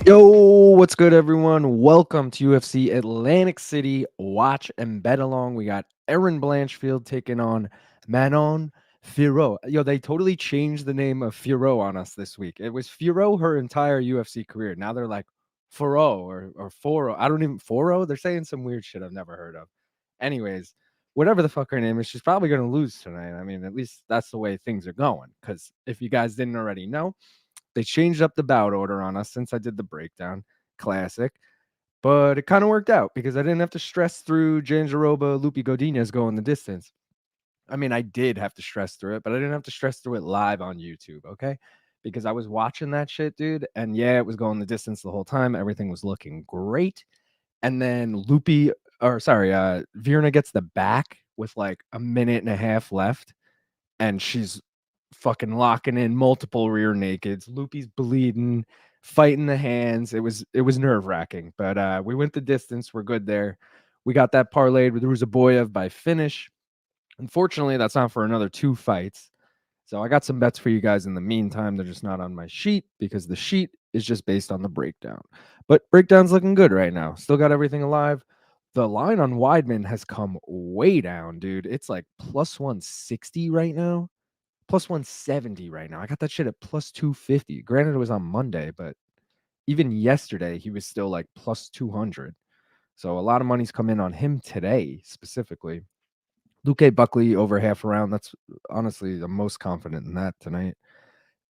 Yo, what's good, everyone? Welcome to UFC Atlantic City. Watch and bet along. We got Erin Blanchfield taking on Manon Fiorot. Yo, they totally changed the name of Fiorot on us this week. It was Fiorot her entire UFC career. Now they're like Foro or Foro. I don't even Foro. They're saying some weird shit I've never heard of. Anyways, whatever the fuck her name is, she's probably gonna lose tonight. I mean, at least that's the way things are going. Because if you guys didn't already know, they changed up the bout order on us since I did the breakdown. Classic. But it kind of worked out because I didn't have to stress through Janjaroba, Lupe Godinez going the distance. I mean, I did have to stress through it, but I didn't have to stress through it live on YouTube, okay? Because I was watching that shit, dude. And yeah, it was going the distance the whole time. Everything was looking great. And then Virna gets the back with like a minute and a half left. And she's fucking locking in multiple rear nakeds. Lupe's bleeding, fighting the hands. It was nerve-wracking, but we went the distance. We're good there. We got that parlayed with Ruziboev by finish. Unfortunately, that's not for another 2 fights. So I got some bets for you guys in the meantime. They're just not on my sheet because the sheet is just based on the breakdown. But breakdown's looking good right now. Still got everything alive. The line on Weidman has come way down, dude. It's like plus 160 right now. Plus 170 right now. I got that shit at plus 250. Granted, it was on Monday, but even yesterday, he was still like plus 200. So a lot of money's come in on him today, specifically. Luque Buckley over half a round. That's honestly the most confident in that tonight.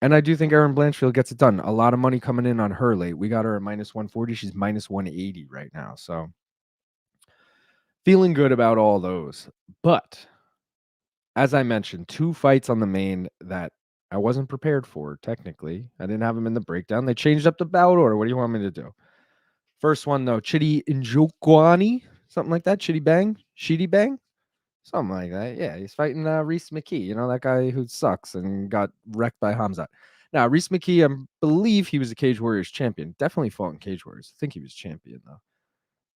And I do think Erin Blanchfield gets it done. A lot of money coming in on her late. We got her at minus 140. She's minus 180 right now. So feeling good about all those. But as I mentioned, 2 fights on the main that I wasn't prepared for, technically. I didn't have them in the breakdown. They changed up the bout order. What do you want me to do? First one, though, Chidi Njokuani, something like that. Chidi Bang? Something like that. Yeah, he's fighting Rhys McKee. You know, that guy who sucks and got wrecked by Hamzat. Now, Rhys McKee, I believe he was a Cage Warriors champion. Definitely fought in Cage Warriors. I think he was champion, though.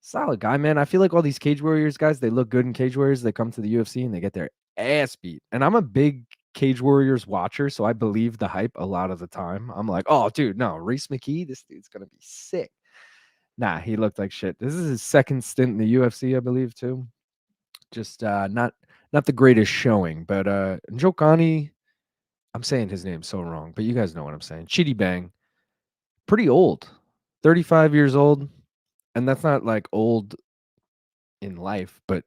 Solid guy, man. I feel like all these Cage Warriors guys, they look good in Cage Warriors. They come to the UFC and they get their ass beat. And I'm a big Cage Warriors watcher, so I believe the hype a lot of the time. I'm like, oh, dude, no, Rhys McKee, this dude's going to be sick. Nah, he looked like shit. This is his second stint in the UFC, I believe, too. Just not the greatest showing. But Njokuani, I'm saying his name so wrong, but you guys know what I'm saying. Chidi Bang, pretty old, 35 years old. And that's not like old in life, but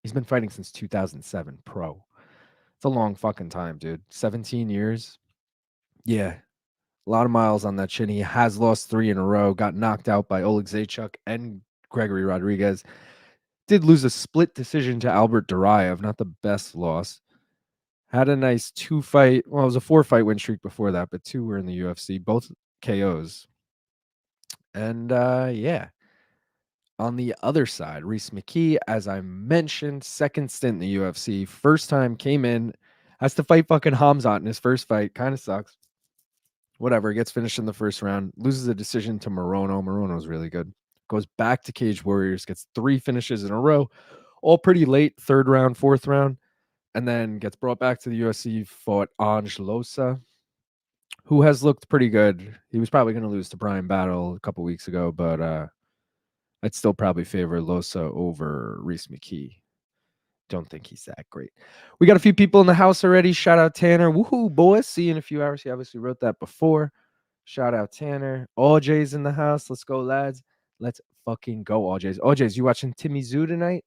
he's been fighting since 2007 pro. It's a long fucking time, dude. 17 years. Yeah. A lot of miles on that chin. He has lost 3 in a row, got knocked out by Oleg Zaychuk and Gregory Rodriguez. Did lose a split decision to Albert Duraev, not the best loss. Had a nice 2-fight, well, it was a 4-fight win streak before that, but 2 were in the UFC, both KOs. And yeah. On the other side, Rhys McKee, as I mentioned, second stint in the UFC. First time came in, has to fight fucking Hamzat in his first fight. Kind of sucks. Whatever, gets finished in the first round. Loses a decision to Morono. Morono's really good. Goes back to Cage Warriors, gets 3 finishes in a row. All pretty late, 3rd round, 4th round. And then gets brought back to the UFC, fought Ange Losa, who has looked pretty good. He was probably going to lose to Brian Battle a couple weeks ago, but I'd still probably favor Losa over Rhys McKee. Don't think he's that great. We got a few people in the house already. Shout out Tanner. Woohoo, boys. See you in a few hours. He obviously wrote that before. Shout out Tanner. All J's in the house. Let's go, lads. Let's fucking go, all J's. All J's, you watching Timmy Zoo tonight?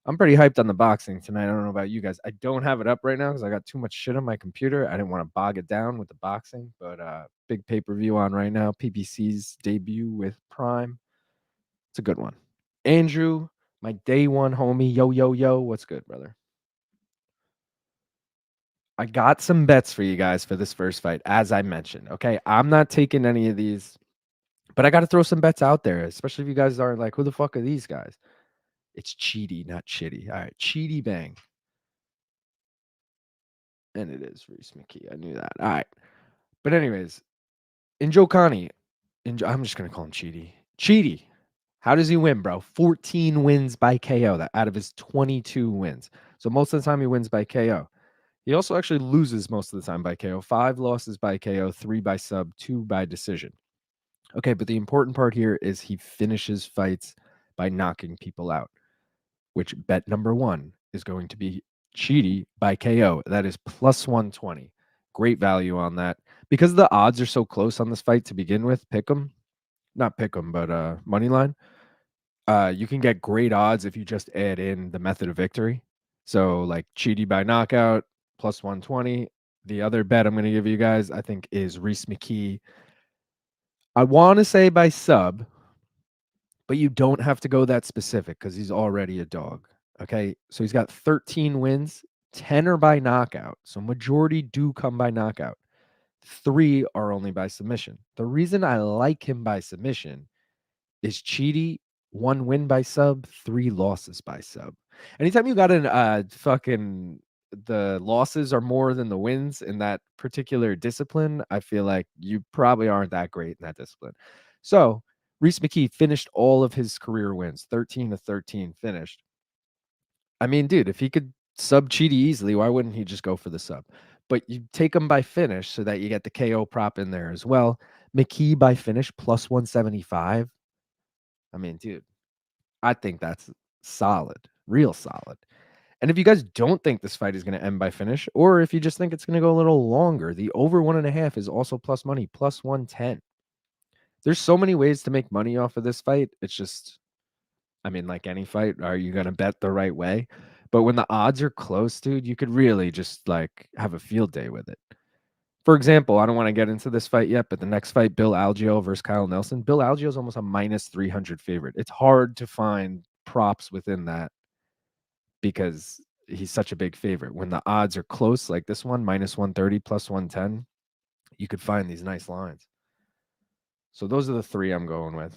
I'm pretty hyped on the boxing tonight. I don't know about you guys. I don't have it up right now because I got too much shit on my computer. I didn't want to bog it down with the boxing, but big pay-per-view on right now. PBC's debut with Prime. It's a good one. Andrew, my day one homie. Yo, yo, yo. What's good, brother? I got some bets for you guys for this first fight, as I mentioned. Okay. I'm not taking any of these, but I got to throw some bets out there, especially if you guys are like, who the fuck are these guys? It's Chidi, not Chitty. All right. Chidi Bang. And it is Rhys McKee. I knew that. All right. But, anyways, Njokuani. I'm just going to call him Chidi. Chidi. How does he win, bro? 14 wins by KO out of his 22 wins. So most of the time he wins by KO. He also actually loses most of the time by KO. 5 losses by KO, 3 by sub, 2 by decision. Okay, but the important part here is he finishes fights by knocking people out, which bet number 1 is going to be Chidi by KO. That is plus 120. Great value on that. Because the odds are so close on this fight to begin with, pick 'em. Not pick 'em, but money line. You can get great odds if you just add in the method of victory. So like Chidi by knockout, plus 120. The other bet I'm going to give you guys, I think, is Rhys McKee. I want to say by sub, but you don't have to go that specific because he's already a dog. Okay. So he's got 13 wins, 10 are by knockout. So majority do come by knockout. 3 are only by submission. The reason I like him by submission is Chidi, 1 win by sub, 3 losses by sub. Anytime you got an fucking the losses are more than the wins in that particular discipline, I feel like you probably aren't that great in that discipline. So Rhys McKee finished all of his career wins, 13 to 13 finished. I mean, dude, if he could sub Chidi easily, why wouldn't he just go for the sub? But you take him by finish so that you get the KO prop in there as well. McKee by finish plus 175. I mean, dude, I think that's solid, real solid. And if you guys don't think this fight is going to end by finish, or if you just think it's going to go a little longer, the over 1.5 is also plus money, plus 110. There's so many ways to make money off of this fight. It's just, I mean, like any fight, are you going to bet the right way? But when the odds are close, dude, you could really just like have a field day with it. For example, I don't want to get into this fight yet, but the next fight, Bill Algeo versus Kyle Nelson. Bill Algeo is almost a minus 300 favorite. It's hard to find props within that because he's such a big favorite. When the odds are close, like this one, minus 130, plus 110, you could find these nice lines. So those are the 3 I'm going with.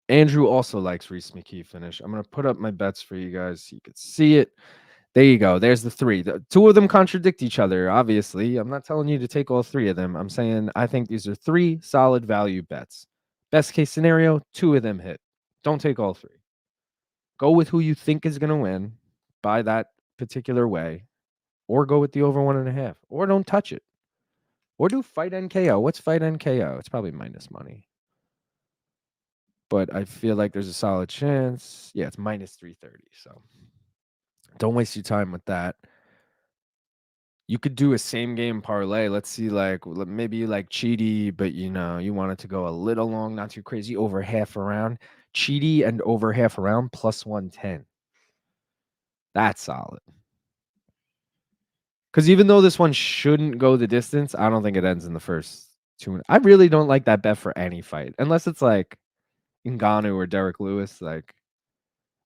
Andrew also likes Rhys McKee finish. I'm going to put up my bets for you guys so you could see it. There you go. There's the 3. The 2 of them contradict each other, obviously. I'm not telling you to take all 3 of them. I'm saying I think these are 3 solid value bets. Best case scenario, 2 of them hit. Don't take all 3. Go with who you think is going to win by that particular way, or go with the over 1.5, or don't touch it. Or do fight NKO. What's fight NKO? It's probably minus money. But I feel like there's a solid chance. Yeah, it's minus 330. So don't waste your time with that. You could do a same game parlay. Let's see, like maybe you like Chidi, but you know you want it to go a little long, not too crazy, over half a round. Chidi and over half a round plus 110. That's solid. Because even though this one shouldn't go the distance, I don't think it ends in the first 2. I really don't like that bet for any fight, unless it's like Ngannou or Derek Lewis. Like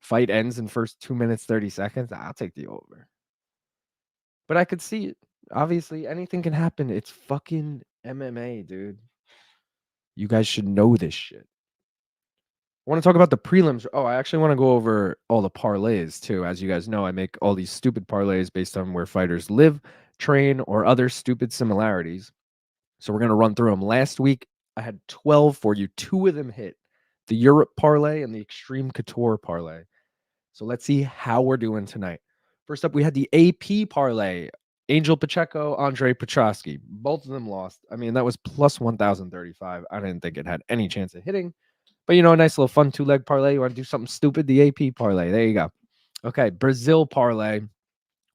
fight ends in first 2 minutes 30 seconds. I'll take the over. But I could see it. Obviously, anything can happen. It's fucking MMA, dude. You guys should know this shit. I want to talk about the prelims. Oh, I actually want to go over all the parlays too. As you guys know, I make all these stupid parlays based on where fighters live, train, or other stupid similarities. So we're going to run through them. Last week, I had 12 for you. 2 of them hit. The Europe parlay and the Extreme Couture parlay. So let's see how we're doing tonight. First up, we had the AP parlay. Angel Pacheco, Andre Petrosky. Both of them lost. I mean, that was plus 1,035. I didn't think it had any chance of hitting. But, you know, a nice little fun 2-leg parlay. You want to do something stupid? The AP parlay. There you go. Okay, Brazil parlay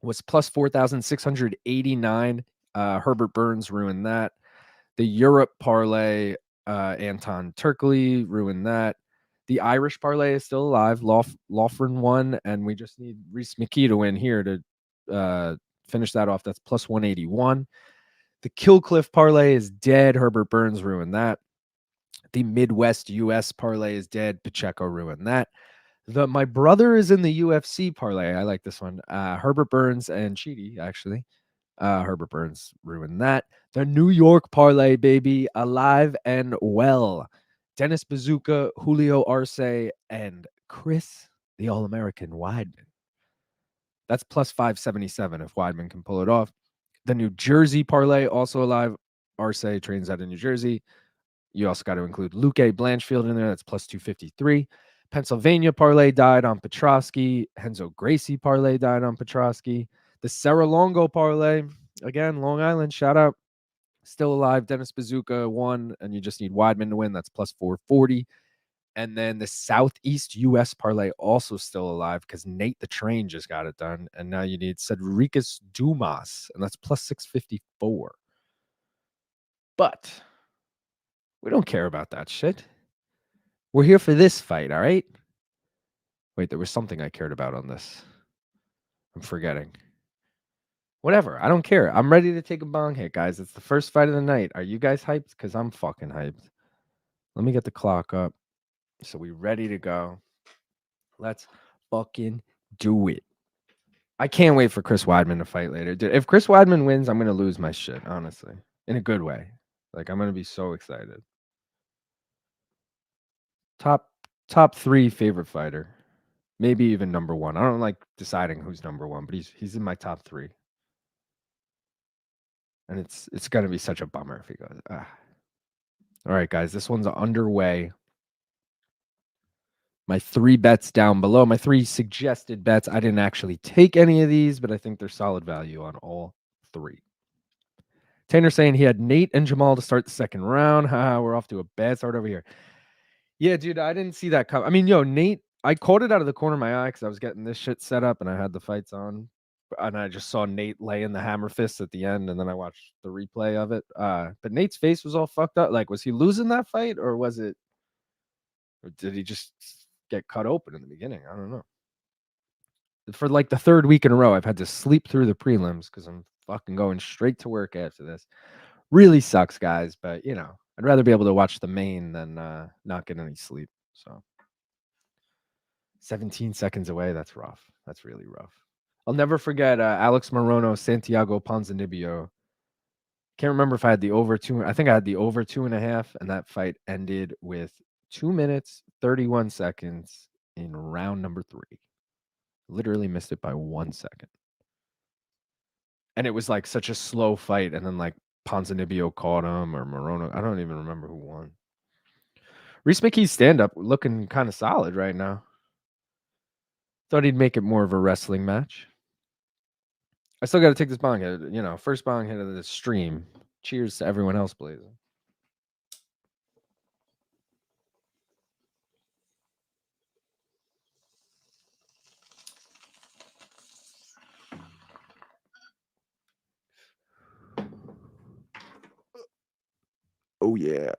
was plus 4,689. Herbert Burns ruined that. The Europe parlay, Anton Turkley ruined that. The Irish parlay is still alive. Loughran won, and we just need Rhys McKee to win here to finish that off. That's plus 181. The Killcliff parlay is dead. Herbert Burns ruined that. The Midwest US parlay is dead. Pacheco ruined that. My brother is in the UFC parlay. I like this one. Herbert Burns and Chidi, actually. Herbert Burns ruined that. The New York parlay, baby, alive and well. Dennis Bazooka, Julio Arce, and Chris, the All-American Weidman. That's plus 577 if Weidman can pull it off. The New Jersey parlay, also alive. Arce trains out of New Jersey. You also got to include Luque, Blanchfield in there. That's plus 253. Pennsylvania parlay died on Petrosky. Renzo Gracie parlay died on Petrosky. The Serra Longo parlay, again, Long Island, shout out. Still alive. Dennis Bazooka won, and you just need Weidman to win. That's plus 440. And then the Southeast US parlay also still alive because Nate the Train just got it done. And now you need Sedriques Dumas, and that's plus 654. But we don't care about that shit. We're here for this fight, all right? Wait, there was something I cared about on this. I'm forgetting. Whatever. I don't care. I'm ready to take a bong hit, guys. It's the first fight of the night. Are you guys hyped? Because I'm fucking hyped. Let me get the clock up. So we ready to go. Let's fucking do it. I can't wait for Chris Weidman to fight later. Dude, if Chris Weidman wins, I'm going to lose my shit, honestly. In a good way. Like, I'm going to be so excited. Top 3 favorite fighter. Maybe even number 1. I don't like deciding who's number 1, but he's in my top 3. And it's going to be such a bummer if he goes. All right, guys, this one's underway. My 3 bets down below, my 3 suggested bets. I didn't actually take any of these, but I think they're solid value on all 3. Tanner saying he had Nate and Jamal to start the second round. We're off to a bad start over here. Yeah, dude, I didn't see that come. I mean, Nate, I caught it out of the corner of my eye because I was getting this shit set up and I had the fights on. And I just saw Nate laying the hammer fist at the end, and then I watched the replay of it. But Nate's face was all fucked up. Like, was he losing that fight, or did he just get cut open in the beginning? I don't know. For like the 3rd week in a row, I've had to sleep through the prelims because I'm fucking going straight to work after this. Really sucks, guys, but I'd rather be able to watch the main than not get any sleep. So 17 seconds away, that's rough. That's really rough. I'll never forget Alex Morono, Santiago Ponzinibbio. Can't remember if I had the over 2. I think I had the over 2.5, and that fight ended with 2 minutes, 31 seconds in round number 3. Literally missed it by 1 second. And it was like such a slow fight, and then like Ponzinibbio caught him, or Morono. I don't even remember who won. Rhys McKee's stand-up looking kind of solid right now. Thought he'd make it more of a wrestling match. I still got to take this bong hit. First bong hit of the stream. Cheers to everyone else blazing. Oh, yeah.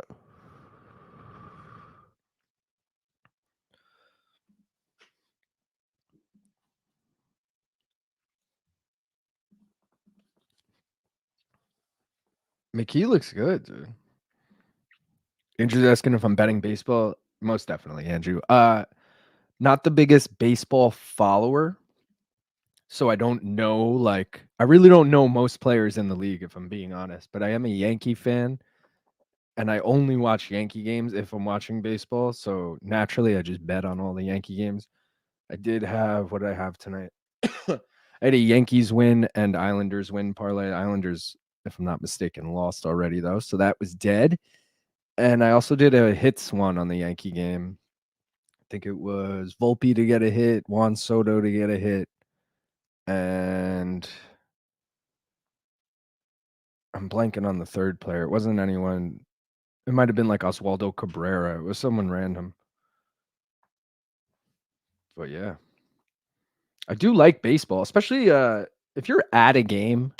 McKee looks good, dude. Andrew's asking if I'm betting baseball. Most definitely, Andrew. Not the biggest baseball follower, so I don't know. I really don't know most players in the league, if I'm being honest. But I am a Yankee fan, and I only watch Yankee games if I'm watching baseball. So naturally, I just bet on all the Yankee games. I did have, what did I have tonight? I had a Yankees win and Islanders win parlay. Islanders, if I'm not mistaken, lost already though, so that was dead. And I also did a hits one on the Yankee game. I think it was Volpe to get a hit, Juan Soto to get a hit, and I'm blanking on the third player. It wasn't anyone. It might have been like Oswaldo Cabrera. It was someone random. But yeah, I do like baseball, especially if you're at a game.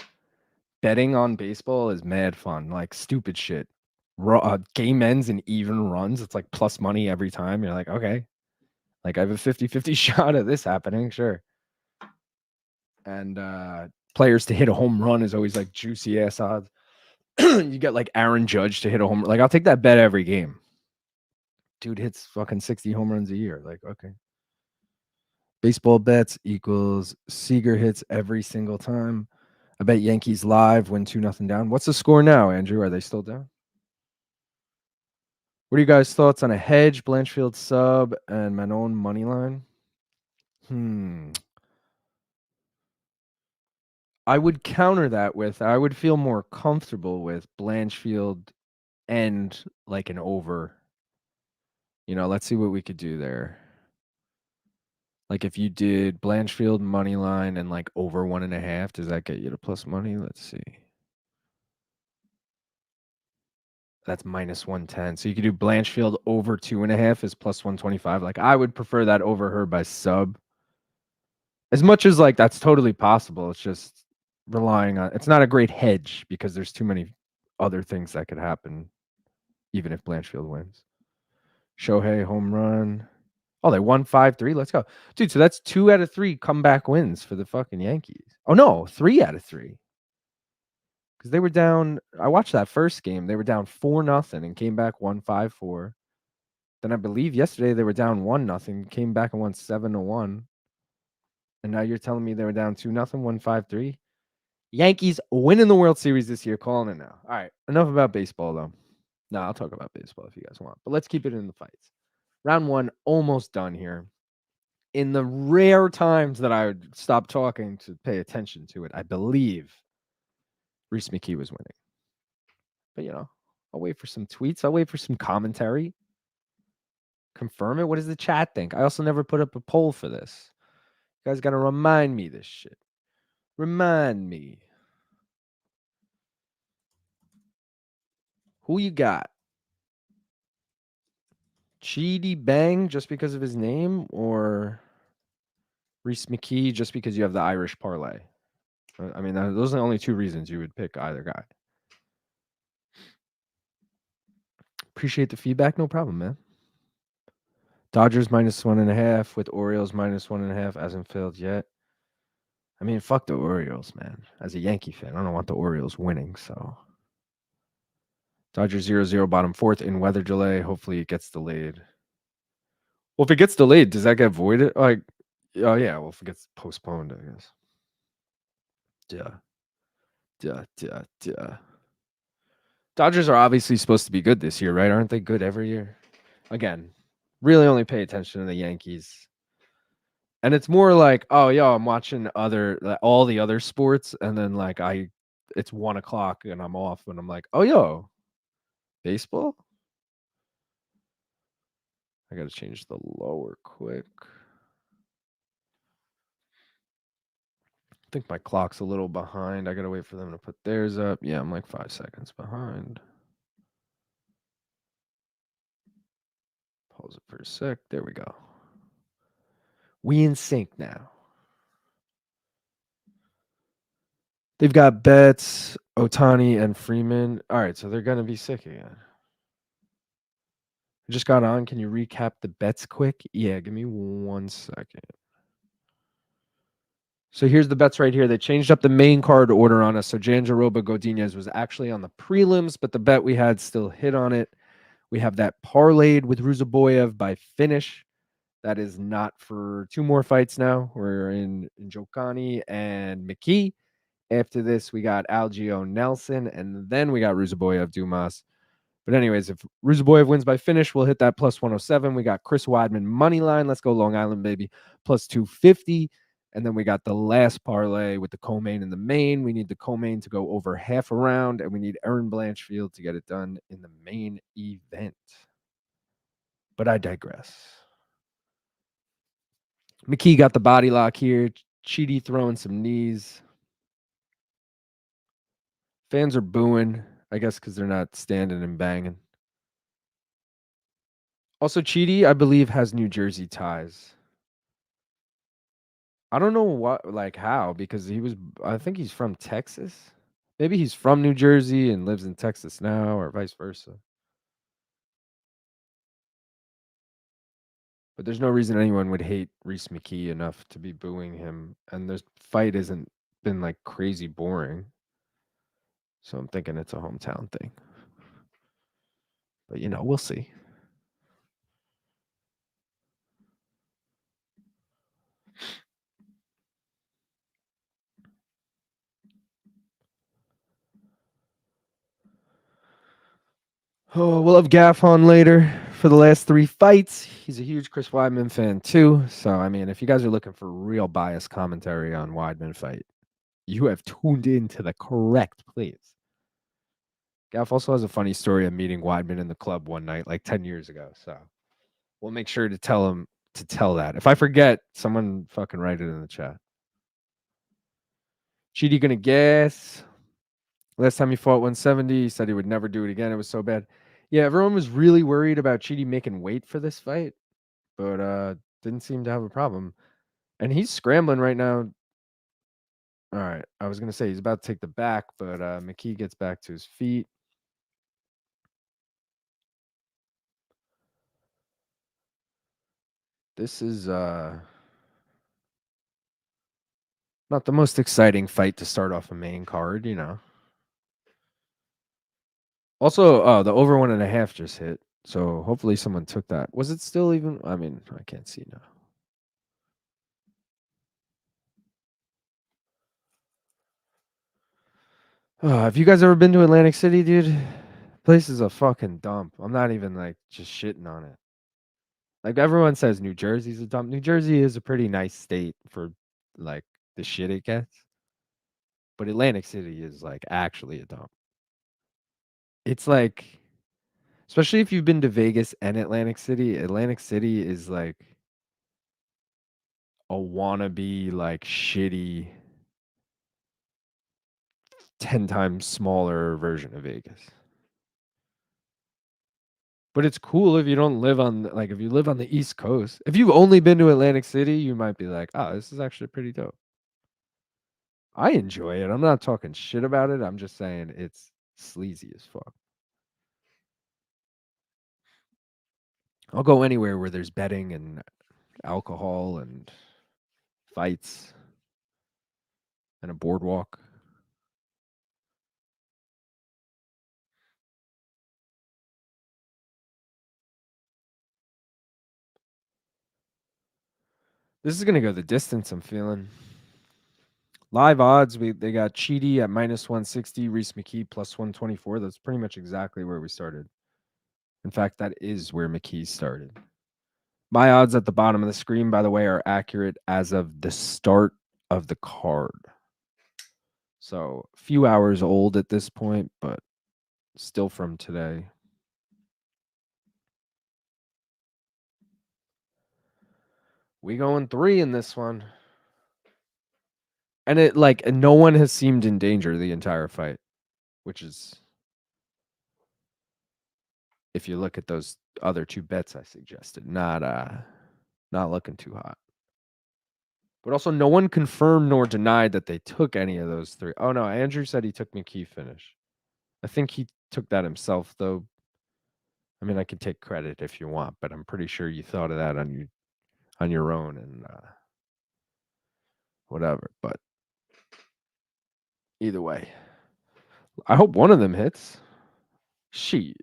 Betting on baseball is mad fun, like stupid shit. Game ends in even runs. It's like plus money every time. You're like, okay, like I have a 50-50 shot of this happening, sure. And players to hit a home run is always like juicy ass odds. You get like Aaron Judge to hit a home run. Like I'll take that bet every game. Dude hits fucking 60 home runs a year. Like, okay. Baseball bets equals Seager hits every single time. I bet Yankees live win 2-0 down. What's the score now, Andrew? Are they still down? What are you guys' thoughts on a hedge, Blanchfield sub, and Manon money line? I would counter that with, I would feel more comfortable with Blanchfield and like an over. Let's see what we could do there. Like if you did Blanchfield money line and like over 1.5, does that get you to plus money? Let's see. That's minus 110. So you could do Blanchfield over 2.5 is plus 125. Like I would prefer that over her by sub. As much as like that's totally possible. It's just relying on it's not a great hedge because there's too many other things that could happen, even if Blanchfield wins. Shohei home run. Oh, they won 5-3. Let's go. Dude, so that's 2 out of 3 comeback wins for the fucking Yankees. Oh no, 3 out of 3. Because they were down. I watched that first game. They were down 4-0 and came back, won 5-4. Then I believe yesterday they were down 1-0, came back and won 7-1. And now you're telling me they were down 2-0, won 5-3. Yankees winning the World Series this year. Calling it now. All right. Enough about baseball though. No, I'll talk about baseball if you guys want. But let's keep it in the fights. Round 1 almost done here. In the rare times that I would stop talking to pay attention to it, I believe Rhys McKee was winning. But I'll wait for some tweets. I'll wait for some commentary. Confirm it. What does the chat think? I also never put up a poll for this. You guys got to remind me this shit. Remind me. Who you got? Chidi Bang just because of his name, or Rhys McKee just because you have the Irish parlay? I mean, those are the only 2 reasons you would pick either guy. Appreciate the feedback. No problem, man. Dodgers minus 1.5 with Orioles minus 1.5 hasn't failed yet. I mean, fuck the Orioles, man. As a Yankee fan, I don't want the Orioles winning, so. Dodgers 0-0 bottom 4th in weather delay. Hopefully it gets delayed. Well, if it gets delayed, does that get voided? Like, oh yeah, well, if it gets postponed, I guess. Dodgers are obviously supposed to be good this year, right? Aren't they good every year? Again, really only pay attention to the Yankees. And it's more like, oh, yo, I'm watching all the other sports, and then like it's 1:00 and I'm off, and I'm like, oh, yo, baseball. I got to change the lower quick. I think my clock's a little behind. I got to wait for them to put theirs up. Yeah, I'm like 5 seconds behind. Pause it for a sec. There we go. We in sync now. They've got Betts, Otani, and Freeman. All right, so they're going to be sick again. I just got on. Can you recap the bets quick? Yeah, give me 1 second. So here's the bets right here. They changed up the main card order on us. So Janjaroba Godinez was actually on the prelims, but the bet we had still hit on it. We have that parlayed with Ruziboev by finish. That is not for 2 more fights now. We're in Njokuani and McKee. After this, we got Algeo Nelson, and then we got Ruziboev Dumas. But anyways, if Ruziboev wins by finish, we'll hit that plus 107. We got Chris Weidman money line. Let's go Long Island, baby. Plus 250. And then we got the last parlay with the co-main and the main. We need the co-main to go over half a round, and we need Erin Blanchfield to get it done in the main event. But I digress. McKee got the body lock here. Chidi throwing some knees. Fans are booing, I guess, because they're not standing and banging. Also, Chidi, I believe, has New Jersey ties. I don't know how, because I think he's from Texas. Maybe he's from New Jersey and lives in Texas now, or vice versa. But there's no reason anyone would hate Rhys McKee enough to be booing him. And this fight hasn't been like crazy boring. So I'm thinking it's a hometown thing. But we'll see. Oh, we'll have Gaff on later for the last 3 fights. He's a huge Chris Weidman fan too. So, I mean, if you guys are looking for real biased commentary on Weidman fight, you have tuned in to the correct place. Gaff also has a funny story of meeting Weidman in the club one night, like 10 years ago. So we'll make sure to tell him to tell that. If I forget, someone fucking write it in the chat. Chidi gonna guess. Last time he fought 170, he said he would never do it again. It was so bad. Yeah, everyone was really worried about Chidi making weight for this fight, but didn't seem to have a problem. And he's scrambling right now. All right, I was gonna say he's about to take the back, but McKee gets back to his feet. This is not the most exciting fight to start off a main card, you know. Also, the over 1.5 just hit, so hopefully someone took that. Was it still even? I mean, I can't see now. Have you guys ever been to Atlantic City, dude? Place is a fucking dump. I'm not even like just shitting on it. Like everyone says New Jersey's a dump. New Jersey is a pretty nice state for like the shit it gets. But Atlantic City is like actually a dump. It's like especially if you've been to Vegas and Atlantic City is like a wannabe like shitty 10 times smaller version of Vegas. But it's cool if you don't live on like if you live on the East Coast. If you've only been to Atlantic City, you might be like, "Oh, this is actually pretty dope." I enjoy it. I'm not talking shit about it. I'm just saying it's sleazy as fuck. I'll go anywhere where there's betting and alcohol and fights and a boardwalk. This is gonna go the distance, I'm feeling. Live odds, they got Chidi at -160, Rhys McKee +124. That's pretty much exactly where we started. In fact, that is where McKee started. My odds at the bottom of the screen, by the way, are accurate as of the start of the card. So a few hours old at this point, but still from today. We going 3 in this one. And it like and no one has seemed in danger the entire fight, which is if you look at those other 2 bets I suggested, not looking too hot. But also no one confirmed nor denied that they took any of those 3. Oh no, Andrew said he took McKee finish. I think he took that himself though. I mean, I could take credit if you want, but I'm pretty sure you thought of that on your own and whatever. But either way, I hope one of them hits. She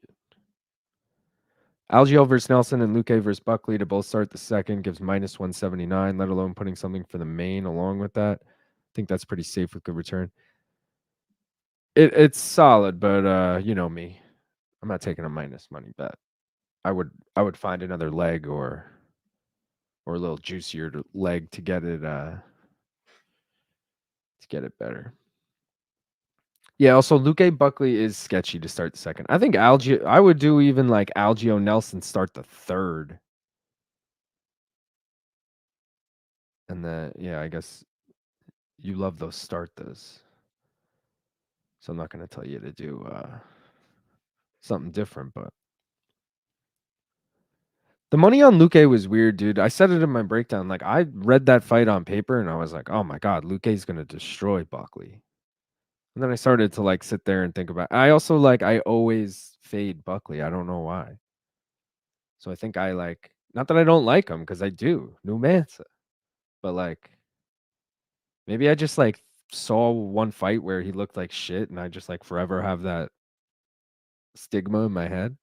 Algeo versus Nelson and Luque versus Buckley to both start the second gives -179, let alone putting something for the main along with that. I think that's pretty safe with good return. It's solid, but you know me. I'm not taking a minus money bet. I would find another leg or a little juicier leg to get it better. Yeah, also Luque Buckley is sketchy to start the second. I think Algeo I would do even like Algeo Nelson start the third. And then yeah, I guess you love those start those. So I'm not gonna tell you to do something different, but the money on Luque was weird, dude. I said it in my breakdown. Like I read that fight on paper and I was like, oh my god, Luque's gonna destroy Buckley. And then I started to like sit there and think about I also like I always fade Buckley. I don't know why. So I think I like not that I don't like him, because I do. New Mansa. But like maybe I just like saw one fight where he looked like shit and I just like forever have that stigma in my head.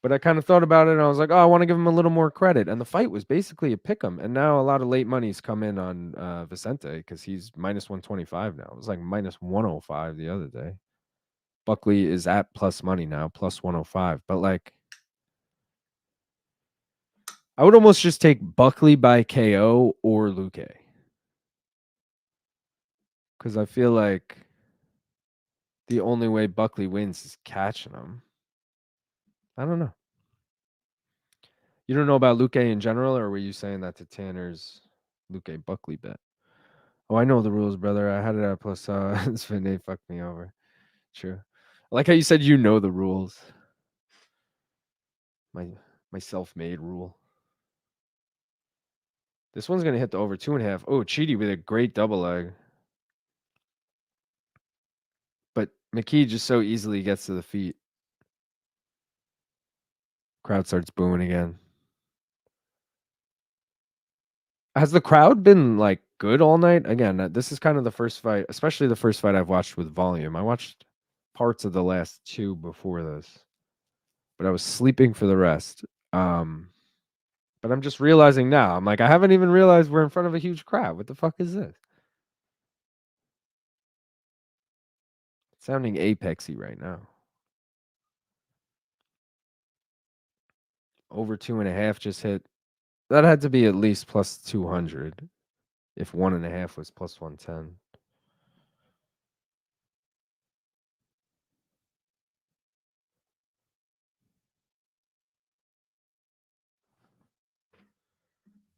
But I kind of thought about it and I was like, oh, I want to give him a little more credit. And the fight was basically a pick 'em. And now a lot of late money's come in on Vicente because he's -125 now. It was like -105 the other day. Buckley is at plus money now, plus 105. But like, I would almost just take Buckley by KO or Luque. Because I feel like the only way Buckley wins is catching him. I don't know. You don't know about Luque in general, or were you saying that to Tanner's Luque Buckley bet? Oh, I know the rules, brother. I had it at plus They fucked me over. True. I like how you said you know the rules. My self-made rule. This one's gonna hit the over 2.5. Oh, Chidi with a great double leg. But McKee just so easily gets to the feet. Crowd starts booing again. Has the crowd been like good all night? Again, this is kind of the first fight, especially the first fight I've watched with volume. I watched parts of the last two before this, but I was sleeping for the rest. But I'm just realizing now. I'm like, I haven't even realized we're in front of a huge crowd. What the fuck is this? It's sounding apexy right now. Over 2.5 just hit. That had to be at least plus 200. If 1.5 was plus 110.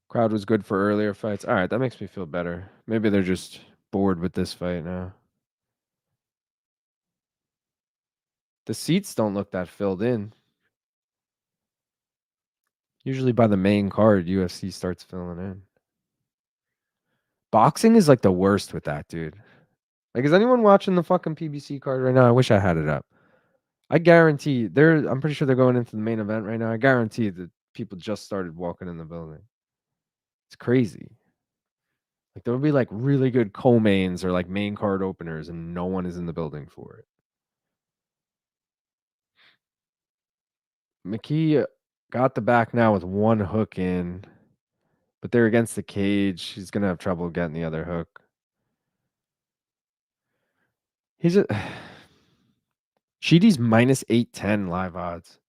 Crowd was good for earlier fights. All right, that makes me feel better. Maybe they're just bored with this fight now. The seats don't look that filled in. Usually by the main card, UFC starts filling in. Boxing is like the worst with that, dude. Like, is anyone watching the fucking PBC card right now? I wish I had it up. I guarantee I'm pretty sure they're going into the main event right now. I guarantee that people just started walking in the building. It's crazy. Like there will be like really good co-mains or like main card openers, and no one is in the building for it. McKee got the back now with one hook in, but they're against the cage. He's gonna have trouble getting the other hook. He's a Chidi's minus 810 live odds,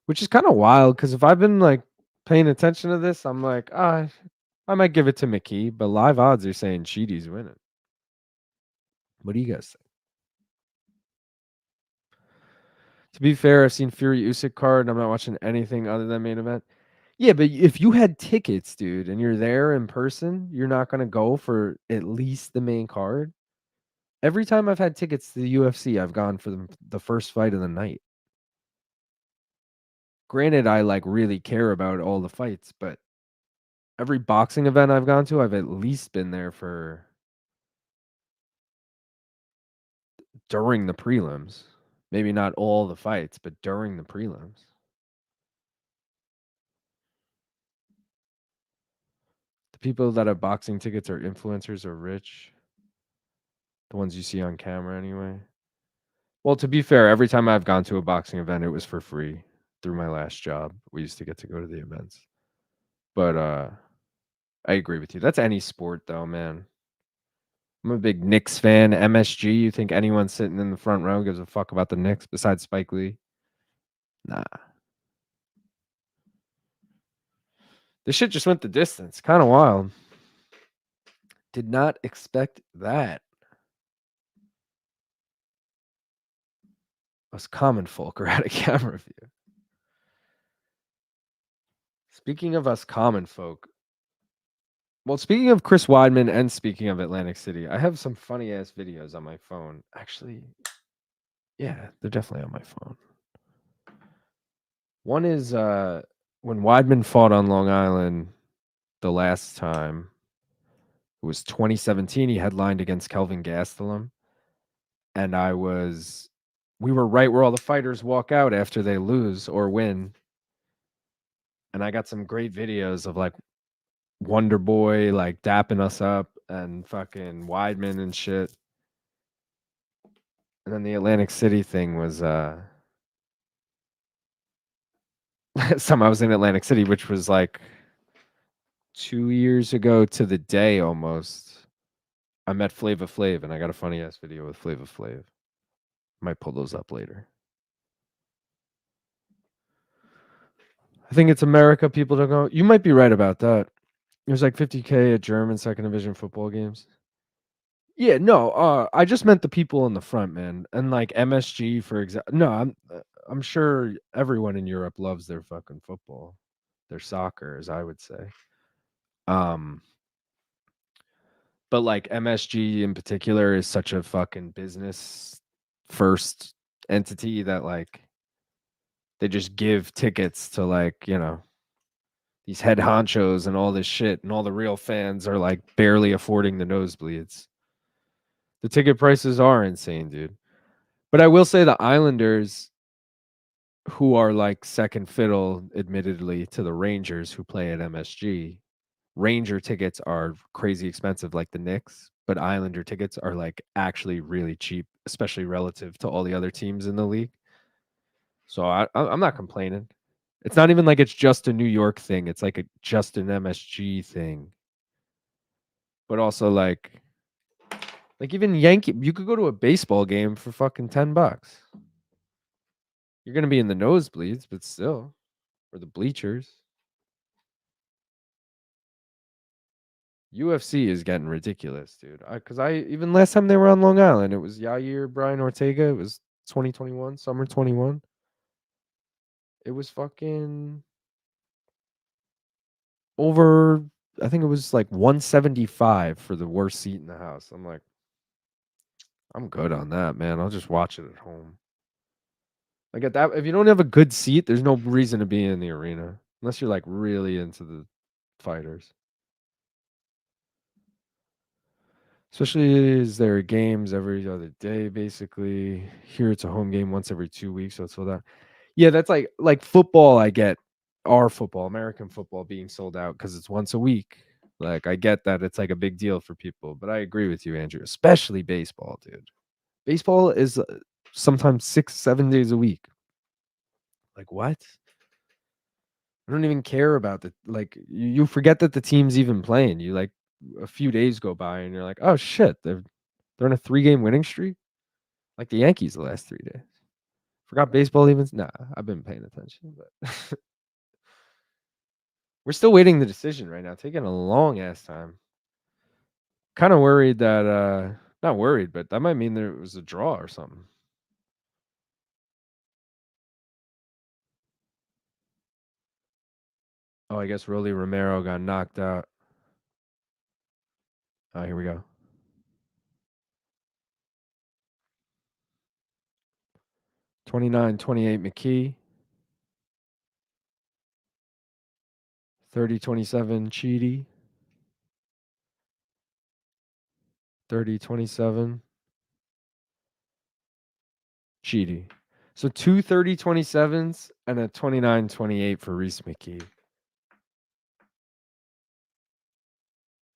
which is kind of wild because if I've been like paying attention to this, I'm like, I might give it to McKee, but live odds are saying Chidi's winning. What do you guys think? To be fair, I've seen Fury Usyk card, and I'm not watching anything other than main event. Yeah, but if you had tickets, dude, and you're there in person, you're not gonna go for at least the main card. Every time I've had tickets to the UFC, I've gone for the first fight of the night. Granted, I like really care about all the fights, but every boxing event I've gone to, I've at least been there for during the prelims. Maybe not all the fights, but during the prelims. The people that have boxing tickets are influencers or rich. The ones you see on camera anyway. Well, to be fair, every time I've gone to a boxing event, it was for free through my last job. We used to get to go to the events. But I agree with you. That's any sport though, man. I'm a big Knicks fan. MSG, you think anyone sitting in the front row gives a fuck about the Knicks besides Spike Lee? Nah. This shit just went the distance. Kind of wild. Did not expect that. Us common folk are at a camera view. Speaking of us common folk, well, speaking of Chris Weidman and speaking of Atlantic City, I have some funny ass videos on my phone. Actually, yeah, they're definitely on my phone. One is when Weidman fought on Long Island the last time. It was 2017. He headlined against Kelvin Gastelum. And we were right where all the fighters walk out after they lose or win. And I got some great videos of like Wonder Boy like dapping us up and fucking Weidman and shit. And then the Atlantic City thing was some I was in Atlantic City, which was like 2 years ago to the day almost. I met Flava Flav and I got a funny ass video with Flava Flav. Might pull those up later. I think it's America. People don't go. You might be right about that. There's like 50K at German second division football games. Yeah, no, I just meant the people in the front, man, and like MSG for example. No, I'm sure everyone in Europe loves their fucking football, their soccer, as I would say. Um, But like MSG in particular is such a fucking business first entity that like they just give tickets to like, these head honchos and all this shit, and all the real fans are like barely affording the nosebleeds. The ticket prices are insane, dude. But I will say the Islanders, who are like second fiddle, admittedly, to the Rangers who play at MSG, Ranger tickets are crazy expensive like the Knicks, but Islander tickets are like actually really cheap, especially relative to all the other teams in the league. So I'm not complaining. It's not even like it's just a New York thing. It's like just an MSG thing. But also like even Yankee, you could go to a baseball game for fucking $10. You're gonna be in the nosebleeds, but still, or the bleachers. UFC is getting ridiculous, dude. Because I even last time they were on Long Island, it was Yair, Brian Ortega. It was 2021, summer 21. It was fucking over. I think it was like 175 for the worst seat in the house. I'm like, I'm good on that, man. I'll just watch it at home. Like at that, if you don't have a good seat, there's no reason to be in the arena unless you're like really into the fighters. Especially as there are games every other day, basically. Here it's a home game once every 2 weeks, so it's sold out. Yeah, that's like football. I get our football, American football, being sold out because it's once a week. Like I get that it's like a big deal for people, but I agree with you, Andrew. Especially baseball, dude. Baseball is sometimes 6, 7 days a week. Like what? I don't even care about the like. You forget that the team's even playing. You like a few days go by and you're like, oh shit, they're in a 3-game winning streak, like the Yankees the last 3 days. Forgot baseball even. Nah, I've been paying attention, but we're still waiting the decision right now, taking a long ass time. Kind of worried that not worried, but that might mean there was a draw or something. Oh, I guess Rolly Romero got knocked out. Oh, here we go. 29-28 McKee. 30-27 Chidi. 30-27 Chidi. So two 30-27s and a 29-28 for Rhys McKee.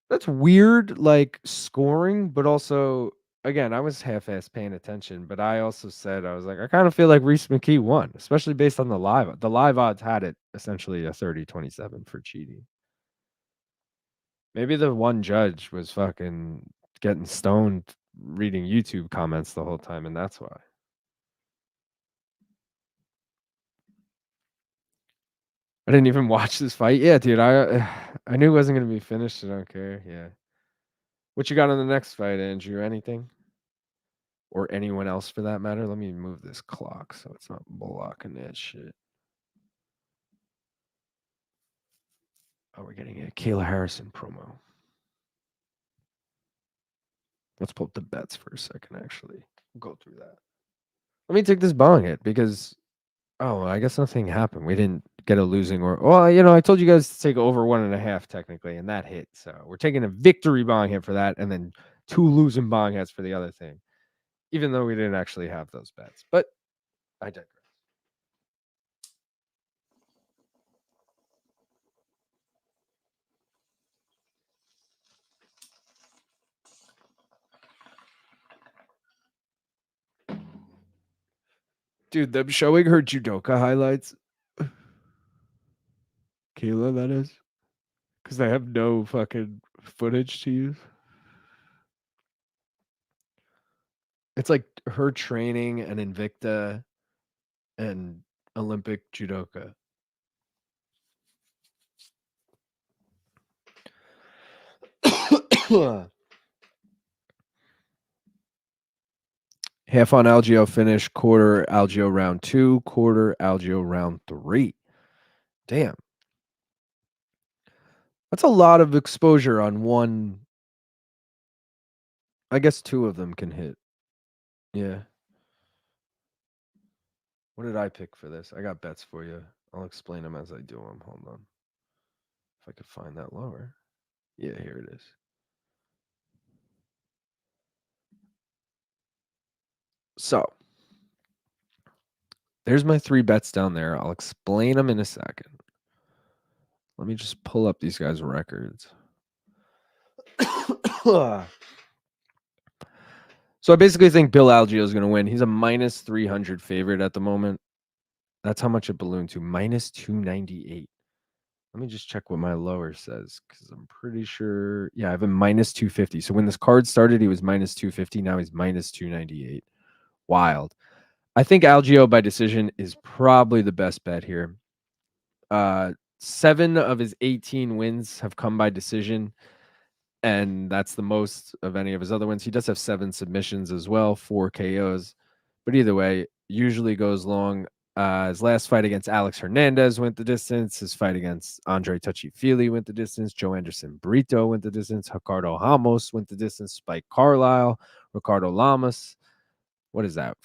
That's weird, like scoring, but also again, I was half-ass paying attention, but I also said I was like, I kind of feel like Rhys McKee won, especially based on the live. The live odds had it essentially a 30-27 for Chidi. Maybe the one judge was fucking getting stoned reading YouTube comments the whole time, and that's why. I didn't even watch this fight. Yeah, dude, I knew it wasn't gonna be finished. I don't care. Yeah. What you got on the next fight, Andrew? Anything? Or anyone else for that matter? Let me move this clock so it's not blocking that shit. Oh, we're getting a Kayla Harrison promo. Let's pull up the bets for a second, actually. We'll go through that. Let me take this bong hit because I guess nothing happened. We didn't get a losing I told you guys to take over 1.5 technically, and that hit. So we're taking a victory bong hit for that, and then 2 losing bong hits for the other thing. Even though we didn't actually have those bets. But I digress. Dude, them showing her judoka highlights. Kayla, that is. Because they have no fucking footage to use. It's like her training and Invicta and Olympic judoka. Half on Algeo finish, quarter Algeo round 2, quarter Algeo round 3. Damn. That's a lot of exposure on one I guess 2 of them can hit. Yeah. What did I pick for this? I got bets for you. I'll explain them as I do them. Hold on. If I could find that lower. Yeah, here it is. So, there's my 3 bets down there. I'll explain them in a second. Let me just pull up these guys' records. So I basically think Bill Algeo is going to win. He's a minus 300 favorite at the moment. That's how much it ballooned to, minus 298. Let me just check what my lower says, because I'm pretty sure. Yeah, I have a minus 250. So when this card started, he was minus 250. Now he's minus 298. Wild. I think Algeo by decision is probably the best bet here. 7 of his 18 wins have come by decision, and that's the most of any of his other wins. He does have 7 submissions as well, 4 KOs. But either way, usually goes long. His last fight against Alex Hernandez went the distance. His fight against Andre Touchy-Feely went the distance. Joe Anderson Brito went the distance. Ricardo Ramos went the distance. Spike Carlisle, Ricardo Lamas. What is that?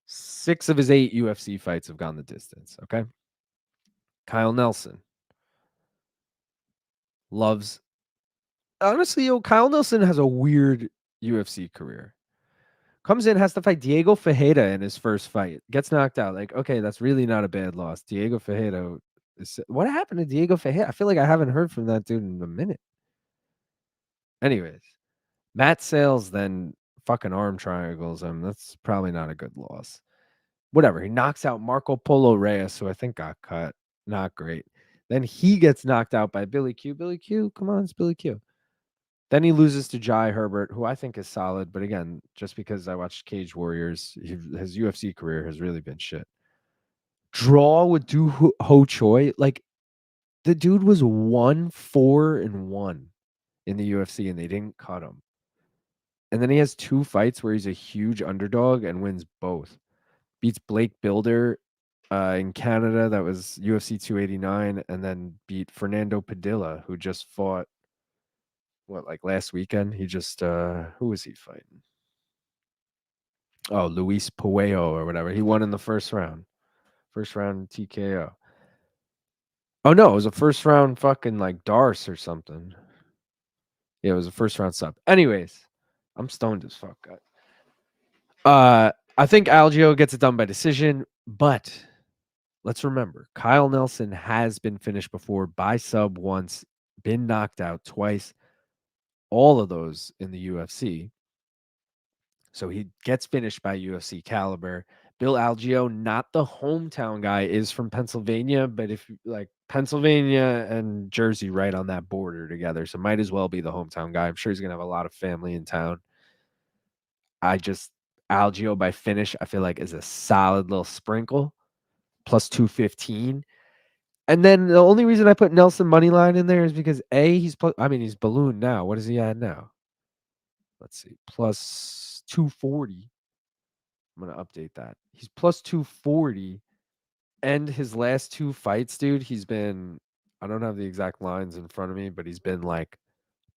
6 of his 8 UFC fights have gone the distance. Okay. Kyle Nelson loves. Honestly, Kyle Nelson has a weird UFC career. Comes in, has to fight Diego Ferreira in his first fight. Gets knocked out. Like, okay, that's really not a bad loss. Diego Ferreira. What happened to Diego Ferreira? I feel like I haven't heard from that dude in a minute. Anyways, Matt Sales then fucking arm triangles him. That's probably not a good loss. Whatever. He knocks out Marco Polo Reyes, who I think got cut. Not great. Then he gets knocked out by Billy Q. Billy Q, come on, it's Billy Q. Then he loses to Jai Herbert, who I think is solid. But again, just because I watched Cage Warriors, his UFC career has really been shit. Draw with Du Ho Choi. Like, the dude was 1-4-1 in the UFC, and they didn't cut him. And then he has 2 fights where he's a huge underdog and wins both. Beats Blake Builder in Canada. That was UFC 289. And then beat Fernando Padilla, who just fought last weekend. He just who was he fighting? Oh, Luis Puello or whatever. He won in the first round TKO. Oh no, it was a first round fucking like Darce or something. Yeah, it was a first round sub. Anyways, I'm stoned as fuck, guys. I think Algeo gets it done by decision, but let's remember, Kyle Nelson has been finished before by sub once, been knocked out twice. All of those in the UFC. So he gets finished by UFC caliber. Bill Algeo, not the hometown guy, is from Pennsylvania, but if like Pennsylvania and Jersey right on that border together, so might as well be the hometown guy. I'm sure he's gonna have a lot of family in town. Algeo by finish, I feel like is a solid little sprinkle, plus 215. And then the only reason I put Nelson money line in there is because he's ballooned now. What is he at now? Let's see, plus 240. I'm gonna update that. He's plus 240. And his last 2 fights, dude, he's been, I don't have the exact lines in front of me, but he's been like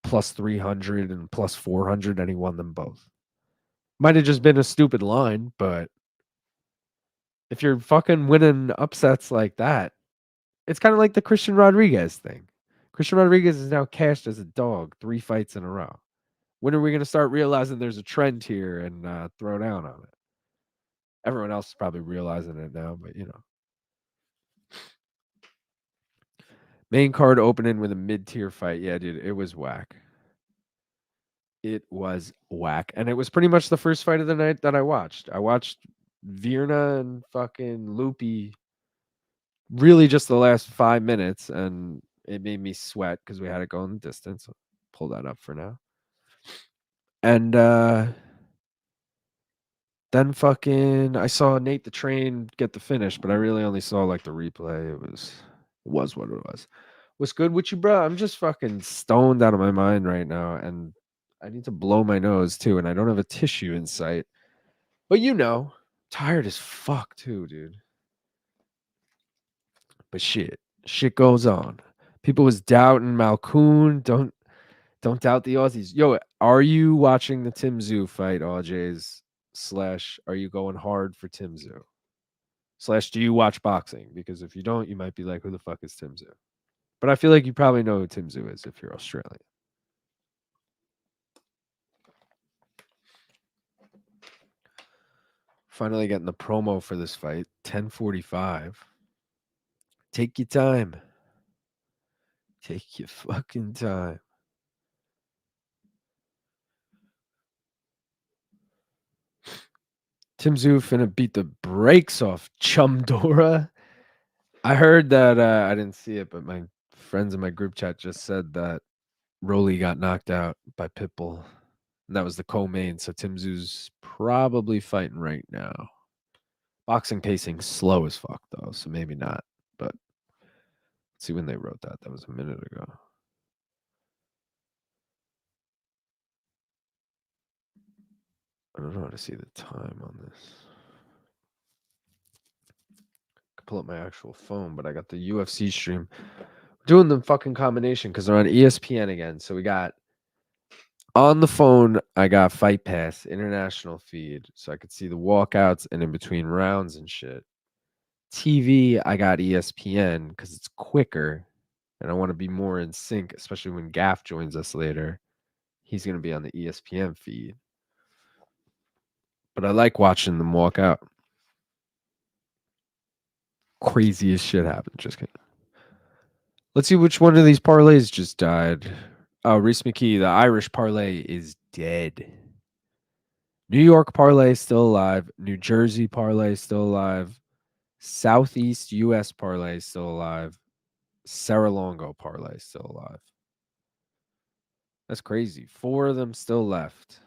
plus 300 and plus 400, and he won them both. Might have just been a stupid line, but if you're fucking winning upsets like that, it's kind of like the Christian Rodriguez thing. Christian Rodriguez is now cashed as a dog 3 fights in a row. When are we going to start realizing there's a trend here and throw down on it? Everyone else is probably realizing it now, but you know. Main card opening with a mid-tier fight. Yeah, dude, it was whack. It was whack. And it was pretty much the first fight of the night that I watched. I watched Virna and fucking Luque really just the last 5 minutes, and it made me sweat because we had to go in the distance. I'll pull that up for now. And then fucking I saw Nate the Train get the finish, but I really only saw like the replay. It was what it was. What's good with you, bro? I'm just fucking stoned out of my mind right now, and I need to blow my nose too, and I don't have a tissue in sight. But you know, tired as fuck too, dude. But shit goes on. People was doubting Malkoon. Don't doubt the Aussies. Yo, are you watching the Tim Zoo fight, AJ's? / are you going hard for Tim Zoo? / do you watch boxing? Because if you don't, you might be like, who the fuck is Tim Zoo? But I feel like you probably know who Tim Zoo is if you're Australian. Finally getting the promo for this fight, 10:45. Take your time. Take your fucking time. Tim Zoo finna beat the brakes off Chumdora. I heard that, I didn't see it, but my friends in my group chat just said that Rolly got knocked out by Pitbull. And that was the co-main, so Tim Zoo's probably fighting right now. Boxing pacing slow as fuck, though, so maybe not. But let's see when they wrote that. That was a minute ago. I don't know how to see the time on this. I could pull up my actual phone, but I got the UFC stream. We're doing the fucking combination because they're on ESPN again. So we got on the phone, I got Fight Pass, international feed, so I could see the walkouts and in between rounds and shit. TV, I got ESPN because it's quicker and I want to be more in sync, especially when Gaff joins us later. He's going to be on the ESPN feed. But I like watching them walk out. Craziest shit happened. Just kidding. Let's see which one of these parlays just died. Oh, Rhys McKee, the Irish parlay is dead. New York parlay is still alive. New Jersey parlay is still alive. Southeast US parlay is still alive. Serra-Longo parlay is still alive. That's crazy. 4 of them still left.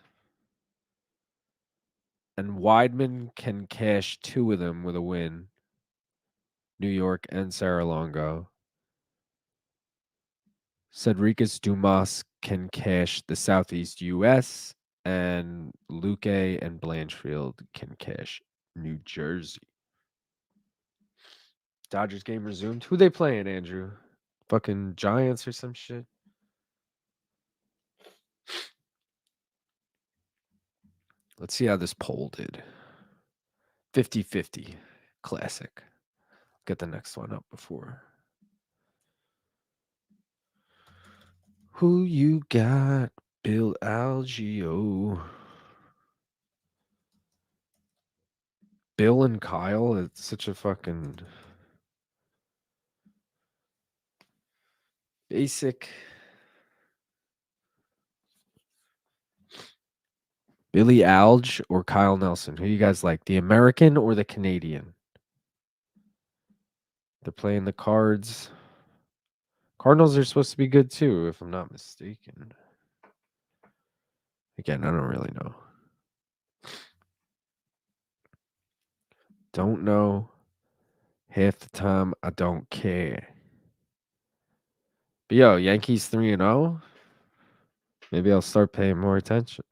And Weidman can cash 2 of them with a win. New York and Serra-Longo. Sedriques Dumas can cash the Southeast US. And Luque and Blanchfield can cash New Jersey. Dodgers game resumed. Who they playing, Andrew? Fucking Giants or some shit? Let's see how this poll did. 50-50. Classic. Get the next one up before. Who you got? Bill Algeo. Bill and Kyle? It's such a fucking basic. Billy Alge or Kyle Nelson? Who you guys like? The American or the Canadian? They're playing the Cards. Cardinals are supposed to be good too, if I'm not mistaken. Again, I don't really know. Don't know. Half the time, I don't care. But yo, Yankees 3-0. Maybe I'll start paying more attention.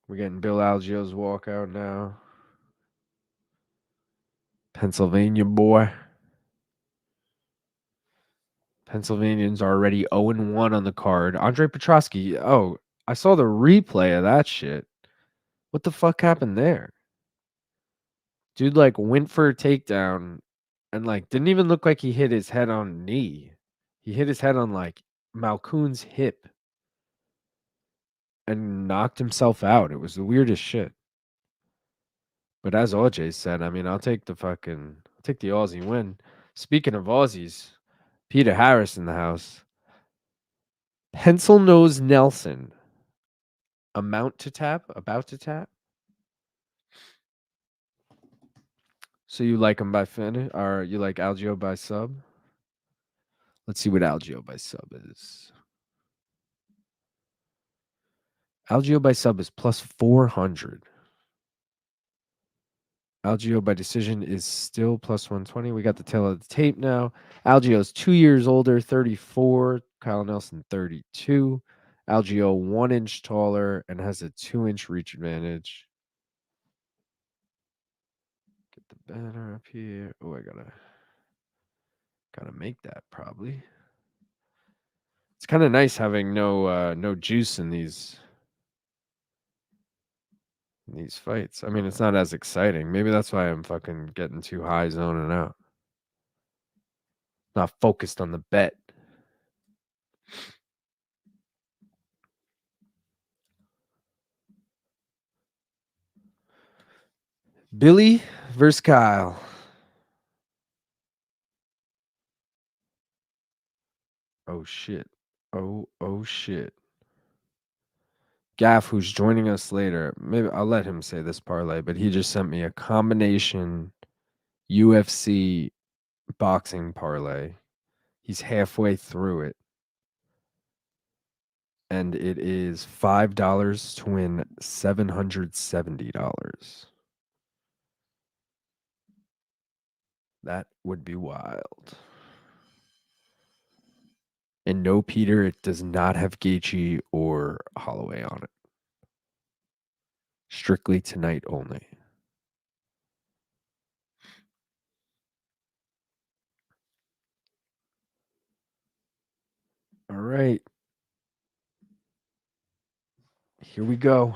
We're getting Bill Algeo's walkout now. Pennsylvania boy. Pennsylvanians are already 0-1 on the card. Andre Petrosky. Oh, I saw the replay of that shit. What the fuck happened there? Dude, like, went for a takedown and, like, didn't even look like he hit his head on knee. He hit his head on, like, Malkoon's hip and knocked himself out. It was the weirdest shit. But as OJ said, I mean, I'll take the Aussie win. Speaking of Aussies, Peter Harris in the house. Pencil Nose Nelson. About to tap? So you like him by finish, or you like Algeo by sub? Let's see what Algeo by sub is. Algeo by sub is plus 400. Algeo by decision is still plus 120. We got the tail of the tape now. Algeo's 2 years older, 34. Kyle Nelson, 32. Algeo 1 inch taller and has a 2-inch reach advantage. better up here. Oh, I gotta make that probably. It's kind of nice having no juice in these fights. I mean, it's not as exciting. Maybe that's why I'm fucking getting too high zoning out. Not focused on the bet. Billy versus Kyle. Oh shit. Oh shit. Gaff, who's joining us later, maybe I'll let him say this parlay, but he just sent me a combination UFC boxing parlay. He's halfway through it. And it is $5 to win $770. That would be wild. And no, Peter, it does not have Gaethje or Holloway on it. Strictly tonight only. All right. Here we go.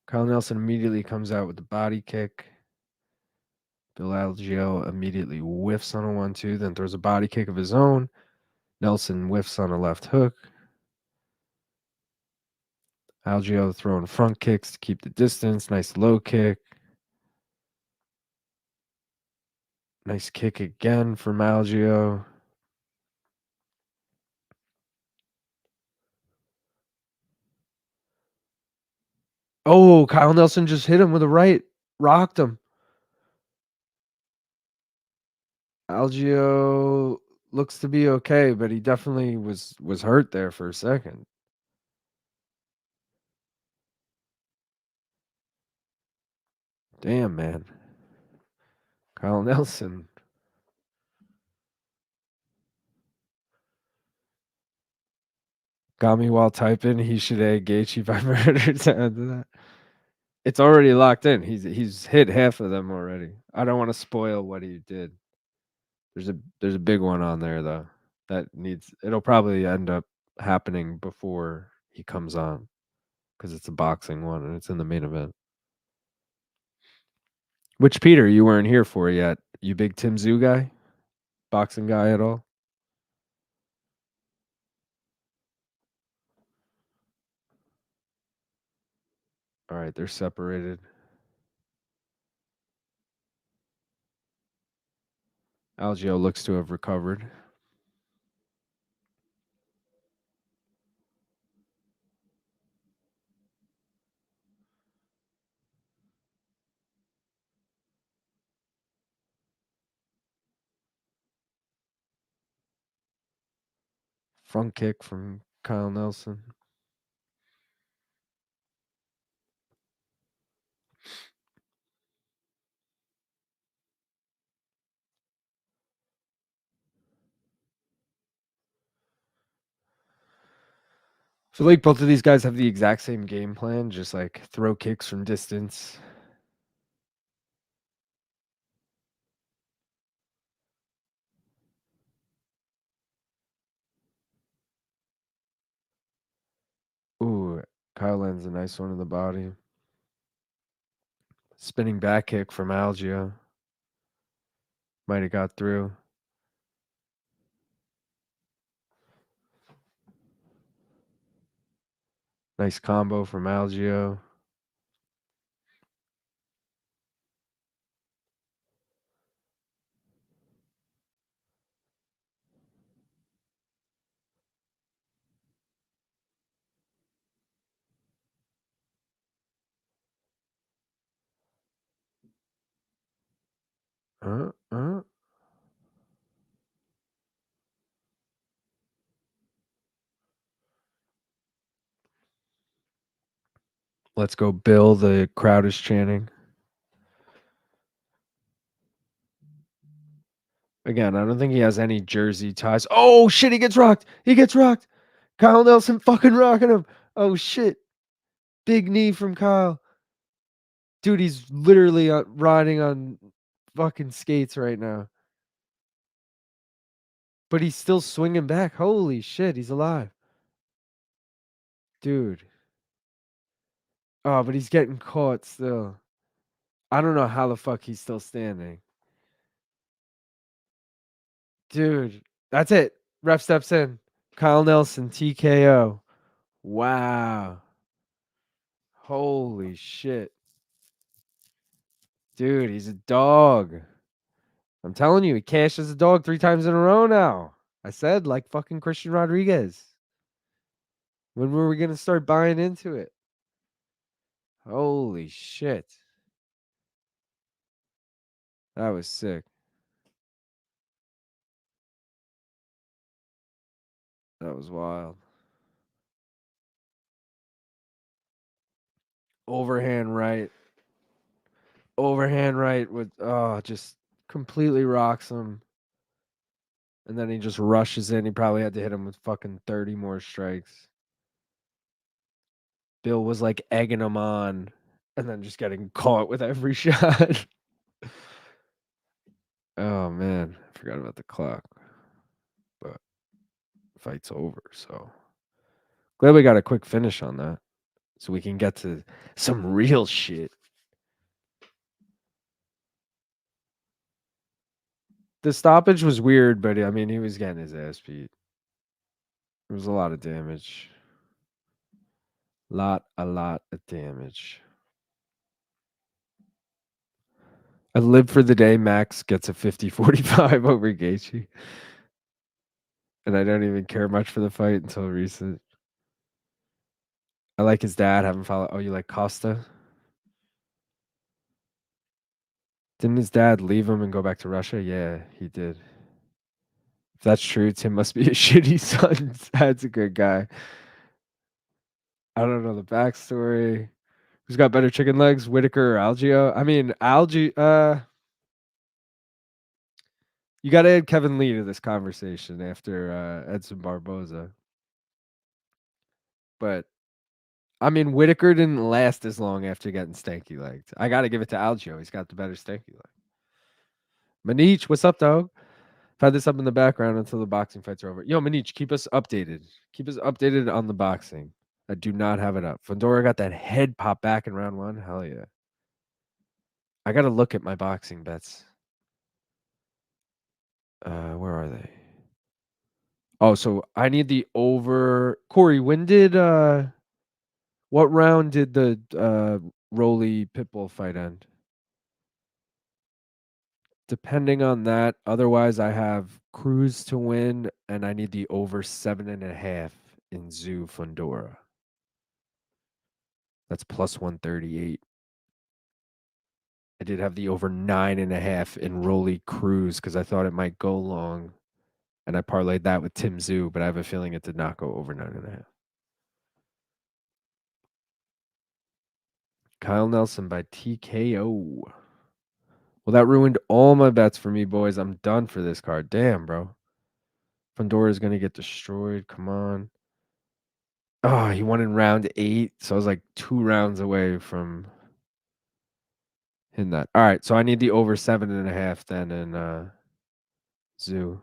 Kyle Nelson immediately comes out with the body kick. Bill Algeo immediately whiffs on a 1-2, then throws a body kick of his own. Nelson whiffs on a left hook. Algeo throwing front kicks to keep the distance. Nice low kick. Nice kick again from Algeo. Oh, Kyle Nelson just hit him with a right. Rocked him. Algeo looks to be okay, but he definitely was hurt there for a second. Damn, man. Kyle Nelson. Got me while typing. He should add Gaethje 500 to add to that. It's already locked in. He's hit half of them already. I don't want to spoil what he did. There's a big one on there though. It'll probably end up happening before he comes on because it's a boxing one and it's in the main event. Which Peter you weren't here for yet. You big Tim Zoo guy? Boxing guy at all? All right, they're separated. Algeo looks to have recovered. Front kick from Kyle Nelson. I feel like both of these guys have the exact same game plan, just like throw kicks from distance. Ooh, Kyle lands a nice one in the body. Spinning back kick from Algeo. Might have got through. Nice combo from Algeo. Let's go, Bill. The crowd is chanting. Again, I don't think he has any jersey ties. Oh, shit, he gets rocked. He gets rocked. Kyle Nelson fucking rocking him. Oh, shit. Big knee from Kyle. Dude, he's literally riding on fucking skates right now. But he's still swinging back. Holy shit, he's alive. Dude. Oh, but he's getting caught still. I don't know how the fuck he's still standing. Dude, that's it. Ref steps in. Kyle Nelson, TKO. Wow. Holy shit. Dude, he's a dog. I'm telling you, he cashed as a dog 3 times in a row now. I said, like fucking Christian Rodriguez. When were we going to start buying into it? Holy shit. That was sick. That was wild. Overhand right. Overhand right with just completely rocks him. And then he just rushes in. He probably had to hit him with fucking 30 more strikes. Bill was like egging him on and then just getting caught with every shot. Oh man, I forgot about the clock. But fight's over, so glad we got a quick finish on that. So we can get to some real shit. The stoppage was weird, but I mean he was getting his ass beat. There was a lot of damage. A lot of damage. I live for the day Max gets a 50-45 over Gaethje. And I don't even care much for the fight until recent. I like his dad. Haven't followed. Oh, you like Costa? Didn't his dad leave him and go back to Russia? Yeah, he did. If that's true, Tim must be a shitty son. His dad's a good guy. I don't know the backstory. Who's got better chicken legs, Whitaker or Algeo? I mean, you got to add Kevin Lee to this conversation after Edson Barboza. But I mean, Whitaker didn't last as long after getting stanky legged. I got to give it to Algeo. He's got the better stanky leg. Manich, what's up, dog? I've had this up in the background until the boxing fights are over. Yo, Manich, keep us updated. Keep us updated on the boxing. I do not have it up. Fedora got that head pop back in round 1. Hell yeah. I got to look at my boxing bets. Where are they? Oh, so I need the over. Corey, when did what round did the Rolly Pitbull fight end? Depending on that. Otherwise, I have Cruz to win, and I need the over 7.5 in Zoo Fundora. That's plus 138. I did have the over 9.5 in Rolly Cruz because I thought it might go long, and I parlayed that with Tim Zoo, but I have a feeling it did not go over 9.5. Kyle Nelson by TKO. Well, that ruined all my bets for me, boys. I'm done for this card. Damn, bro. Fundora's going to get destroyed. Come on. Oh, he won in round 8. So I was like 2 rounds away from hitting that. All right. So I need the over 7.5 then in Zoo.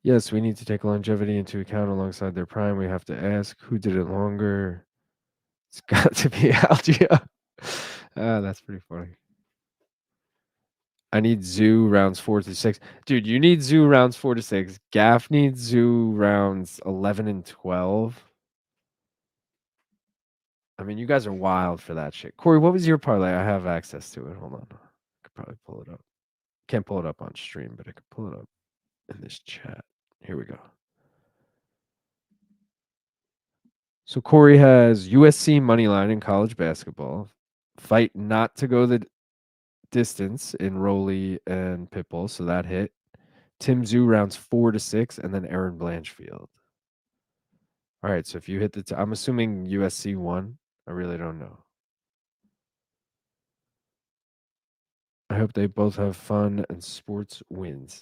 Yes, we need to take longevity into account alongside their prime. We have to ask who did it longer. It's got to be Algeo. That's pretty funny. I need Zoo rounds 4 to 6. Dude, you need Zoo rounds 4 to 6. Gaff needs Zoo rounds 11 and 12. I mean, you guys are wild for that shit. Corey, what was your parlay? I have access to it. Hold on. I could probably pull it up. Can't pull it up on stream, but I could pull it up in this chat. Here we go. So Corey has USC money line in college basketball. Fight not to go the distance in Rolly and Pitbull, so that hit. Tim Zoo rounds 4 to 6, and then Erin Blanchfield. All right, so if you hit the, I'm assuming USC won. I really don't know. I hope they both have fun and sports wins.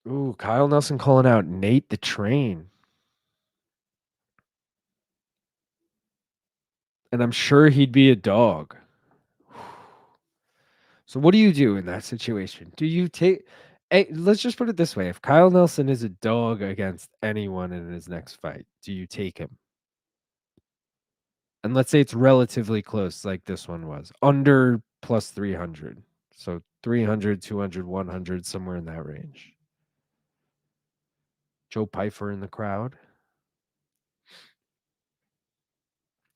Ooh, Kyle Nelson calling out Nate the Train. And I'm sure he'd be a dog. So what do you do in that situation? Do you take let's just put it this way. If Kyle Nelson is a dog against anyone in his next fight, do you take him? And let's say it's relatively close like this one was. Under plus 300. So 300, 200, 100, somewhere in that range. Joe Pfeiffer in the crowd.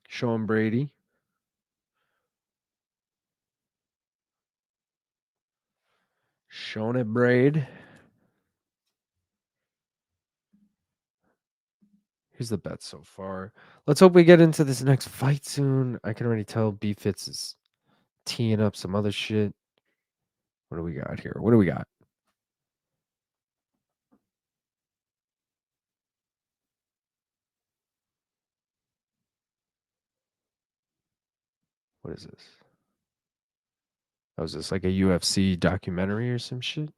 Sean Brady. Sean Braid. Here's the bet so far. Let's hope we get into this next fight soon. I can already tell B Fitz is teeing up some other shit. What do we got here? What do we got? What is this? Oh, is this like a UFC documentary or some shit?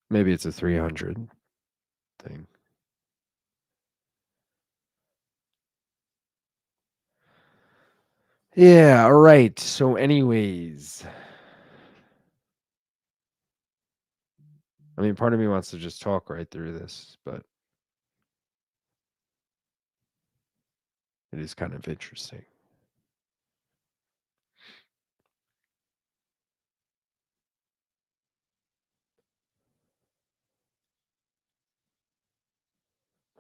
Maybe it's a 300 thing. Yeah, all right. So, anyways, I mean, part of me wants to just talk right through this, but it is kind of interesting.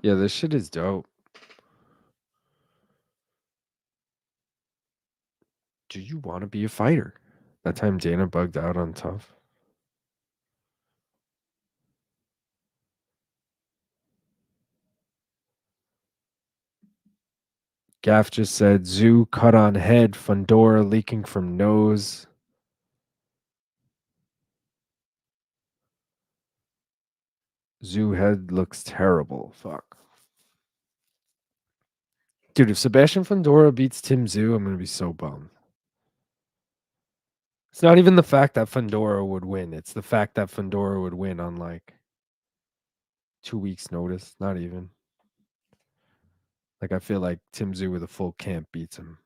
Yeah, this shit is dope. Do you want to be a fighter? That time Dana bugged out on Tough. Gaff just said Zoo cut on head, Fundora leaking from nose. Zoo head looks terrible. Fuck. Dude, if Sebastian Fundora beats Tim Zoo, I'm going to be so bummed. It's not even the fact that Fundora would win. It's the fact that Fundora would win on like 2 weeks' notice. Not even. Like, I feel like Tim Zoo with a full camp beats him.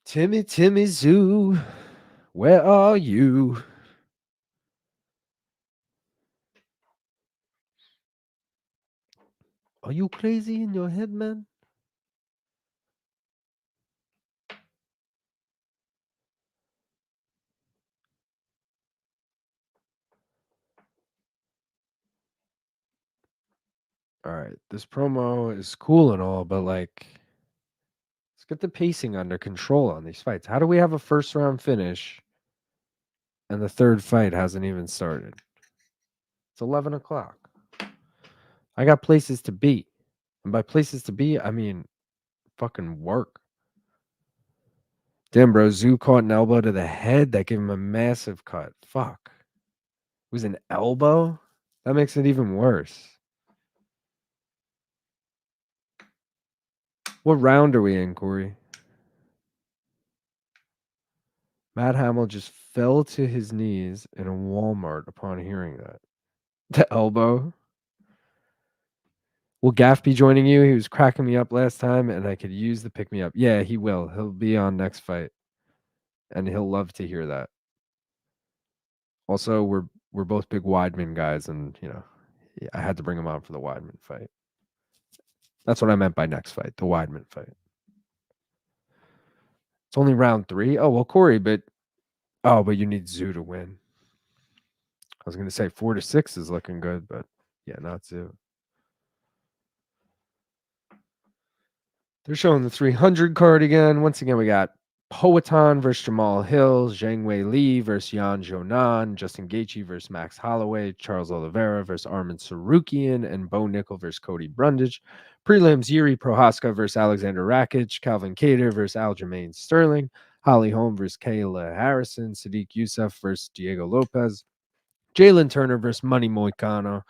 Timmy Zoo, where are you? Are you crazy in your head, man? All right, this promo is cool and all, but like, let's get the pacing under control on these fights. How do we have a first round finish and the third fight hasn't even started? It's 11 o'clock. I got places to be. And by places to be, I mean fucking work. Damn, bro. Zoo caught an elbow to the head. That gave him a massive cut. Fuck. It was an elbow? That makes it even worse. What round are we in, Corey? Matt Hamill just fell to his knees in a Walmart upon hearing that. The elbow. Will Gaff be joining you? He was cracking me up last time, and I could use the pick me up. Yeah, he will. He'll be on next fight, and he'll love to hear that. Also, we're both big Weidman guys, and I had to bring him on for the Weidman fight. That's what I meant by next fight, the Weidman fight. It's only round 3. Oh well, Corey, but you need Zoo to win. I was gonna say 4-6 is looking good, but yeah, not Zoo. They're showing the 300 card again. Once again, we got Poatan versus Jamal Hill, Zhang Wei Li versus Yan Zhonan, Justin Gaethje versus Max Holloway, Charles Oliveira versus Armin Sarukian, and Bo Nickel versus Cody Brundage. Prelims, Yuri Prohaska versus Alexander Rakic, Calvin Kattar versus Aljamain Sterling, Holly Holm versus Kayla Harrison, Sadiq Youssef versus Diego Lopez, Jalen Turner versus Money Moicano,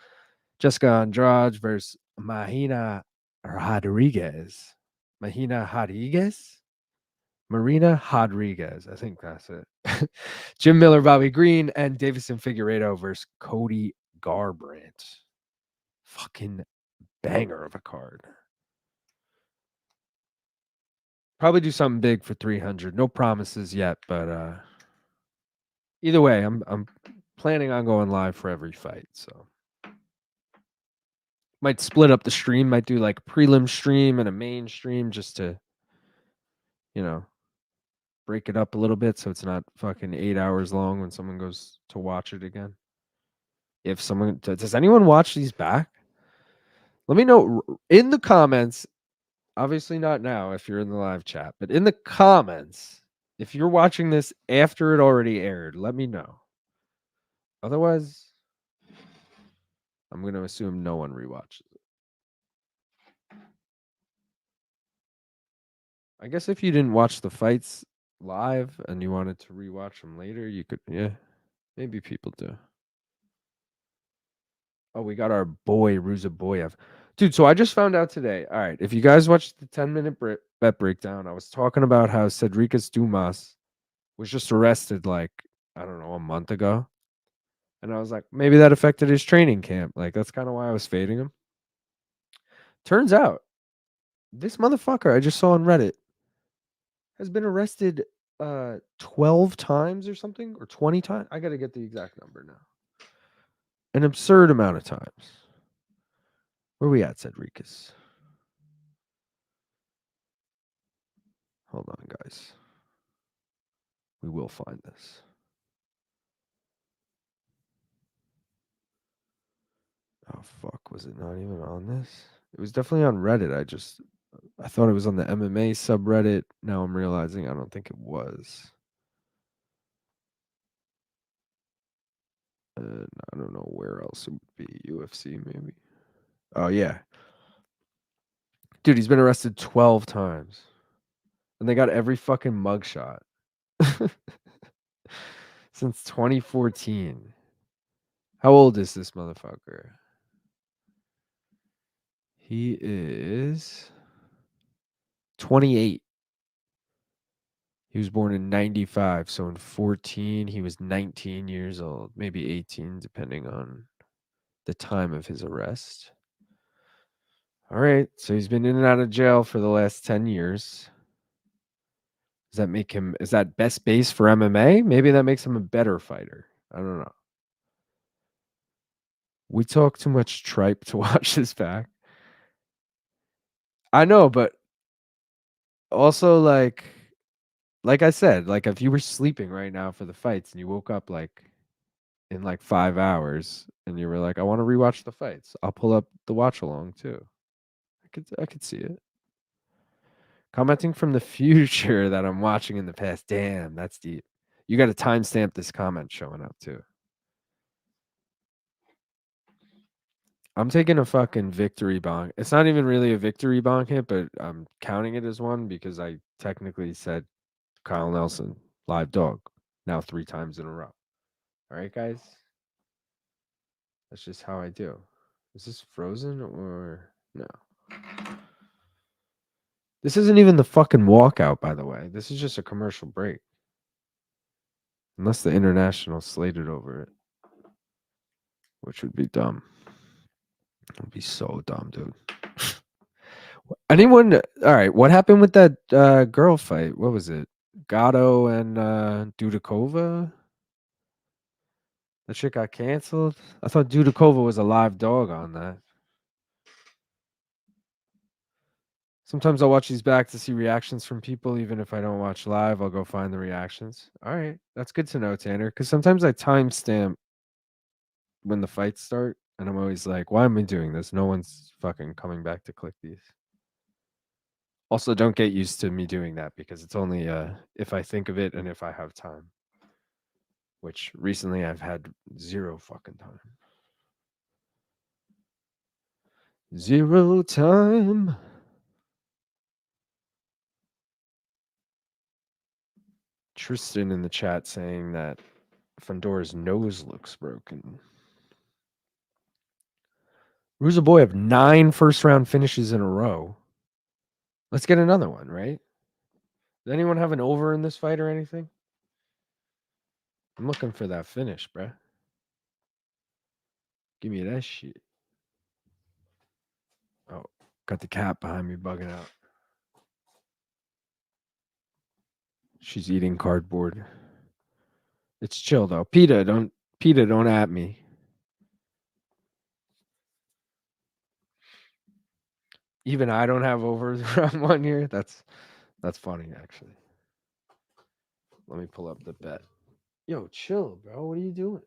Jessica Andrade versus Mahina Rodriguez. Mahina Rodriguez? Marina Rodriguez. I think that's it. Jim Miller, Bobby Green, and Davison Figueiredo versus Cody Garbrandt. Fucking banger of a card. Probably do something big for 300. No promises yet, but either way, I'm planning on going live for every fight. So might split up the stream. Might do like a prelim stream and a main stream just to, break it up a little bit so it's not fucking 8 hours long when someone goes to watch it again. If someone does anyone watch these back? Let me know in the comments. Obviously not now if you're in the live chat, but in the comments, if you're watching this after it already aired, let me know. Otherwise, I'm going to assume no one rewatches it. I guess if you didn't watch the fights live and you wanted to rewatch them later, you could, yeah, maybe people do. Oh, we got our boy Ruziboev. Dude, so I just found out today. All right, if you guys watched the 10-minute bet breakdown, I was talking about how Sedriques Dumas was just arrested like, I don't know, a month ago. And I was like, maybe that affected his training camp. Like, that's kind of why I was fading him. Turns out, this motherfucker I just saw on Reddit has been arrested 12 times or something, or 20 times. I got to get the exact number now. An absurd amount of times. Where we at, Sedriques? Hold on, guys. We will find this. Oh, fuck. Was it not even on this? It was definitely on Reddit. I thought it was on the MMA subreddit. Now I'm realizing I don't think it was. I don't know where else it would be. UFC, maybe. Oh, yeah. Dude, he's been arrested 12 times. And they got every fucking mugshot. Since 2014. How old is this motherfucker? He is 28. He was born in 95. So in 14, he was 19 years old. Maybe 18, depending on the time of his arrest. All right. So he's been in and out of jail for the last 10 years. Does that make him, is that best base for MMA? Maybe that makes him a better fighter. I don't know. We talk too much tripe to watch this back. I know, but also like I said, like if you were sleeping right now for the fights and you woke up like in like 5 hours and you were like, I want to rewatch the fights, I'll pull up the watch along too. I could see it. Commenting from the future that I'm watching in the past. Damn, that's deep. You got to timestamp this comment showing up too. I'm taking a fucking victory bonk. It's not even really a victory bonk hit, but I'm counting it as one because I technically said Kyle Nelson, live dog, now 3 times in a row. All right, guys. That's just how I do. Is this frozen or no? This isn't even the fucking walkout, by the way. This is just a commercial break. Unless the international slated over it, which would be dumb. It would be so dumb, dude. Anyone? All right. What happened with that girl fight? What was it? Gatto and Dudakova? That shit got canceled? I thought Dudakova was a live dog on that. Sometimes I'll watch these back to see reactions from people. Even if I don't watch live, I'll go find the reactions. All right. That's good to know, Tanner. Because sometimes I timestamp when the fights start. And I'm always like, why am I doing this? No one's fucking coming back to click these. Also, don't get used to me doing that because it's only if I think of it and if I have time. Which recently I've had 0 fucking time. 0 time. Tristan in the chat saying that Fundora's nose looks broken. Ruziboev 9 first round finishes in a row. Let's get another one, right? Does anyone have an over in this fight or anything? I'm looking for that finish, bruh. Give me that shit. Oh, got the cat behind me bugging out. She's eating cardboard. It's chill though. PETA, don't at me. Even I don't have overs around 1 year. That's funny actually. Let me pull up the bet. Yo, chill, bro. What are you doing?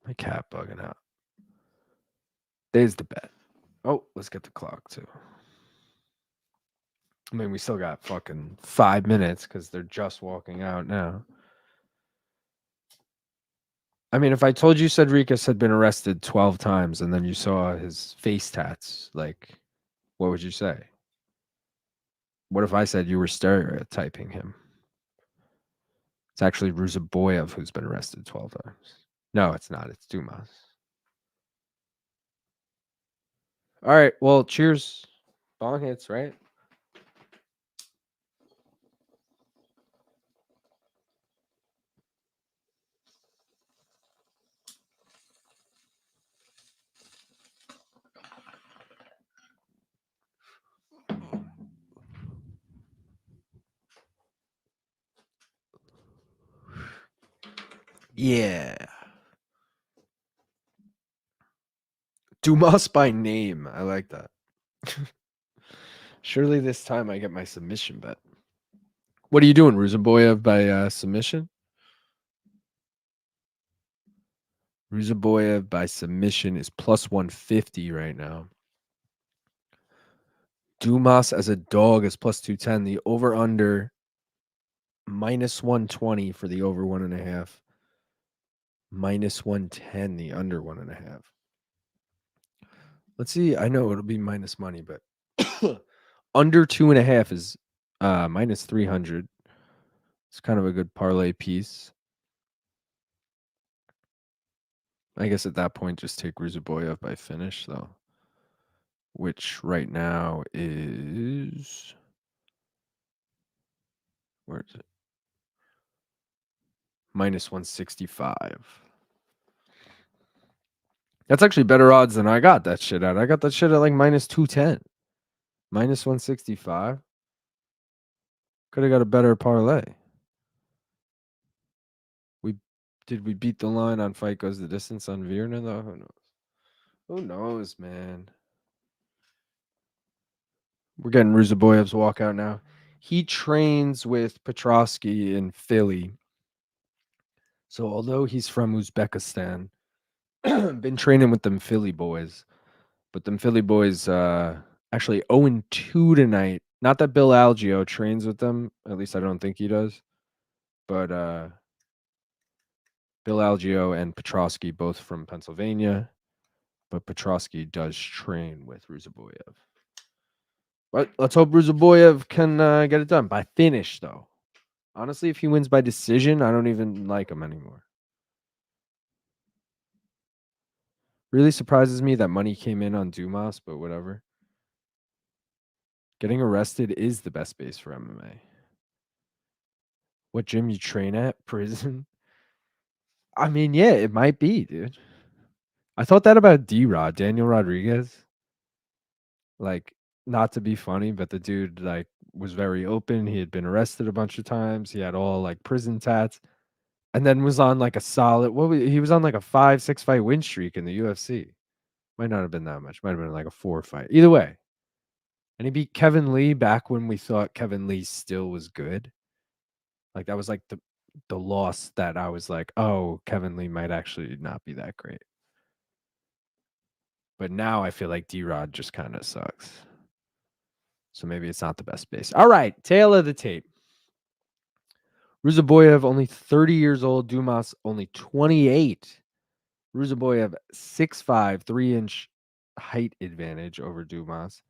My cat bugging out. There's the bet. Oh, let's get the clock too. I mean, we still got fucking 5 minutes because they're just walking out now. I mean, if I told you Sedriques had been arrested 12 times and then you saw his face tats, like, what would you say? What if I said you were stereotyping him? It's actually Ruziboev who's been arrested 12 times. No, it's not. It's Dumas. All right. Well, cheers. Bong hits, right? Yeah. Dumas by name. I like that. Surely this time I get my submission bet. What are you doing, Ruziboev by submission? Ruziboev by submission is plus 150 right now. Dumas as a dog is plus 210. The over under minus 120 for the over 1.5. Minus 110, the under 1.5. Let's see. I know it'll be minus money, but under 2.5 is minus 300. It's kind of a good parlay piece. I guess at that point, just take Ruziboev by finish, though, which right now is. Where is it? Minus 165. That's actually better odds than I got that shit at. I got that shit at like minus 210. Minus 165. Could have got a better parlay. Did we beat the line on Fight Goes the Distance on Virna though? Who knows? Who knows, man? We're getting Ruziboev's walkout now. He trains with Petrosky in Philly. So although he's from Uzbekistan, been training with them Philly boys. But them Philly boys actually 0-2 tonight. Not that Bill Algeo trains with them. At least I don't think he does. But Bill Algeo and Petrosky both from Pennsylvania. But Petrosky does train with Ruziboev. But let's hope Ruziboev can get it done by finish, though. Honestly, if he wins by decision, I don't even like him anymore. Really surprises me that money came in on Dumas, but whatever. Getting arrested is the best base for MMA. What gym you train at? Prison? I mean, yeah, it might be, dude. I thought that about D-Rod, Daniel Rodriguez. Like, not to be funny, but the dude, like, was very open. He had been arrested a bunch of times. He had all, like, prison tats. And then was on, like, a solid he was on, like, a 5-6 fight win streak in the UFC. Might not have been that much. Might have been, like, a 4 fight. Either way. And he beat Kevin Lee back when we thought Kevin Lee still was good. Like, that was, like, the loss that I was like, oh, Kevin Lee might actually not be that great. But now I feel like D-Rod just kind of sucks. So maybe it's not the best base. All right, tail of the tape. Ruziboev, only 30 years old. Dumas, only 28. Ruziboev, 6'5", 3-inch height advantage over Dumas.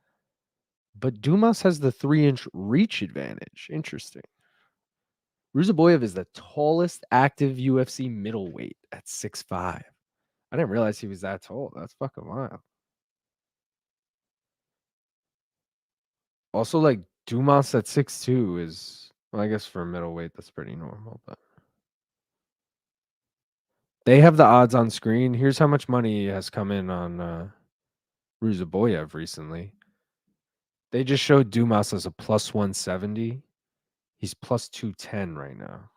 But Dumas has the 3-inch reach advantage. Interesting. Ruziboev is the tallest active UFC middleweight at 6'5". I didn't realize he was that tall. That's fucking wild. Also, like Dumas at 6'2" is, well, I guess for a middleweight that's pretty normal, but they have the odds on screen. Here's how much money has come in on Ruziboev recently. They just showed Dumas as a plus 170. He's plus 210 right now.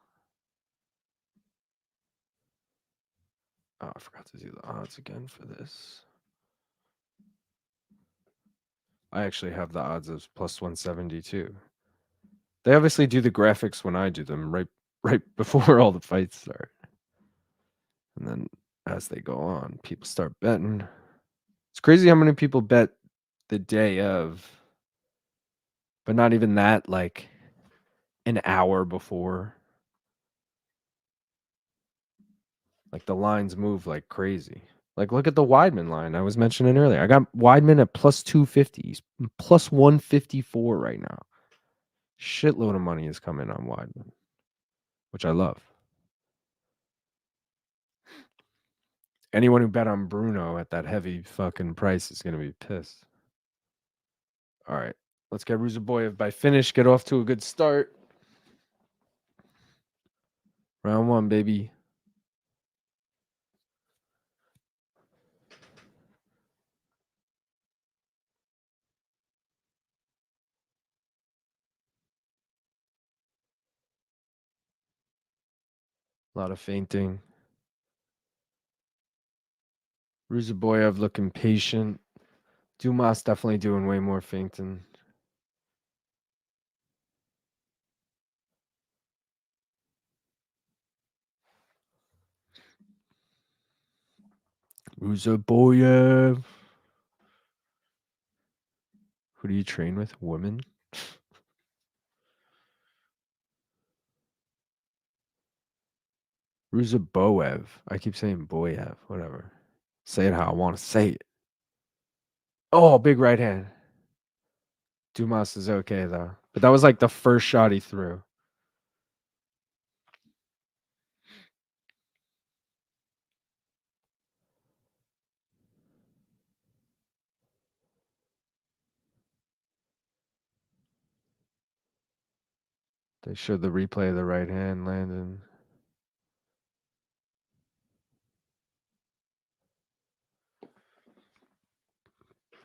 Oh, I forgot to do the odds again for this. I actually have the odds as plus 172. They obviously do the graphics when I do them, right before all the fights start. And then as they go on, people start betting. It's crazy how many people bet the day of, but not even that, like an hour before. Like the lines move like crazy. Like look at the Weidman line I was mentioning earlier. I got Weidman at plus 250. He's plus 154 right now. Shitload of money is coming on Weidman, which I love. Anyone who bet on Bruno at that heavy fucking price is going to be pissed. All right. Let's get Ruziboev by finish. Get off to a good start. Round one, baby. A lot of feinting. Ruziboev looking patient. Dumas definitely doing way more feinting. Ruziboev. Who do you train with? Women? Ruziboev. I keep saying Boyev. Whatever. Say it how I want to say it. Oh, big right hand. Dumas is okay, though. But that was like the first shot he threw. They showed the replay of the right hand landing.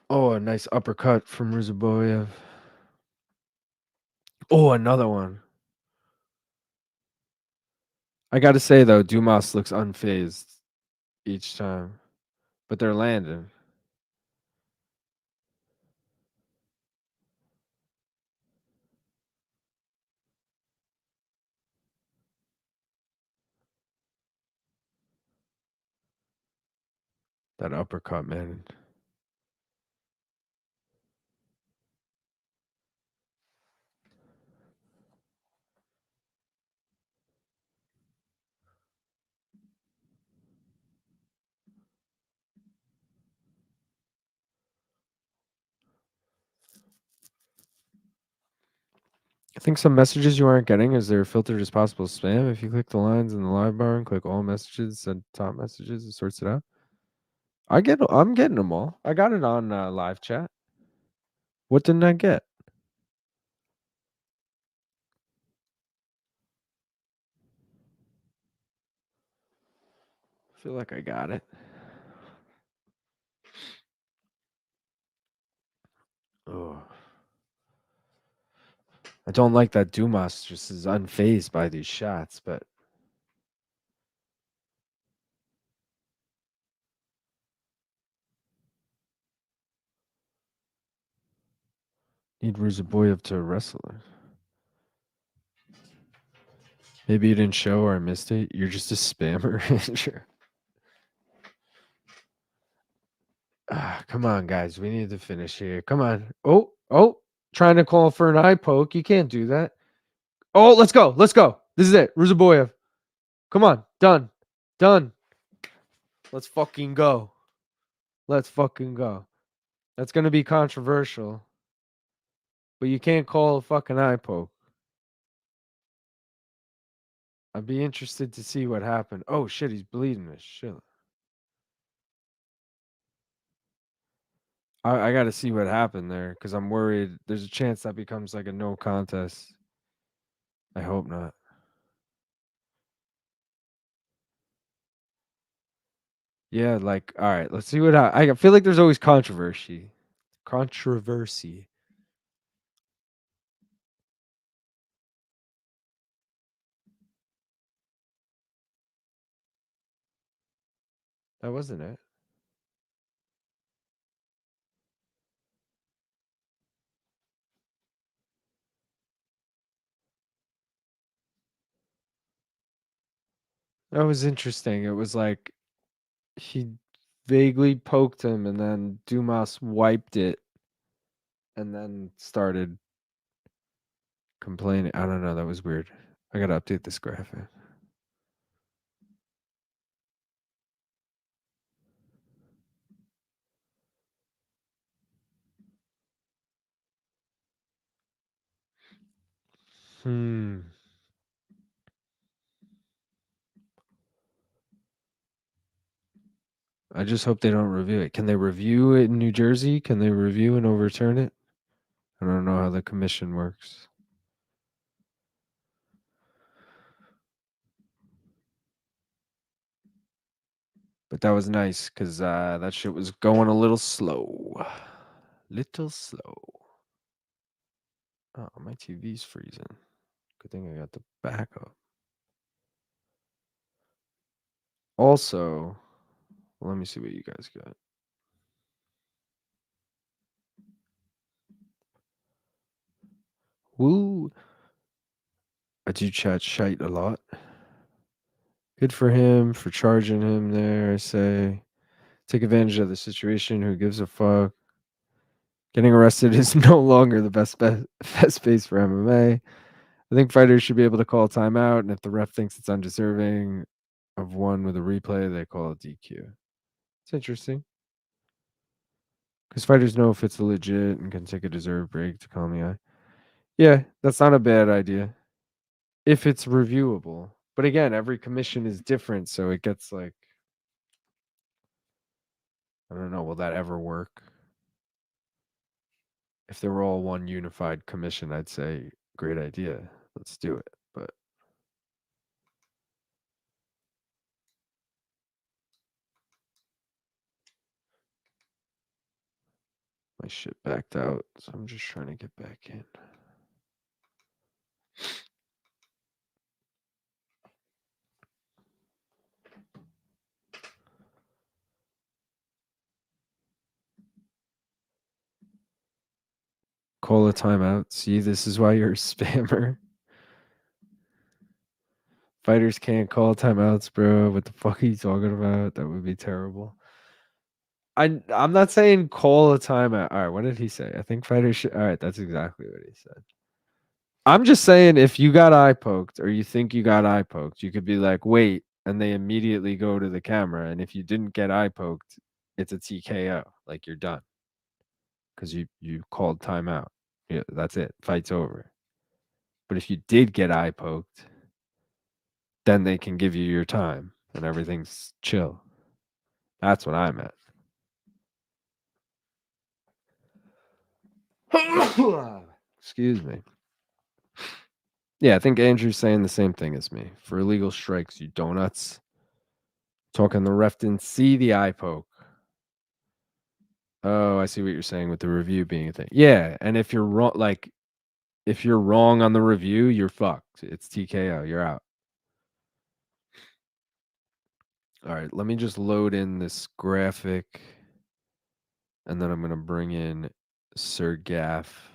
Oh, a nice uppercut from Ruziboev. Oh, another one. I got to say, though, Dumas looks unfazed each time. But they're landing. That uppercut, man. I think some messages you aren't getting is they're filtered as possible spam. If you click the lines in the live bar and click all messages, send top messages, it sorts it out. I'm getting them all. I got it on live chat. What didn't I get? I feel like I got it. Oh. I don't like that Dumas just is unfazed by these shots, but need Ruziboev to wrestle it. Maybe you didn't show or I missed it. You're just a spammer. Sure. Come on, guys. We need to finish here. Come on. Oh, trying to call for an eye poke. You can't do that. Oh, let's go. Let's go. This is it. Ruziboev. Come on. Done. Done. Let's fucking go. Let's fucking go. That's going to be controversial. But you can't call a fucking eye poke. I'd be interested to see what happened. Oh, shit. He's bleeding this shit. I got to see what happened there because I'm worried. There's a chance that becomes like a no contest. I hope not. Yeah, like all right. Let's see what I feel like. There's always controversy. Controversy. That wasn't it. That was interesting. It was like he vaguely poked him, and then Dumas wiped it, and then started complaining. I don't know. That was weird. I gotta update this graphic. Hmm. I just hope they don't review it. Can they review it in New Jersey? Can they review and overturn it? I don't know how the commission works. But that was nice because that shit was going a little slow. Little slow. Oh, my TV's freezing. Good thing I got the backup. Also, let me see what you guys got. Woo. I do chat shite a lot. Good for him for charging him there, I say. Take advantage of the situation. Who gives a fuck? Getting arrested is no longer the best space for MMA. I think fighters should be able to call a timeout, and if the ref thinks it's undeserving of one with a replay, they call it DQ. It's interesting because fighters know if it's legit and can take a deserved break to calm the eye. Yeah, that's not a bad idea if it's reviewable. But again, every commission is different, so it gets like I don't know. Will that ever work? If they were all one unified commission, I'd say great idea. Let's do it. But my shit backed out, so I'm just trying to get back in. Call a timeout. See, this is why you're a spammer. Fighters can't call timeouts, bro. What the fuck are you talking about? That would be terrible. I'm not saying call a timeout. All right, what did he say? I think fighters should. All right, that's exactly what he said. I'm just saying if you got eye poked or you think you got eye poked, you could be like, wait, and they immediately go to the camera. And if you didn't get eye poked, it's a TKO. Like you're done because you called timeout. Yeah, that's it. Fight's over. But if you did get eye poked, then they can give you your time and everything's chill. That's what I meant. Excuse me. Yeah, I think Andrew's saying the same thing as me. For illegal strikes, you donuts. Talking the ref didn't see the eye poke. Oh, I see what you're saying with the review being a thing. Yeah, and if you're wrong, like if you're wrong on the review, you're fucked. It's TKO. You're out. All right, let me just load in this graphic, and then I'm gonna bring in Sir Gaff.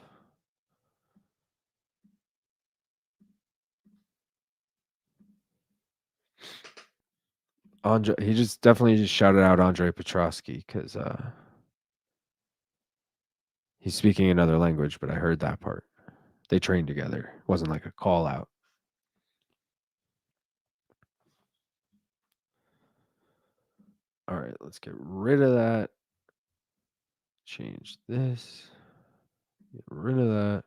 Andre, he just definitely just shouted out Andre Petrosky because he's speaking another language, but I heard that part. They trained together. It wasn't like a call out. All right, let's get rid of that. Change this. Get rid of that.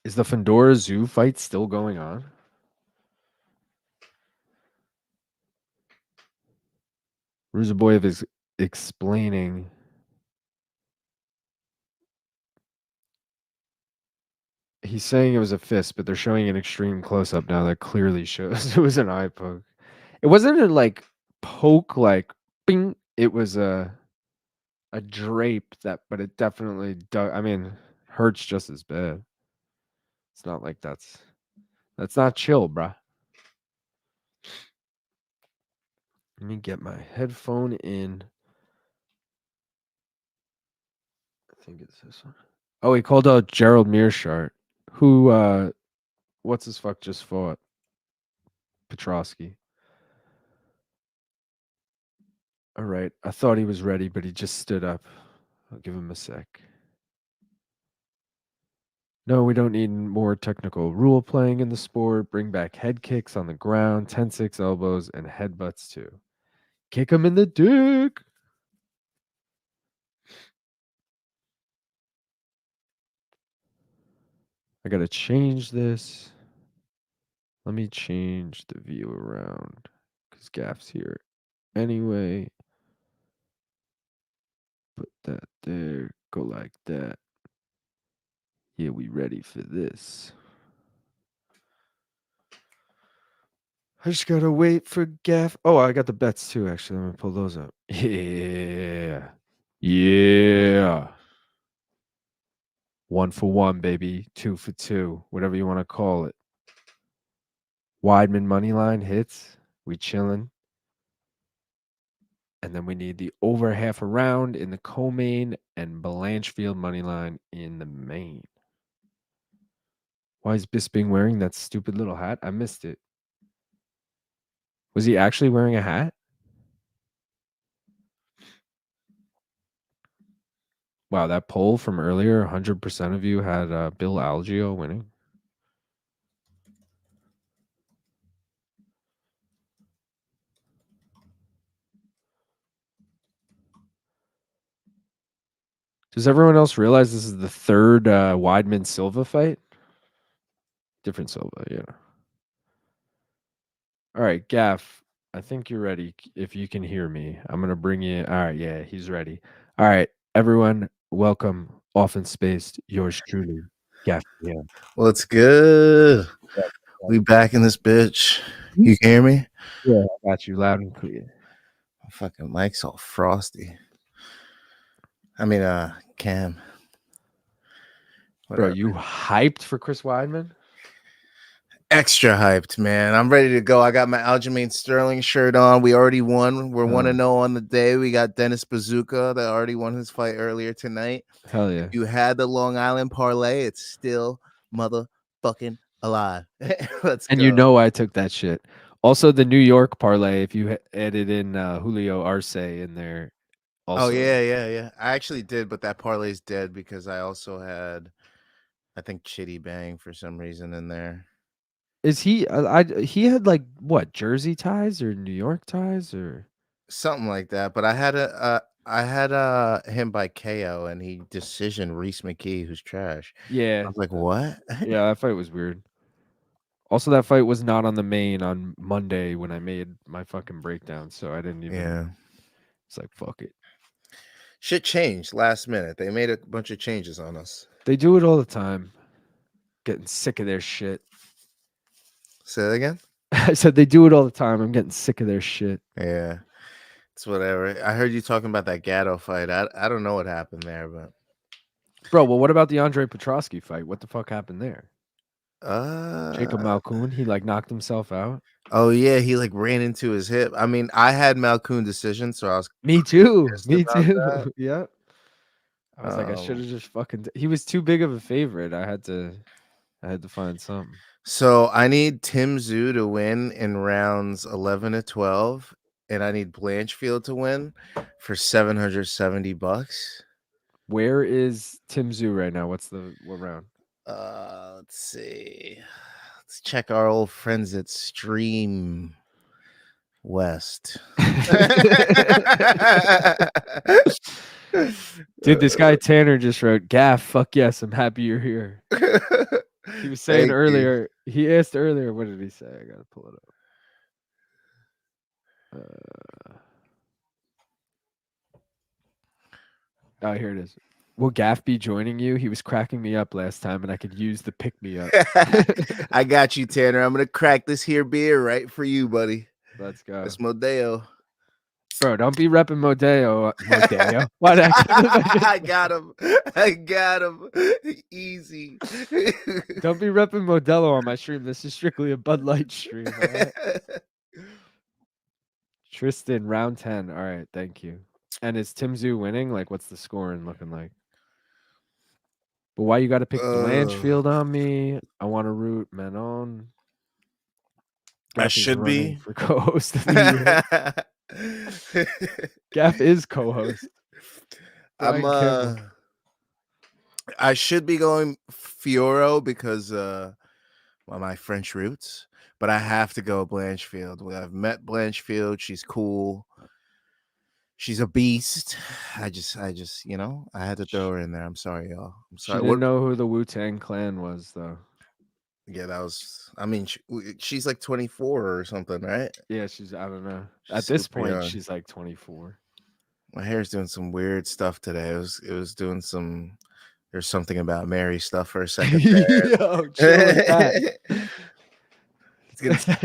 Is the Fandora Zoo fight still going on? Ruziboev is explaining. He's saying it was a fist, but they're showing an extreme close up now that clearly shows it was an eye poke. It wasn't a like poke, like bing. It was a drape that, but it definitely dug. I mean, hurts just as bad. It's not like that's not chill, bruh. Let me get my headphone in. I think it's this one. Oh, he called out Gerald Mearshart, who what's his fuck just fought? Petrosky. All right. I thought he was ready, but he just stood up. I'll give him a sec. No, we don't need more technical rule playing in the sport. Bring back head kicks on the ground, 10-6 elbows, and headbutts too. Kick him in the dick. I got to change this. Let me change the view around because Gaff's here. Anyway, put that there. Go like that. Yeah, we ready for this. I just gotta wait for Gaff. Oh, I got the bets too, actually. Let me pull those up. Yeah. Yeah. 1 for 1, baby. 2 for 2. Whatever you want to call it. Weidman money line hits. We chilling. And then we need the over half a round in the co-main and Blanchfield money line in the main. Why is Bisping wearing that stupid little hat? I missed it. Was he actually wearing a hat? Wow, that poll from earlier, 100% of you had Bill Algeo winning. Does everyone else realize this is the third Weidman Silva fight? Different Silva, yeah. All right, Gaff, I think you're ready. If you can hear me, I'm going to bring you. All right, yeah, he's ready. All right, everyone, welcome. Often spaced, yours truly, Gaff. Yeah. What's good? We back in this bitch. You can hear me? Yeah, I got you loud and clear. My fucking mic's all frosty. I mean, Cam. Bro, you hyped for Chris Weidman? Extra hyped, man. I'm ready to go. I got my Aljamain Sterling shirt on. We already won. We're 1-0 on the day. We got Dennis Bazooka that already won his fight earlier tonight. Hell yeah. If you had the Long Island parlay, it's still motherfucking alive. Let's and go. You know I took that shit. Also, the New York parlay, if you added in Julio Arce in there. Also. Oh, yeah. I actually did, but that parlay's dead because I also had, I think, Chidi Bang for some reason in there. Is he? He had like what, Jersey ties or New York ties or something like that. But I had him by KO and he decision Rhys McKee, who's trash. Yeah, I was like, what? Yeah, that fight was weird. Also, that fight was not on the main on Monday when I made my fucking breakdown, so I didn't even. Yeah, it's like fuck it. Shit changed last minute. They made a bunch of changes on us. They do it all the time. Getting sick of their shit. Say that again? I said they do it all the time. I'm getting sick of their shit. Yeah, it's whatever. I heard you talking about that Gatto fight. I don't know what happened there, but bro, well, what about the Andre Petrosky fight? What the fuck happened there? Jacob Uh, Malkoun, he like knocked himself out. Oh yeah, he like ran into his hip. I mean, I had Malkoun decision, so I was Me too. pissed Me about too. that. Yeah. I was like, I should have just fucking. He was too big of a favorite. I had to find something. So I need Tim Zhu to win in rounds 11 to 12, and I need Blanchfield to win for $770. Where is Tim Zhu right now? What round? Let's see. Let's check our old friends at Stream West. Dude, this guy Tanner just wrote, Gaff, fuck yes, I'm happy you're here. He was saying Thank you. earlier. He asked earlier. What did he say? I gotta pull it up. Oh, here it is. Will Gaff be joining you? He was cracking me up last time, and I could use the pick me up. I got you, Tanner. I'm gonna crack this here beer right for you, buddy. Let's go. That's Modeo. Bro, don't be repping Modeo. Modeo. Why did I got him. I got him. Easy. Don't be repping Modelo on my stream. This is strictly a Bud Light stream. All right? Tristan, round 10. All right, thank you. And is Tim Zoo winning? Like, what's the scoring looking like? But why you got to pick Blanchfield on me? I want to root Manon. I should be for co-host of the year. Gaff is co-host. I should be going Fiorot because my French roots, but I have to go Blanchfield. I've met Blanchfield. She's cool. She's a beast. I just, I had to throw her in there. I'm sorry, y'all. I'm sorry. She didn't know who the Wu-Tang Clan was, though. Yeah, that was. I mean, she's like 24 or something, right? Yeah, I don't know. At this point, she's like 24. My hair's doing some weird stuff today. It was doing some. There's something about Mary stuff for a second. Yo, chill with that.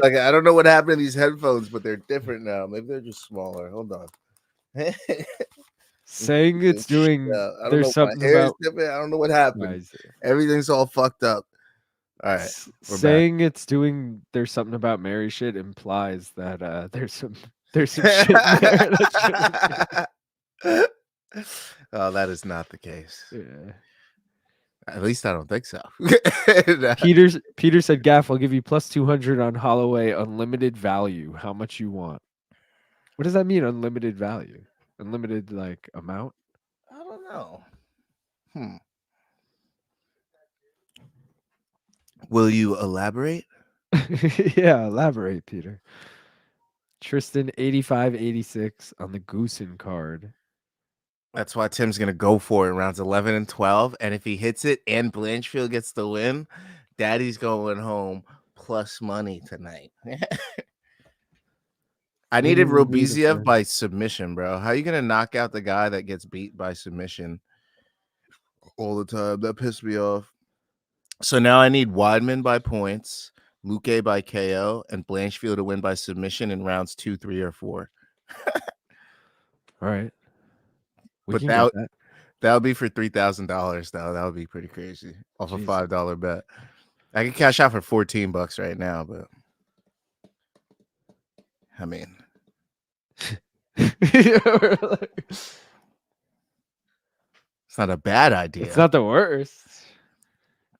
Like, I don't know what happened to these headphones, but they're different now. Maybe they're just smaller. Hold on. Saying it's doing. There's something about. I don't know what happened. Everything's all fucked up. All right. Saying back. It's doing. There's something about Mary shit implies that there's some shit there. Oh, that is not the case. Yeah. At least I don't think so. Peter said, Gaff, I'll give you plus 200 on Holloway, unlimited value. How much you want? What does that mean, unlimited value? Unlimited, like, amount? I don't know. Will you elaborate? Yeah, elaborate, Peter. Tristan, 85-86 on the Goosen card. That's why Tim's going to go for it in rounds 11 and 12. And if he hits it and Blanchfield gets the win, Daddy's going home plus money tonight. I needed Ruziboev by submission, bro. How are you going to knock out the guy that gets beat by submission all the time? That pissed me off. So now I need Weidman by points, Luque by KO, and Blanchfield to win by submission in rounds 2, 3, or 4. All right. But that would be for $3,000 though. That would be pretty crazy off a $5 bet. I can cash out for $14 right now, but I mean, it's not a bad idea. It's not the worst.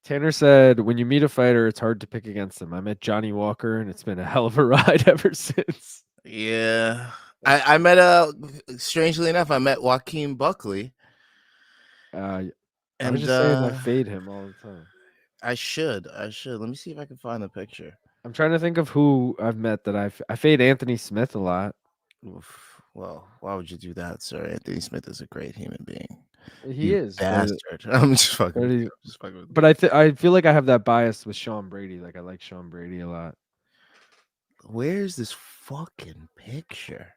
Tanner said, when you meet a fighter, it's hard to pick against them. I met Johnny Walker, and it's been a hell of a ride ever since. Yeah. I met strangely enough, I met Joaquin Buckley. I was just saying I fade him all the time. I should. Let me see if I can find the picture. I'm trying to think of who I've met that I fade Anthony Smith a lot. Oof. Well, why would you do that, sir? Anthony Smith is a great human being. He is. Bastard. I'm just fucking. But I feel like I have that bias with Sean Brady. Like I like Sean Brady a lot. Where's this fucking picture?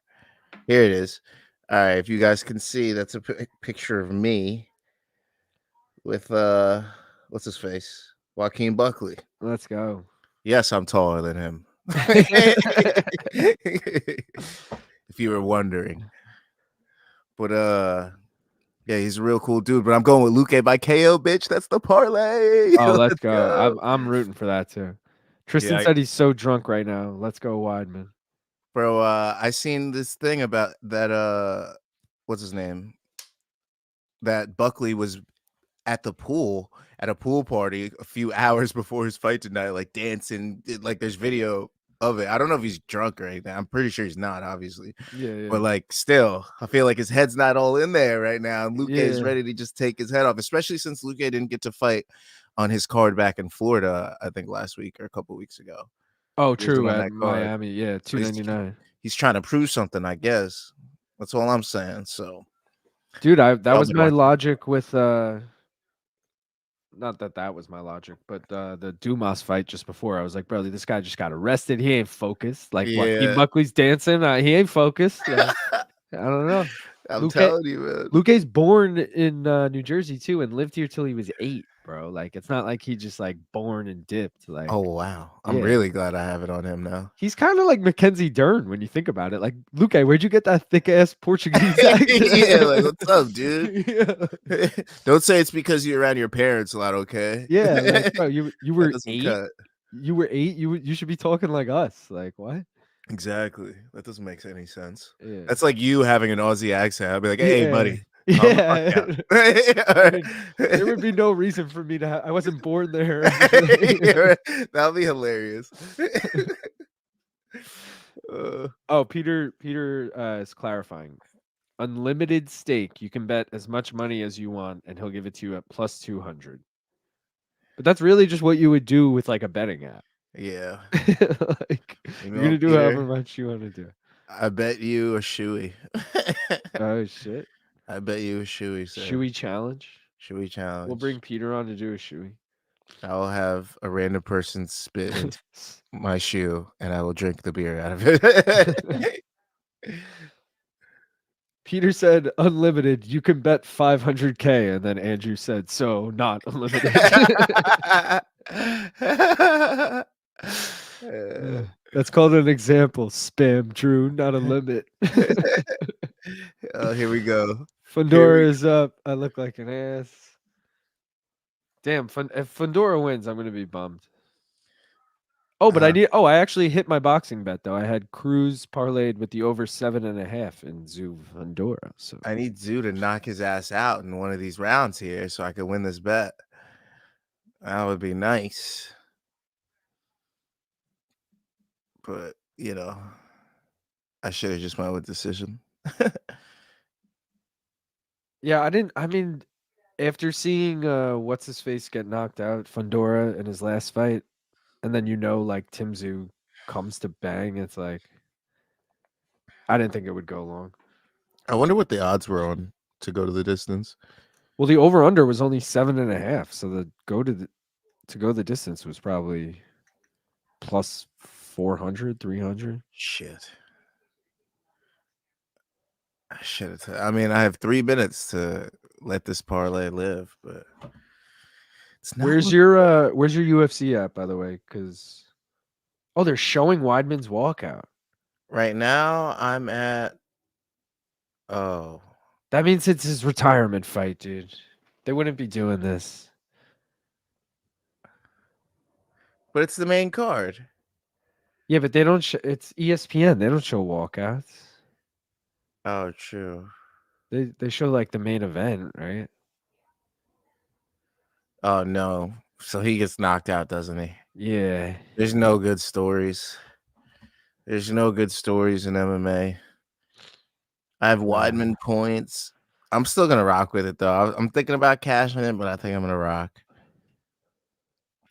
Here it is. All right, if you guys can see, that's a picture of me with what's his face? Joaquin Buckley. Let's go. Yes, I'm taller than him. If you were wondering. But yeah, he's a real cool dude. But I'm going with Luque by KO, bitch. That's the parlay. Oh, let's go. I'm rooting for that too. Tristan said he's so drunk right now. Let's go, Weidman. Bro, I seen this thing about that what's his name? That Buckley was at a pool party a few hours before his fight tonight, like dancing, like there's video of it. I don't know if he's drunk or anything. I'm pretty sure he's not, obviously. Yeah. But like still, I feel like his head's not all in there right now. And Luque is ready to just take his head off, especially since Luque didn't get to fight on his card back in Florida, I think last week or a couple weeks ago. Oh, true. At Miami, yeah, $299. He's trying to prove something, I guess. That's all I'm saying. So, dude, that was my logic with not that was my logic, but the Dumas fight just before, I was like, bro, this guy just got arrested. He ain't focused. Like Joaquin Yeah. Buckley's dancing. He ain't focused. I don't know. I'm Luque telling you, man. Luque's born in New Jersey too, and lived here till he was 8, bro. Like it's not like he just like born and dipped. Like Oh wow. I'm yeah. really glad I have it on him now. He's kind of like Mackenzie Dern when you think about it. Like, Luque, where'd you get that thick ass Portuguese accent? Yeah, like what's up, dude? Yeah. Don't say it's because you're around your parents a lot, okay? Yeah, like bro, you That were doesn't 8. cut. You were 8. You should be talking like us. Like what? Exactly. That doesn't make any sense. Yeah. That's like you having an Aussie accent. I'd be like, hey, Yeah. buddy. Calm the fuck Yeah. I mean, there would be no reason for me to. I wasn't born there. That'll be hilarious. Oh, Peter is clarifying. Unlimited stake. You can bet as much money as you want, and he'll give it to you at plus 200. But that's really just what you would do with like a betting app. Yeah. Like You you're gonna do Peter, however much you want to do. I bet you a shoey. Oh shit! I bet you a shoey, sir. Shoey challenge. Shoey challenge. We'll bring Peter on to do a shoey. I will have a random person spit into my shoe, and I will drink the beer out of it. Peter said unlimited. You can bet 500K, and then Andrew said so not unlimited. That's called an example. Spam, Drew, not a limit. Oh, here we go. Fundora is up. I look like an ass. Damn, if Fundora wins, I'm gonna be bummed. Oh, but I actually hit my boxing bet though. I had Cruz parlayed with the over 7.5 in Zoo Fundora. So I need Zoo to knock his ass out in one of these rounds here so I can win this bet. That would be nice. But, you know, I should have just went with decision. yeah, I mean, after seeing what's his face get knocked out, Fundora in his last fight, and then like Tim Zoo comes to bang, it's like I didn't think it would go long. I wonder what the odds were on to go to the distance. Well, the over under was only 7.5, so the go the distance was probably plus 400, 300. Shit. I mean, I have 3 minutes to let this parlay live, but it's not. Where's your UFC at, by the way? Because they're showing Weidman's walkout. Right now, I'm at. Oh, that means it's his retirement fight, dude. They wouldn't be doing this. But it's the main card. Yeah, but they don't. It's ESPN. They don't show walkouts. Oh, true. They show like the main event, right? Oh no! So he gets knocked out, doesn't he? Yeah. There's no good stories. There's no good stories in MMA. I have Weidman points. I'm still gonna rock with it though. I'm thinking about cashing it, but I think I'm gonna rock.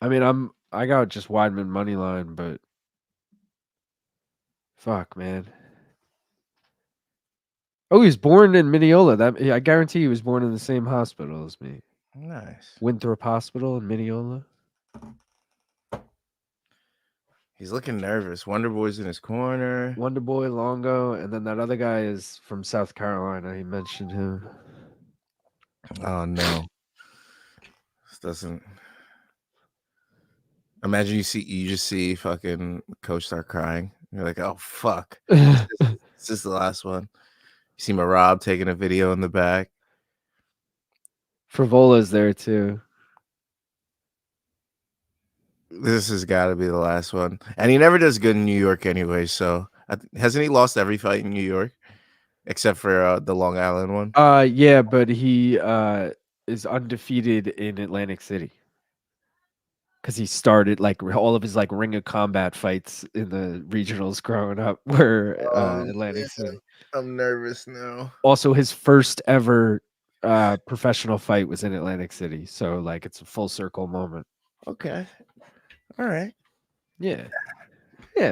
I mean, I got just Weidman money line, but fuck, man. Oh, he was born in Mineola. I guarantee he was born in the same hospital as me. Nice. Winthrop Hospital in Mineola. He's looking nervous. Wonder Boy's in his corner. Wonder Boy, Longo, and then that other guy is from South Carolina. He mentioned him. Oh no. This doesn't. Imagine you just see fucking coach start crying. You're like, oh fuck. This is the last one. You see Marab taking a video in the back. Frivola's there too. This has got to be the last one. And he never does good in New York anyway. So hasn't he lost every fight in New York except for the Long Island one? Yeah, but he is undefeated in Atlantic City. Because he started like all of his like Ring of Combat fights in the regionals growing up were Atlantic City. I'm nervous now. Also, his first ever professional fight was in Atlantic City, so like it's a full circle moment. Okay, all right. Yeah.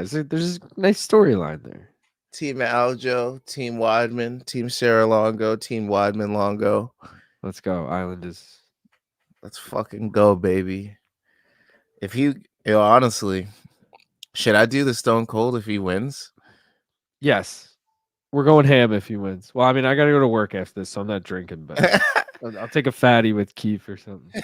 So there's a nice storyline there. Team Algeo, Team Weidman, Team Sarah Longo, Team Weidman Longo. Let's go. Island is Let's fucking go, baby. If he, honestly, should I do the Stone Cold if he wins? Yes. We're going ham if he wins. Well, I mean, I got to go to work after this, so I'm not drinking, but I'll take a fatty with Keith or something.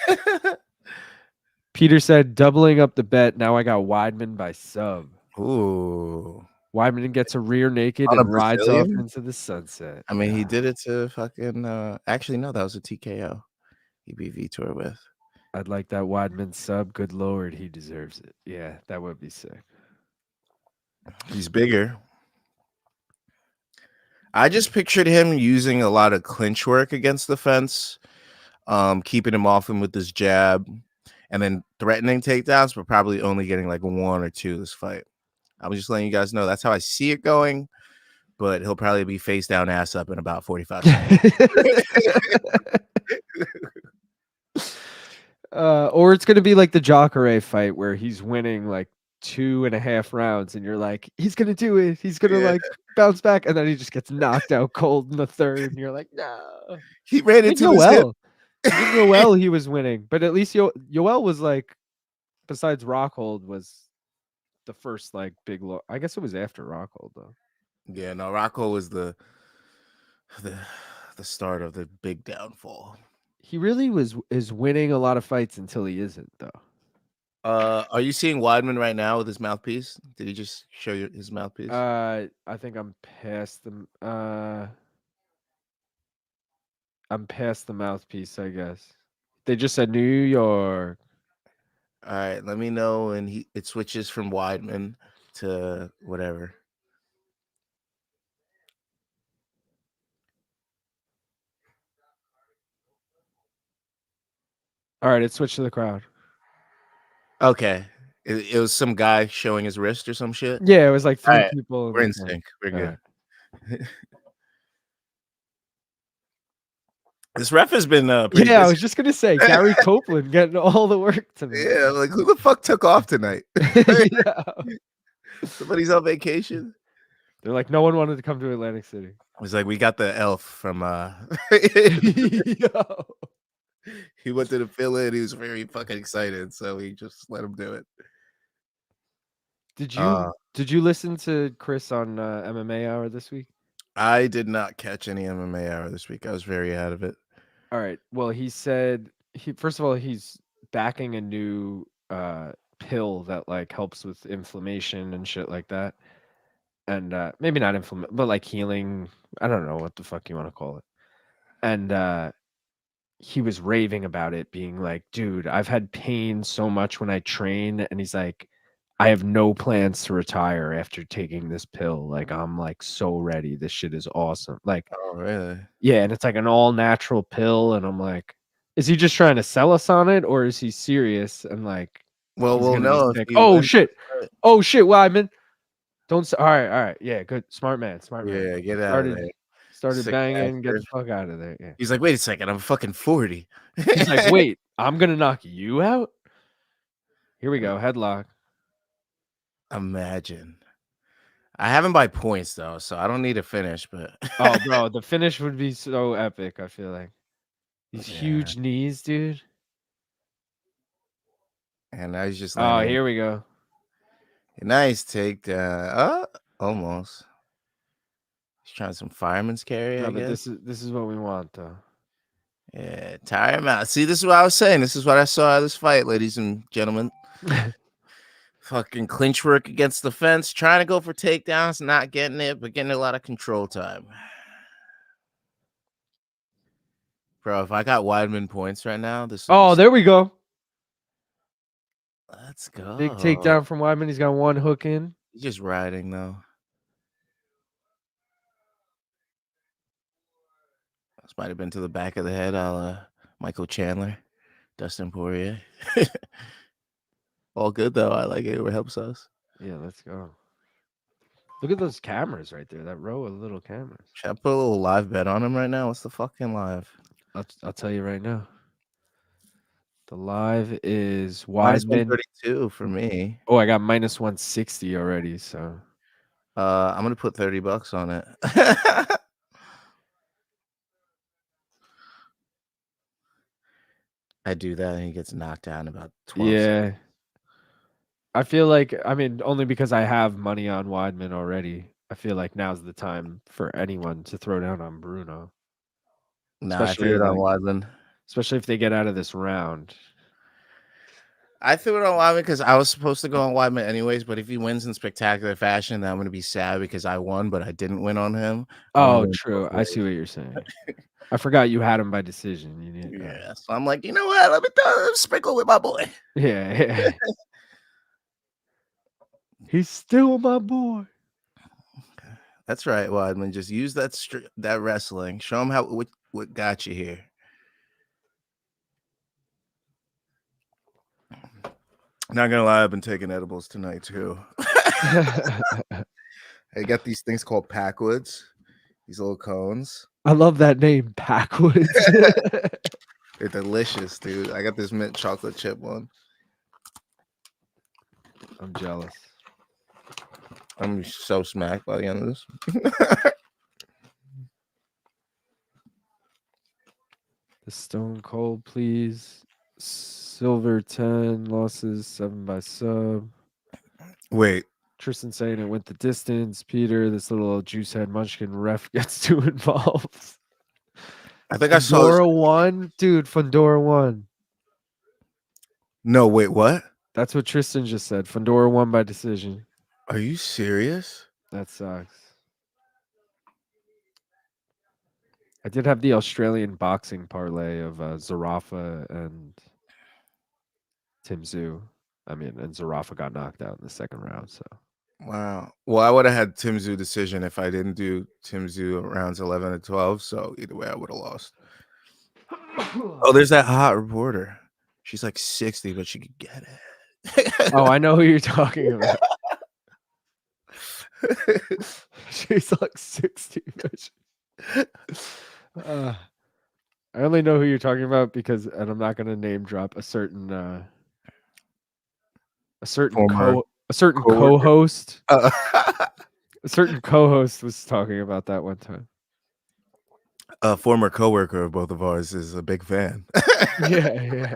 Peter said, doubling up the bet. Now I got Weidman by sub. Ooh. Weidman gets a rear naked On a and rides off Brazilian? into the sunset. I mean, he did it to fucking. Actually, no, that was a TKO. He beat Vitor with. I'd like that Weidman sub. Good Lord, he deserves it. Yeah, that would be sick. He's bigger. I just pictured him using a lot of clinch work against the fence, keeping him off him with his jab, and then threatening takedowns, but probably only getting like 1 or 2 this fight. I'm just letting you guys know that's how I see it going, but he'll probably be face down, ass up in about 45 seconds. Or it's gonna be like the Jacare fight where he's winning like 2.5 rounds, and you're like, he's gonna do it. He's gonna like bounce back, and then he just gets knocked out cold in the third, and you're like, no. He ran into his hip. Yoel, he was winning, but at least Yoel was like, besides Rockhold, was the first like big low. I guess it was after Rockhold though. Yeah, no, Rocco was the start of the big downfall. He really is winning a lot of fights until he isn't though. Are you seeing Weidman right now with his mouthpiece? Did he just show you his mouthpiece? I think I'm past the mouthpiece, I guess. They just said New York. All right, let me know when it switches from Weidman to whatever. All right, it switched to the crowd. Okay. It was some guy showing his wrist or some shit? Yeah, it was like 3 Right, people. we're in sync. We're good. Right. This ref has been pretty Yeah, I busy. was just gonna say Gary Copeland getting all the work tonight. Yeah, like who the fuck took off tonight? Yeah. Somebody's on vacation. They're like, no one wanted to come to Atlantic City. He's like, we got the elf from Yo. he went to the fill-in. He was very fucking excited, so we just let him do it. Did you listen to Chris on MMA Hour this week? I did not catch any MMA Hour this week. I was very out of it. All right. Well, he said first of all, he's backing a new pill that like helps with inflammation and shit like that. And maybe not inflammation, but like healing. I don't know what the fuck you want to call it. And he was raving about it, being like, dude, I've had pain so much when I train. And he's like, I have no plans to retire after taking this pill. Like, I'm like so ready. This shit is awesome. Like, Oh, really? yeah. And it's like an all natural pill. And I'm like, is he just trying to sell us on it? Or is he serious? And like, Well, he's we'll gonna be know if sick. he Oh, wins. shit. Oh, shit, Weidman. Don't say, all right. Yeah, good. Smart man. Yeah, get out of there. Started Sick banging. Get bastard. the fuck out of there. Yeah. He's like, wait a second, I'm fucking 40. He's like, wait, I'm gonna knock you out. Here we go, headlock. Imagine. I have him by points though, so I don't need a finish. But Oh, bro, the finish would be so epic. I feel like these huge knees, dude. And now he's just Oh, landing. here we go. Nice takedown. Almost. He's trying some fireman's carry. No, I but guess. this is what we want, though. Yeah, tire him out. See, this is what I was saying. This is what I saw out of this fight, ladies and gentlemen. Fucking clinch work against the fence, trying to go for takedowns, not getting it, but getting a lot of control time. Bro, if I got Weidman points right now, this. Oh, there we go. Let's go. Big takedown from Weidman. He's got one hook in. He's just riding though. This might have been to the back of the head, Michael Chandler, Dustin Poirier. All good though. I like it. It helps us. Yeah, let's go. Look at those cameras right there. That row of little cameras. Should I put a little live bet on him right now? What's the fucking live? I'll tell you right now. The live is Minus Weidman. 132 for me. Oh, I got minus 160 already. So I'm gonna put $30 on it. I do that and he gets knocked out in about 12 seconds. Yeah. I feel like, I mean, only because I have money on Weidman already. I feel like now's the time for anyone to throw down on Bruno. Nah, I threw Especially it on like Weidman. especially if they get out of this round. I threw it on Weidman because I was supposed to go on Weidman anyways, but if he wins in spectacular fashion, then I'm going to be sad because I won, but I didn't win on him. I want to Oh, win both true. I ways. see what you're saying. I forgot you had him by decision. You need, Yeah, so I'm like, you know what? Let me sprinkle with my boy. yeah. He's still my boy. That's right, Weidman. Just use that wrestling. Show him what got you here. Not gonna lie, I've been taking edibles tonight too. I got these things called Packwoods. These little cones. I love that name, Backwoods. They're delicious, dude. I got this mint chocolate chip one. I'm jealous. I'm so smacked by the end of this. The Stone Cold, please. Silver 10 losses, 7 by sub. Wait, Tristan saying it went the distance. Peter, this little juice head munchkin ref gets too involved. I think I saw Fundora won, dude. Fundora won. No, wait, what? That's what Tristan just said. Fundora won by decision. Are you serious? That sucks. I did have the Australian boxing parlay of Zarafa and Tim Tszyu. I mean, and Zarafa got knocked out in the second round. So Wow. Well, I would have had Tim Tszyu decision if I didn't do Tim Tszyu rounds 11 and 12. So either way, I would have lost. Oh, there's that hot reporter. She's like 60, but she could get it. oh, I know who you're talking about. She's like 60. I only know who you're talking about because, and I'm not going to name drop a certain Former co-host. A certain co-host was talking about that one time. A former coworker of both of ours is a big fan. Yeah.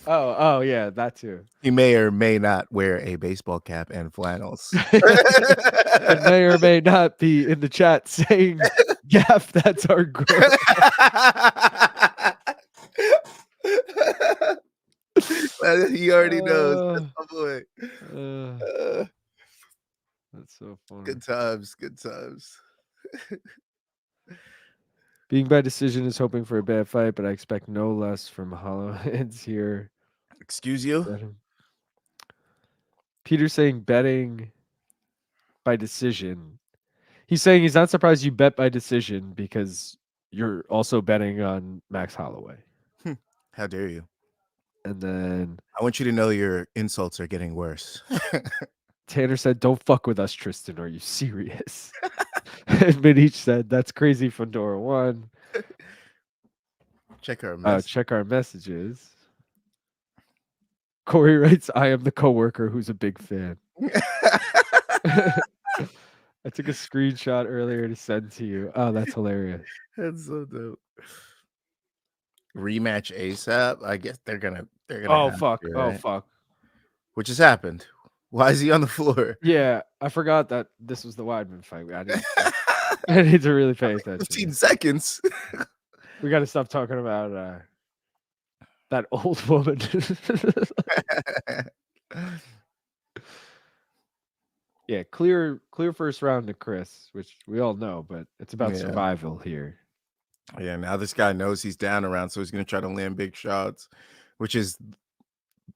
Oh, yeah, that too. He may or may not wear a baseball cap and flannels. And may or may not be in the chat saying, Gaff, that's our girl. He already knows. That's my boy. That's so funny. Good times. Good times. Being by decision is hoping for a bad fight, but I expect no less from hollow hands here. Excuse you? Peter's saying betting by decision. He's saying he's not surprised you bet by decision because you're also betting on Max Holloway. How dare you? And then I want you to know your insults are getting worse. Tanner said, "Don't fuck with us, Tristan. Are you serious?" And Manish said, "That's crazy, Fundora won." Check our messages. Corey writes, "I am the coworker who's a big fan." I took a screenshot earlier to send to you. Oh, that's hilarious. That's so dope. Rematch ASAP. I guess they're gonna. Oh fuck! To, right? Oh fuck! Which has happened? Why is he on the floor? Yeah, I forgot that this was the Weidman fight. I need to really pay attention. 15 seconds. We got to stop talking about that old woman. Yeah, clear first round to Chris, which we all know, but it's about survival here. Yeah, now this guy knows he's down around, so he's going to try to land big shots, which is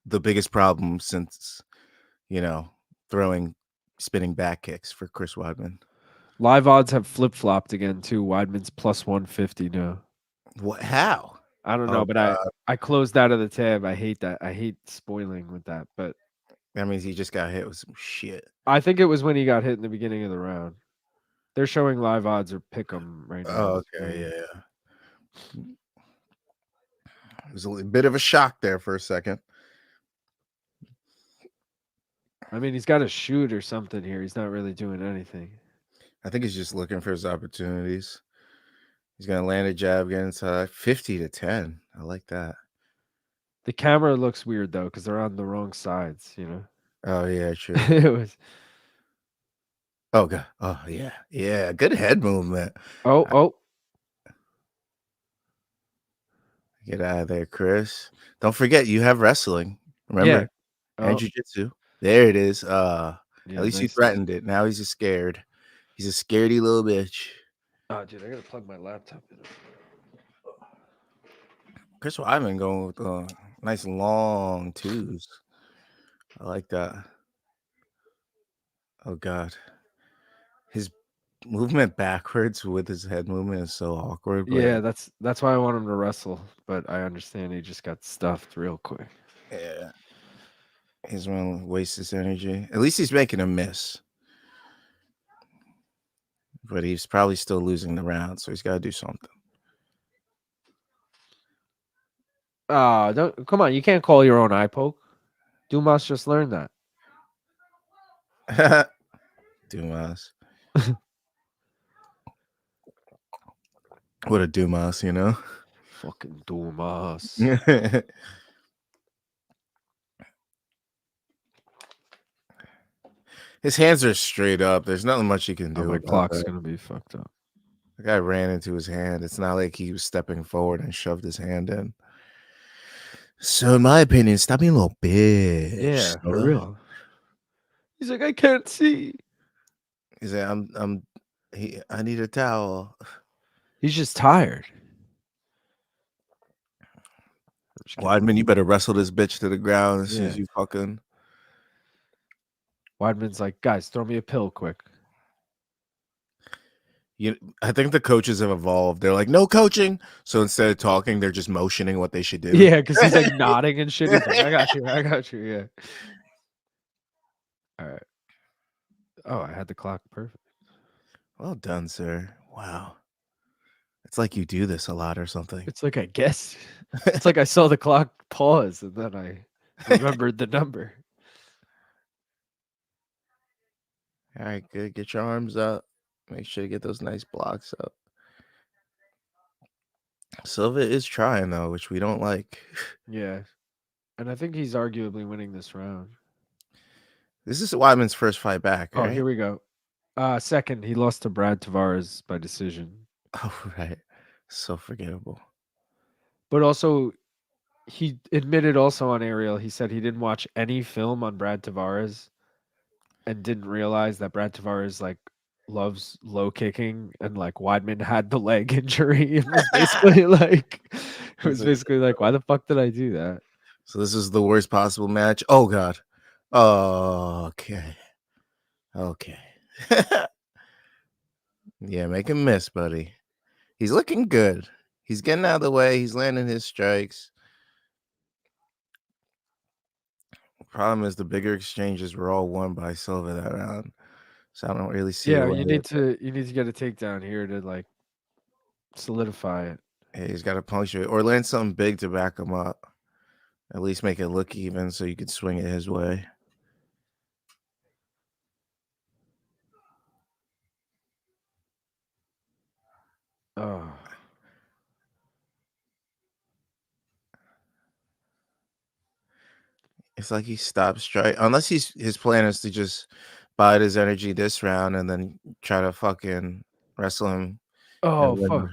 the biggest problem since, spinning back kicks for Chris Weidman. Live odds have flip-flopped again, too. Weidman's plus 150 now. What? How? I don't know, but I closed out of the tab. I hate that. I hate spoiling with that, but that means he just got hit with some shit. I think it was when he got hit in the beginning of the round. They're showing live odds or pick 'em right now. Oh, okay, yeah. It was a bit of a shock there for a second. I mean, he's got to shoot or something here. He's not really doing anything. I think he's just looking for his opportunities. He's going to land a jab, get inside 50-10. I like that. The camera looks weird though because they're on the wrong sides. Oh yeah, true. It was. Oh god. Oh yeah, yeah. Good head movement. Oh. Get out of there, Chris. Don't forget you have wrestling. Yeah. Remember, and Oh. jiu-jitsu. There it is. Yeah. At least you Nice. threatened it. Now he's just scared. He's a scaredy little bitch. Oh, dude, I gotta plug my laptop in. Chris Weidman going with nice long twos. I like that. Oh god, his movement backwards with his head movement is so awkward. But Yeah, that's why I want him to wrestle, but I understand he just got stuffed real quick. yeah, he's going to waste his energy. At least he's making a miss. But he's probably still losing the round, so he's got to do something. Don't come on, you can't call your own eye poke. Dumas just learned that. Dumas. What a Dumas, Fucking Dumas. His hands are straight up. There's nothing much he can do. My about clock's that. gonna be fucked up. The guy ran into his hand. It's not like he was stepping forward and shoved his hand in. So, in my opinion, stop being a little bitch. Yeah, for real. He's like, I can't see. He's like, I need a towel. He's just tired. Weidman, you better wrestle this bitch to the ground as soon as you fucking. Weidman's like, guys, throw me a pill quick. I think the coaches have evolved. They're like, no coaching. So instead of talking, they're just motioning what they should do. Yeah, because he's like nodding and shit. He's like, I got you. Yeah. All right. Oh, I had the clock perfect. Well done, sir. Wow. It's like you do this a lot or something. It's like I guess. It's like I saw the clock pause and then I remembered the number. All right, good. Get your arms up. Make sure to get those nice blocks up. Silva is trying, though, which we don't like. Yeah. And I think he's arguably winning this round. This is Weidman's first fight back, right? Oh, here we go. Second, he lost to Brad Tavares by decision. Oh, right. So forgettable. But also, he admitted also on Ariel, he said he didn't watch any film on Brad Tavares and didn't realize that Brad Tavares loves low kicking and Weidman had the leg injury. It was basically why the fuck did I do that? So this is the worst possible match. Oh god. Oh, okay. Yeah, make him miss, buddy. He's looking good. He's getting out of the way. He's landing his strikes. Problem is the bigger exchanges were all won by Silva that round. So I don't really see. Yeah, you need to get a takedown here to solidify it. Yeah, he's got to puncture it or land something big to back him up. At least make it look even so you could swing it his way. Oh. It's like he stopped strike unless his plan is to just bide his energy this round and then try to fucking wrestle him. Oh fuck.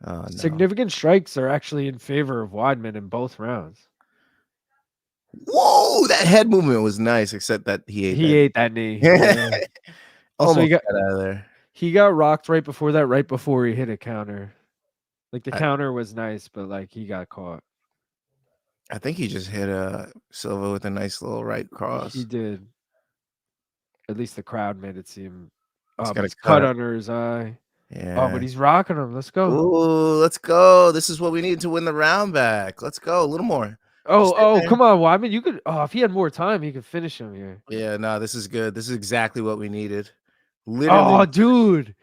Oh, no. Significant strikes are actually in favor of Weidman in both rounds. Whoa, that head movement was nice, except that he ate that knee. Yeah. Also, he got out of there. He got rocked right before he hit a counter. The counter was nice, but he got caught. I think he just hit Silva with a nice little right cross. He did. At least the crowd made it seem. He's got a cut under his eye. Yeah. Oh, but he's rocking him. Let's go. Ooh, let's go. This is what we need to win the round back. Let's go. A little more. Oh, come on, Weidman. You could. Oh, if he had more time, he could finish him here. Yeah, no, this is good. This is exactly what we needed. Literally. Oh, dude.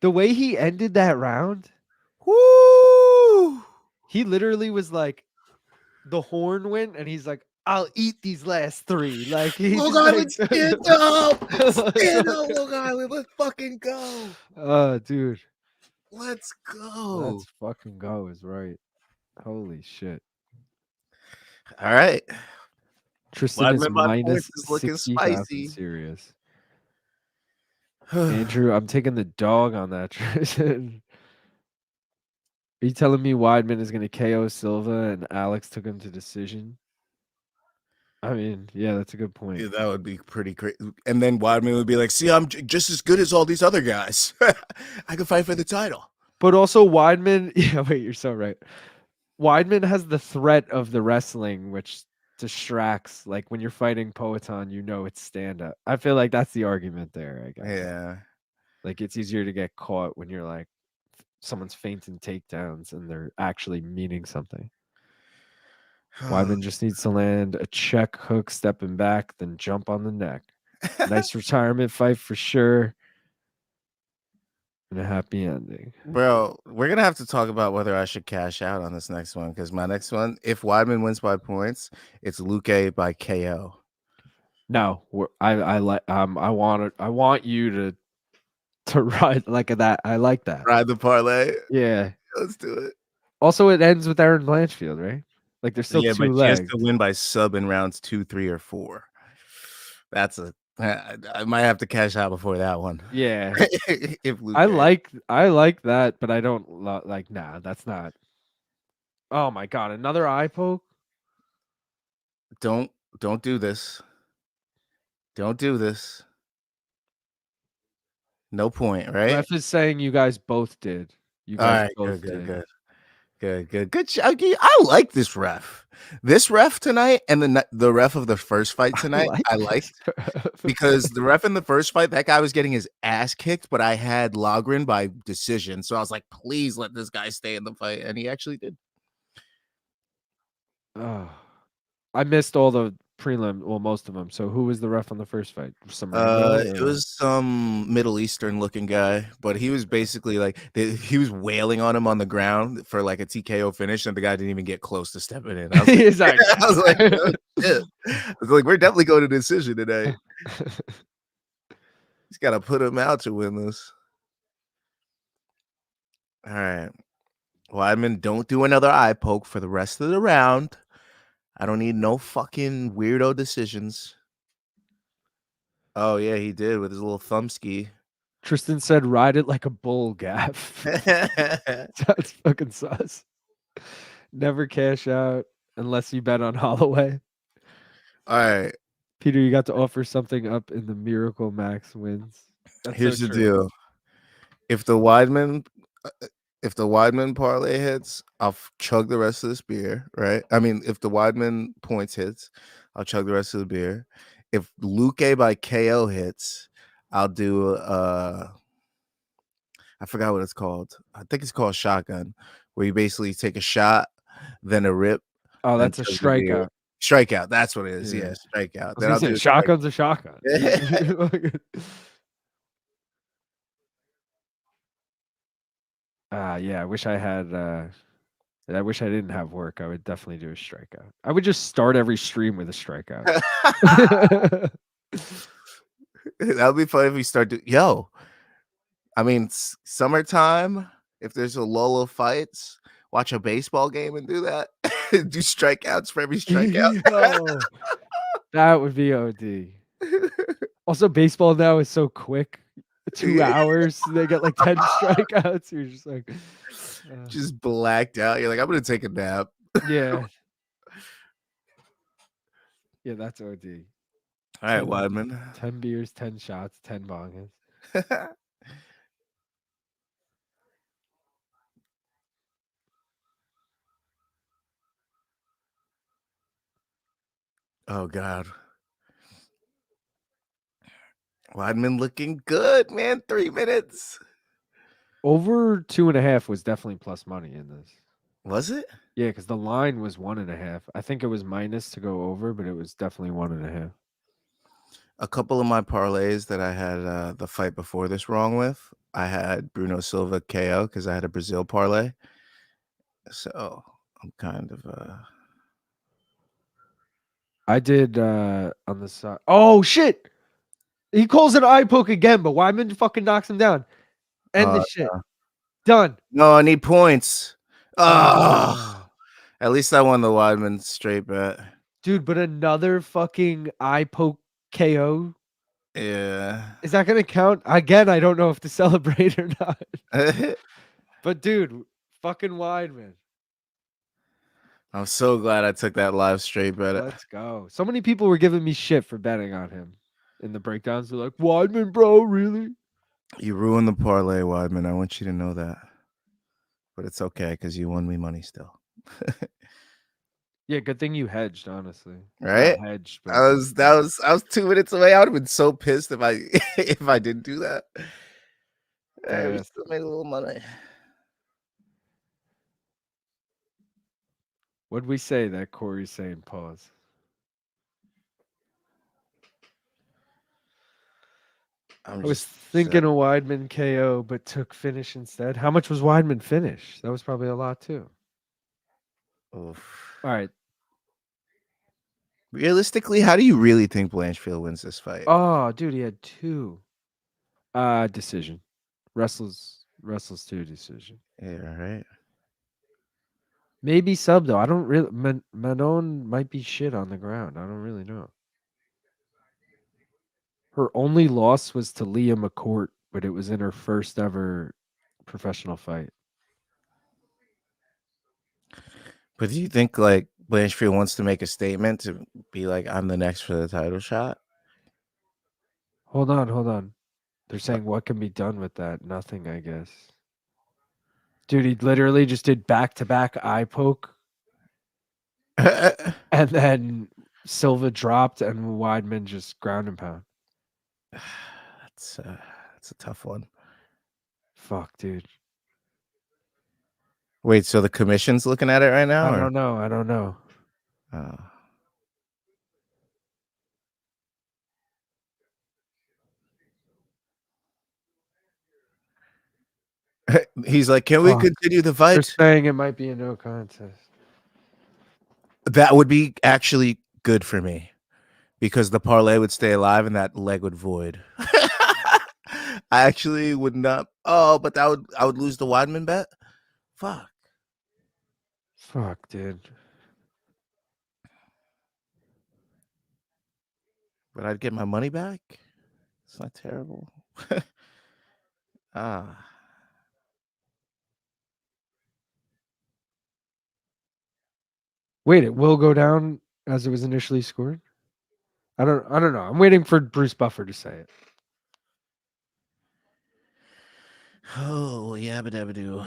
The way he ended that round. Woo! He literally was like, the horn went, and he's like, I'll eat these last three. Long Island, stand up! Stand up, Long Island. Let's fucking go. Oh, dude. Let's go. Let's fucking go is right. Holy shit. All right. Tristan is Weidman by minus points is looking 60,000 spicy. serious. Andrew, I'm taking the dog on that, Tristan. Are you telling me Weidman is going to KO Silva and Alex took him to decision? I mean, yeah, that's a good point. Yeah, that would be pretty crazy. And then Weidman would be like, "See, I'm just as good as all these other guys. I can fight for the title." But also Weidman, yeah, wait, you're so right. Weidman has the threat of the wrestling, which distracts. Like when you're fighting Poetan, you know it's stand up. I feel like that's the argument there, I guess. Yeah. Like it's easier to get caught when you're like someone's feinting takedowns and they're actually meaning something. Weidman just needs to land a check hook stepping back, then jump on the neck. Nice retirement fight for sure. And a happy ending. Bro, we're gonna have to talk about whether I should cash out on this next one, because my next one, if Weidman wins by points, it's Luque by KO. No, I like I want you to ride like that. I like that. Ride the parlay. Yeah. Let's do it. Also, it ends with Erin Blanchfield, right? Like there's still Yeah, two but she has legs. to win by sub in rounds 2, 3, or 4. That's I might have to cash out before that one. Yeah. If Luque. I like that, but I don't like. Nah, that's not. Oh my god, another eye poke. Don't do this. Don't do this. No point, right? Ref is saying you guys both did. You All guys right, both good. did. Good. I like this ref. This ref tonight and the ref of the first fight tonight, I liked because the ref in the first fight, that guy was getting his ass kicked, but I had Lagrin by decision. So I was like, please let this guy stay in the fight. And he actually did. Oh, I missed all the prelim, well, most of them. So who was the ref on the first fight? Some rando, It was some Middle Eastern looking guy, but he was basically like he was wailing on him on the ground for like a TKO finish, and the guy didn't even get close to stepping in. I was like, exactly. I was like, oh, shit. I was like, we're definitely going to decision today. He's got to put him out to win this. All right. Weidman, don't do another eye poke for the rest of the round. I don't need no fucking weirdo decisions. Oh, yeah, he did with his little thumb ski. Tristan said, ride it like a bull, gaff. That's fucking sus. Never cash out unless you bet on Holloway. All right. Peter, you got to offer something up in the Miracle Max wins. That's Here's so the true. deal. If the Weidman parlay hits, I'll chug the rest of this beer, right? I mean, if the Weidman points hits, I'll chug the rest of the beer. If Luque by KO hits, I'll do I forgot what it's called. I think it's called shotgun, where you basically take a shot, then a rip. Oh, that's a chug the beer. strikeout. Strikeout, that's what it is. Yeah. Yeah, strikeout. I was gonna say, shotgun's a shotgun. Yeah, I wish I had I wish I didn't have work. I would definitely do a strikeout. I would just start every stream with a strikeout. That would be fun if we start to I mean, summertime, if there's a lull of fights, watch a baseball game and do that. Do strikeouts for every strikeout. Yo, that would be OD. Also, baseball now is so quick. 2 hours, they get like 10 strikeouts. You're just like just blacked out. You're like, I'm gonna take a nap. Yeah. Yeah, that's OD. All right, Weidman. 10 beers, 10 shots, 10 bongas. Oh God. Weidman looking good, man. 3 minutes. Over 2.5 was definitely plus money in this. Was it? Yeah, because the line was 1.5. I think it was minus to go over, but it was definitely 1.5. A couple of my parlays that I had the fight before this wrong with, I had Bruno Silva KO because I had a Brazil parlay. So I'm kind of I did on the side. Oh shit! He calls it eye poke again, but Weidman fucking knocks him down. End the shit. Done. No, I need points. Oh, At least I won the Weidman straight bet. Dude, but another fucking eye poke KO. Yeah. Is that gonna count? Again, I don't know if to celebrate or not. But dude, fucking Weidman. I'm so glad I took that live straight bet. Let's go. So many people were giving me shit for betting on him in the breakdowns. They're like, Weidman, bro, really? You ruined the parlay, Weidman. I want you to know that. But it's okay because you won me money still. Yeah, good thing you hedged, honestly. Right? Not hedged, but I was 2 minutes away. I would have been so pissed if I if I didn't do that. dead We ass. still made a little money. What'd we say that Corey's saying? Pause. I'm I was just thinking a Weidman KO, but took finish instead. How much was Weidman finish? That was probably a lot too. oof. All right. Realistically, how do you really think Blanchfield wins this fight? Oh, dude, he had two. Decision. Wrestles 2 decision. Yeah, right. Maybe sub though. I don't really. Manon might be shit on the ground. I don't really know. Her only loss was to Leah McCourt, but it was in her first ever professional fight. But do you think like Blanchfield wants to make a statement to be like, I'm the next for the title shot? Hold on. They're saying what can be done with that? Nothing, I guess. Dude, he literally just did back-to-back eye poke, and then Silva dropped, and Weidman just ground and pound. That's a tough one. Fuck, dude. Wait, so the commission's looking at it right now? I don't know. Oh. He's like, can we Fuck. continue the They're fight? saying it might be a no contest. That would be actually good for me because the parlay would stay alive and that leg would void. I actually would not. Oh, but I would lose the Weidman bet. Fuck. Fuck, dude. But I'd get my money back. It's not terrible. Ah. Wait, it will go down as it was initially scored? I don't know. I'm waiting for Bruce Buffer to say it. Oh, yabba dabba doo.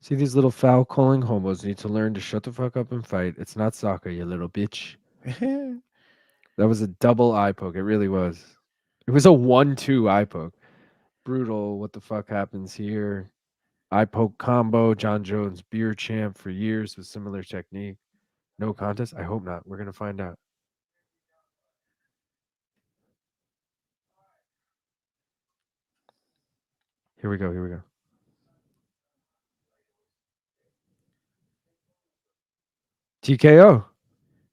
See, these little foul calling homos need to learn to shut the fuck up and fight. It's not soccer, you little bitch. That was a double eye poke. It really was. It was a 1-2 eye poke. Brutal. What the fuck happens here? Eye poke combo. John Jones, beer champ for years with similar technique. No contest? I hope not. We're going to find out. Here we go. TKO.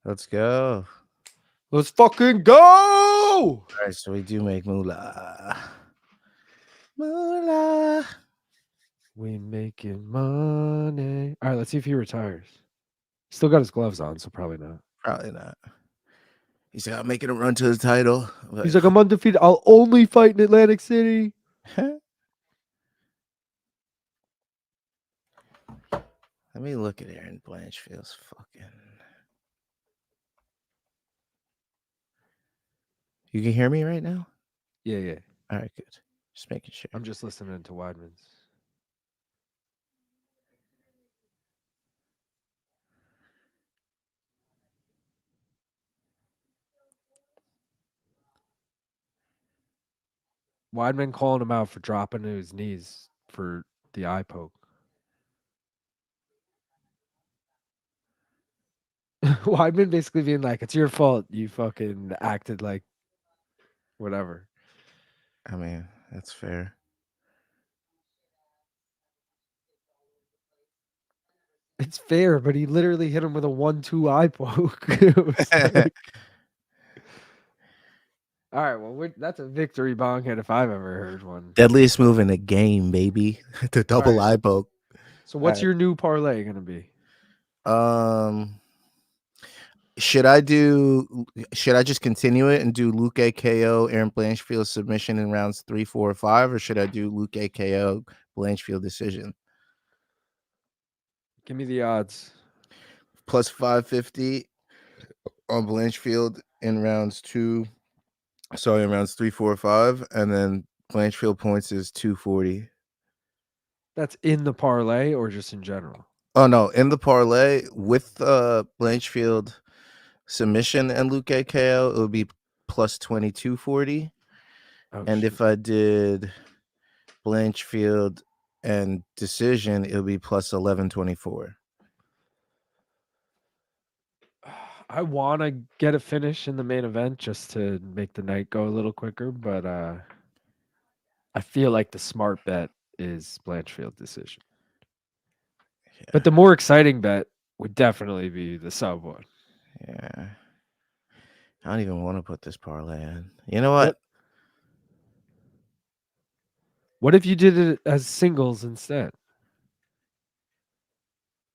Let's go. Let's fucking go. All right, so we do make moolah. Moolah. We making money. All right, let's see if he retires. Still got his gloves on, so probably not. Probably not. He's like, I'm making a run to the title. He's like, I'm undefeated. I'll only fight in Atlantic City. Let me look at Erin Blanchfield's fucking. You can hear me right now? Yeah. All right, good. Just making sure. I'm just listening to Weidman's. Weidman calling him out for dropping to his knees for the eye poke. Weidman basically being like, it's your fault. You fucking acted like whatever. I mean, that's fair. It's fair, but he literally hit him with a 1-2 eye poke. It was like, all right, well, that's a victory bonk hit if I've ever heard one. Deadliest move in the game, baby. The double right. eye poke. So what's Alright. your new parlay gonna be? Should I just continue it and do Luque KO, Erin Blanchfield submission in rounds 3, 4, or 5, or should I do Luque KO, Blanchfield decision? Give me the odds. Plus 550 on Blanchfield in rounds 3, 4, 5, and then Blanchfield points is 240. That's in the parlay or just in general? Oh no, in the parlay with Blanchfield submission and Luque KO, it would be plus 2240. Oh, And if I did Blanchfield and decision, it'll be plus 1124. I want to get a finish in the main event just to make the night go a little quicker, but I feel like the smart bet is Blanchfield decision. Yeah. But the more exciting bet would definitely be the sub one. Yeah. I don't even want to put this parlay in. You know what? What if you did it as singles instead?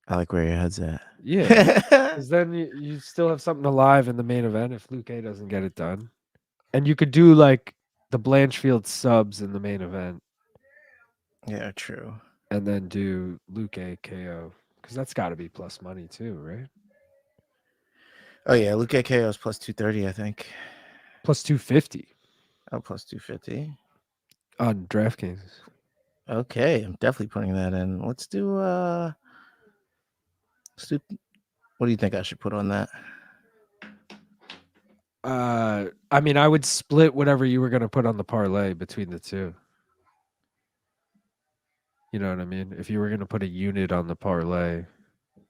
I like where your head's at. Yeah. Because then you still have something alive in the main event if Luque doesn't get it done. And you could do like the Blanchfield subs in the main event. Yeah, true. And then do Luque KO. Because that's got to be plus money too, right? Oh, yeah. Luque KO is plus 230, I think. Plus 250. Oh, plus 250. On DraftKings. Okay. I'm definitely putting that in. Let's do, what do you think I should put on that? I mean, I would split whatever you were going to put on the parlay between the two. You know what I mean? If you were going to put a unit on the parlay,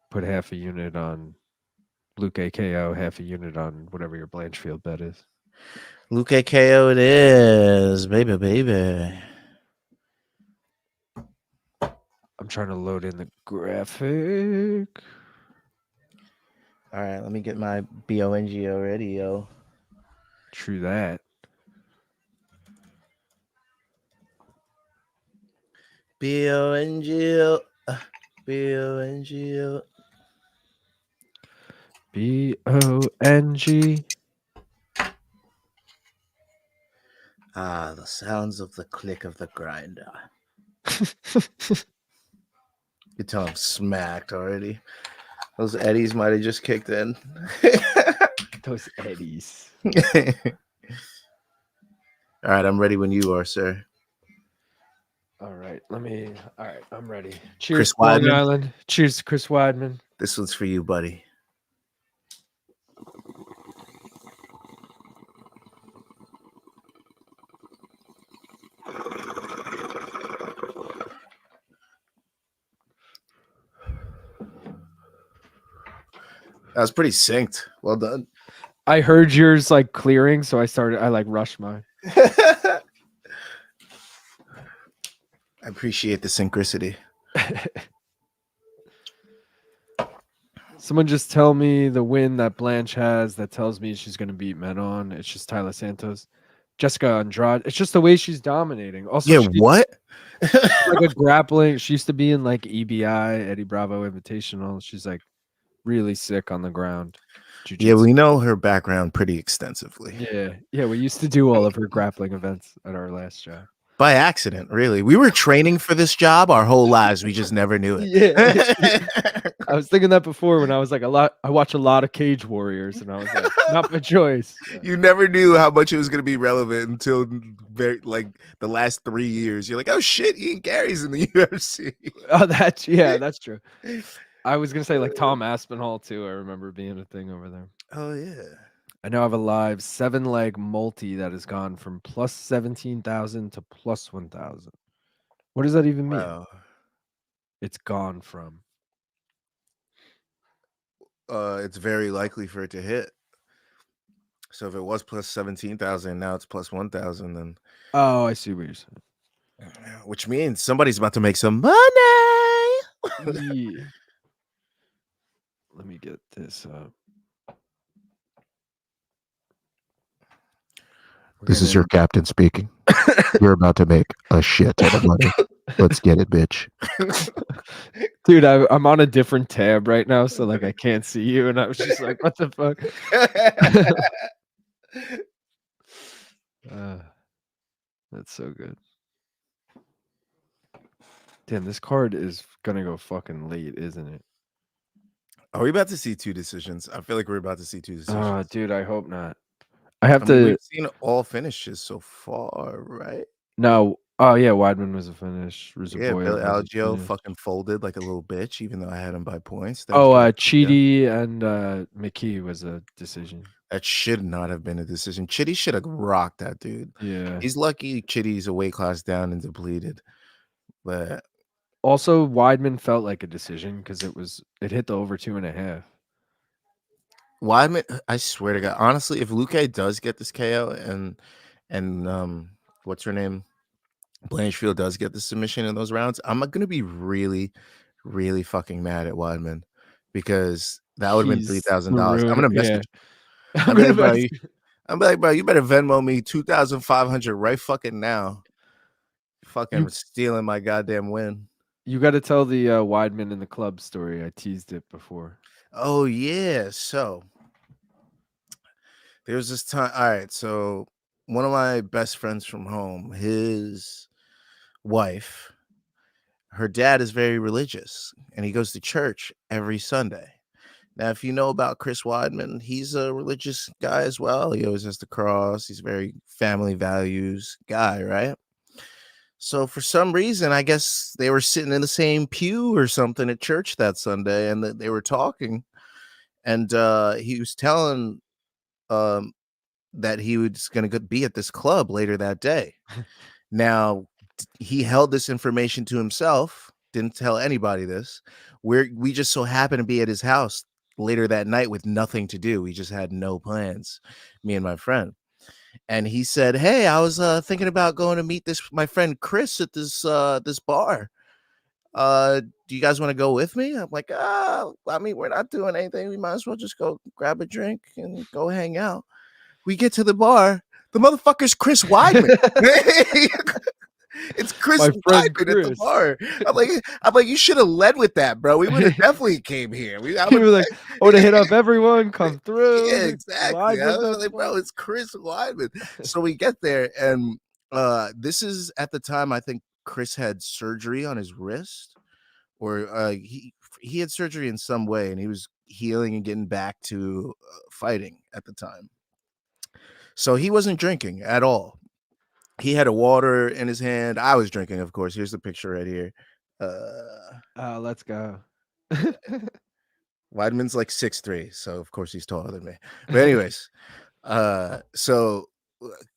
put half a unit on Luque KO, half a unit on whatever your Blanchfield bet is. Luque KO it is, baby. I'm trying to load in the graphic. All right, let me get my BONGO ready, yo. True that. BONGO. BONGO. BONG. Ah, the sounds of the click of the grinder. You tell I'm smacked already. Those eddies might have just kicked in. Those eddies. All right, I'm ready when you are, sir. All right, I'm ready. Cheers, Long Island. Cheers to Chris Weidman. This one's for you, buddy. That was pretty synced. Well done. I heard yours like clearing, so I like rushed mine. I appreciate the synchronicity. Someone just tell me the win that Blanche has that tells me she's going to beat Manon. It's just Tyler Santos. Jessica Andrade. It's just the way she's dominating. Also, yeah, what? like a grappling. She used to be in like EBI, Eddie Bravo Invitational. She's like really sick on the ground. Jiu-jitsu. Yeah, we know her background pretty extensively. Yeah, we used to do all of her grappling events at our last job. By accident, really. We were training for this job our whole lives. We just never knew it. Yeah. I was thinking that before when I was like I watch a lot of Cage Warriors and I was like, not my choice. Yeah. You never knew how much it was going to be relevant until the last 3 years. You're like, oh shit, Ian Gary's in the UFC. Oh, that's true. I was going to say like Tom Aspinall too. I remember being a thing over there. Oh yeah. I now have a live 7-leg multi that has gone from plus 17,000 to plus 1,000. What does that even mean? Wow. It's gone from. It's very likely for it to hit. So if it was plus 17,000, now it's plus 1,000, then. Oh, I see what you're saying. Which means somebody's about to make some money. Yeah. Let me get this up. This is your captain speaking. You're about to make a shit ton of money. Let's get it, bitch. Dude, I'm on a different tab right now, so like I can't see you, and I was just like, "What the fuck?" That's so good. Damn, this card is gonna go fucking late, isn't it? Are we about to see two decisions? I feel like we're about to see two decisions. Dude, I hope not. I have I mean, to. we've seen all finishes so far, right? No. Oh yeah, Weidman was a finish. Yeah, Bill Ruziboev was a Algeo finish. fucking folded like a little bitch, even though I had him by points. That was Oh, good. Yeah. Chidi and McKee was a decision. That should not have been a decision. Chidi should have rocked that dude. Yeah. He's lucky Chidi's a weight class down and depleted. But Also, Weidman felt like a decision because it hit the over 2.5. Weidman, I swear to God, honestly, if Luque does get this KO and what's her name? Blanchfield does get the submission in those rounds, I'm gonna be really, really fucking mad at Weidman because that would have been He's $3,000. I'm gonna yeah. message. I'm like, bro, you better Venmo me 2,500 right fucking now. Fucking stealing my goddamn win. You got to tell the Weidman in the club story. I teased it before. Oh yeah, so there was this time. All right, so one of my best friends from home, his wife, her dad is very religious, and he goes to church every Sunday. Now, if you know about Chris Weidman, he's a religious guy as well. He always has the cross. He's a very family values guy, right? So for some reason, I guess they were sitting in the same pew or something at church that Sunday, and they were talking. And he was telling that he was going to be at this club later that day. Now, he held this information to himself, didn't tell anybody this. We just so happened to be at his house later that night with nothing to do. We just had no plans, me and my friend. And he said, "Hey, I was thinking about going to meet my friend Chris at this bar. Do you guys want to go with me?" I'm like, I mean, we're not doing anything. We might as well just go grab a drink and go hang out. We get to the bar. The motherfucker's Chris Weidman. It's Chris Weidman at the bar. I'm like, you should have led with that, bro. We would have definitely came here. I would have hit up everyone, come through. Yeah, exactly. I was like, bro, it's Chris Weidman. So we get there, and this is at the time I think Chris had surgery on his wrist, or he had surgery in some way, and he was healing and getting back to fighting at the time. So he wasn't drinking at all. He had a water in his hand. I was drinking, of course. Here's the picture right here. Let's go. Weidman's like 6'3", so of course he's taller than me. But anyways, so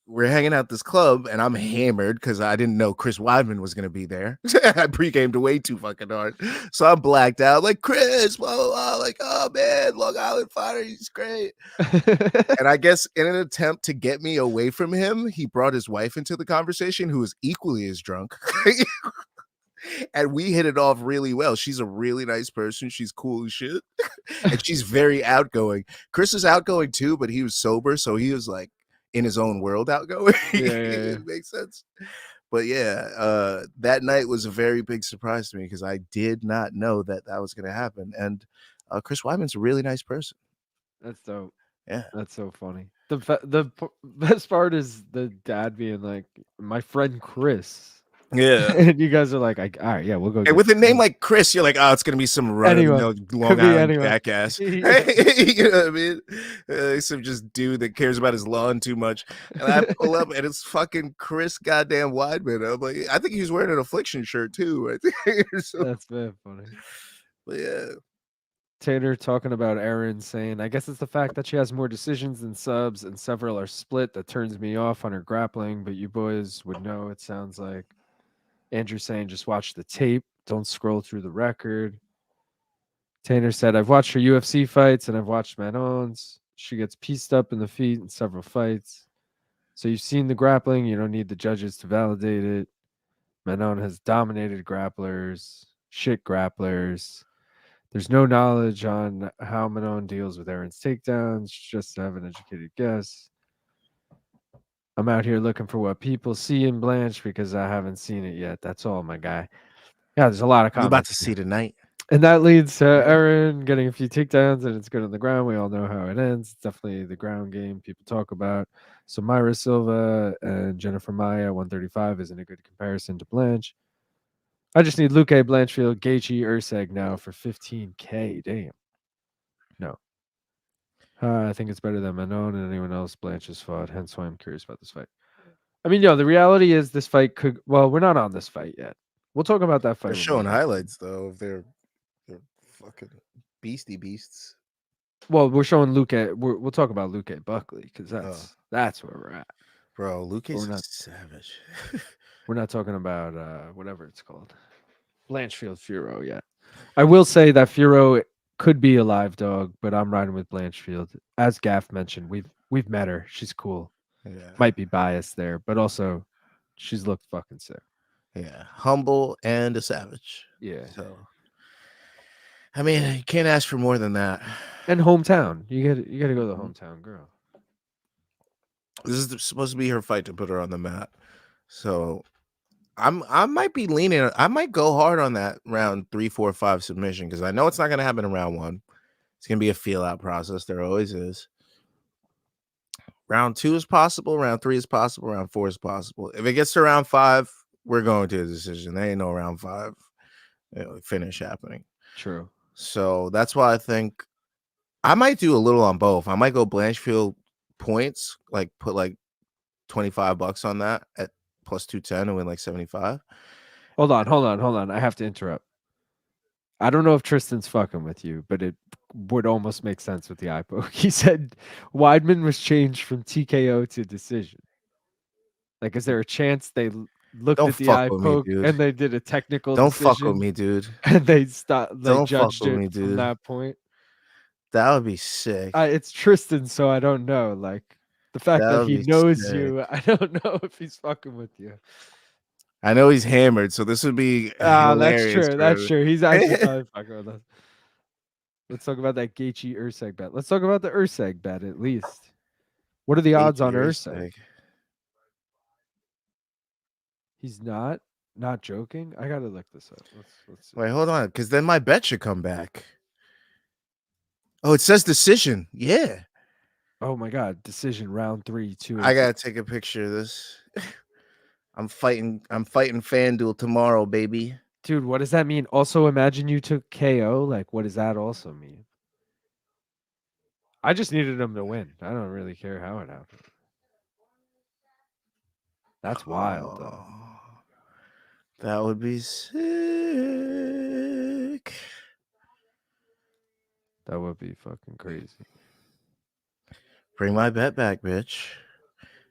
we're hanging out at this club, and I'm hammered because I didn't know Chris Weidman was gonna be there. I pre-gamed way too fucking hard, so I'm blacked out. Like, Chris, blah blah blah. Like, oh man, Long Island fighter, he's great. And I guess in an attempt to get me away from him, he brought his wife into the conversation, who was equally as drunk. And we hit it off really well. She's a really nice person. She's cool as shit. And she's very outgoing. Chris is outgoing too, but he was sober, so he was like in his own world outgoing. Yeah. It makes sense. But yeah, that night was a very big surprise to me because I did not know that was going to happen. And Chris Weidman's a really nice person. That's dope. Yeah, that's so funny. The best part is the dad being like, "My friend Chris." Yeah, and you guys are like, all right, yeah, we'll go. And with a name like Chris, you're like, oh, it's gonna be some Long Island jackass. You know what I mean? Some just dude that cares about his lawn too much. And I pull up, and it's fucking Chris goddamn Weidman. I'm like, I think he's wearing an Affliction shirt too. I think. So, that's very funny. But yeah. Tanner talking about Erin saying, I guess it's the fact that she has more decisions than subs and several are split that turns me off on her grappling, but you boys would know, it sounds like. Andrew saying, just watch the tape. Don't scroll through the record. Tanner said, I've watched her UFC fights and I've watched Manon's. She gets pieced up in the feet in several fights. So you've seen the grappling. You don't need the judges to validate it. Manon has dominated grapplers, shit grapplers. There's no knowledge on how Manon deals with Erin's takedowns, just to have an educated guess. I'm out here looking for what people see in Blanche because I haven't seen it yet. That's all, my guy. Yeah, there's a lot of You about to comments. see tonight? And that leads to Erin getting a few takedowns, and it's good on the ground. We all know how it ends. It's definitely the ground game people talk about. So Myra Silva and Jennifer Maya 135 isn't a good comparison to Blanche. I just need Luque, Blanchfield, Gaethje, Urseg now for 15K. Damn. No. I think it's better than Manon and anyone else Blanche has fought. Hence why I'm curious about this fight. I mean, the reality is this fight could. Well, we're not on this fight yet. We'll talk about that fight. They're When showing we get highlights though. If they're fucking beasts. Well, we're showing Luque. We'll talk about Luque Buckley because that's where we're at. Bro, Luque's We're not savage. we're not talking about whatever it's called, Blanchfield Fiorot yet. I will say that Fiorot could be a live dog, but I'm riding with Blanchfield. As Gaff mentioned, we've met her. She's cool. Yeah. Might be biased there, but also she's looked fucking sick. Yeah. Humble and a savage. Yeah. So I mean, you can't ask for more than that. And hometown. You got to go to the hometown girl. This is supposed to be her fight to put her on the map. So I might be leaning. I might go hard on that round 3, 4, 5 submission because I know it's not going to happen in round 1. It's going to be a feel out process. There always is. Round 2 is possible. Round 3 is possible. Round 4 is possible. If it gets to round 5, we're going to a decision. There ain't no round 5 finish happening. True. So that's why I think I might do a little on both. I might go Blanchfield points, like put like $25 on that at plus 210 and win like 75. Hold on. I have to interrupt. I don't know if Tristan's fucking with you, but it would almost make sense with the eye poke. He said Weidman was changed from TKO to decision. Like, is there a chance they looked Don't at the fuck eye with me, poke dude. and they did a technical Don't fuck with decision me, dude. and they stopped, they Don't fuck judged with it me, from dude. that point? That would be sick. It's Tristan, so I don't know. Like, the fact That that would he be knows sick. you, I don't know if he's fucking with you. I know he's hammered, so this would be That's hilarious. true. That's true. He's actually probably fucking with us. Let's talk about that Gaethje Urseg bet. Let's talk about the Urseg bet at least. What are the odds on Urseg? He's not joking. I gotta look this up. Let's see. Wait, hold on, because then my bet should come back. Oh, it says decision. Yeah. Oh my god, decision round 3, 2. I gotta take a picture of this. I'm fighting FanDuel tomorrow, baby. Dude, what does that mean? Also, imagine you took KO. Like, what does that also mean? I just needed him to win. I don't really care how it happened. That's wild, though. That would be sick. That would be fucking crazy. Bring my bet back, bitch.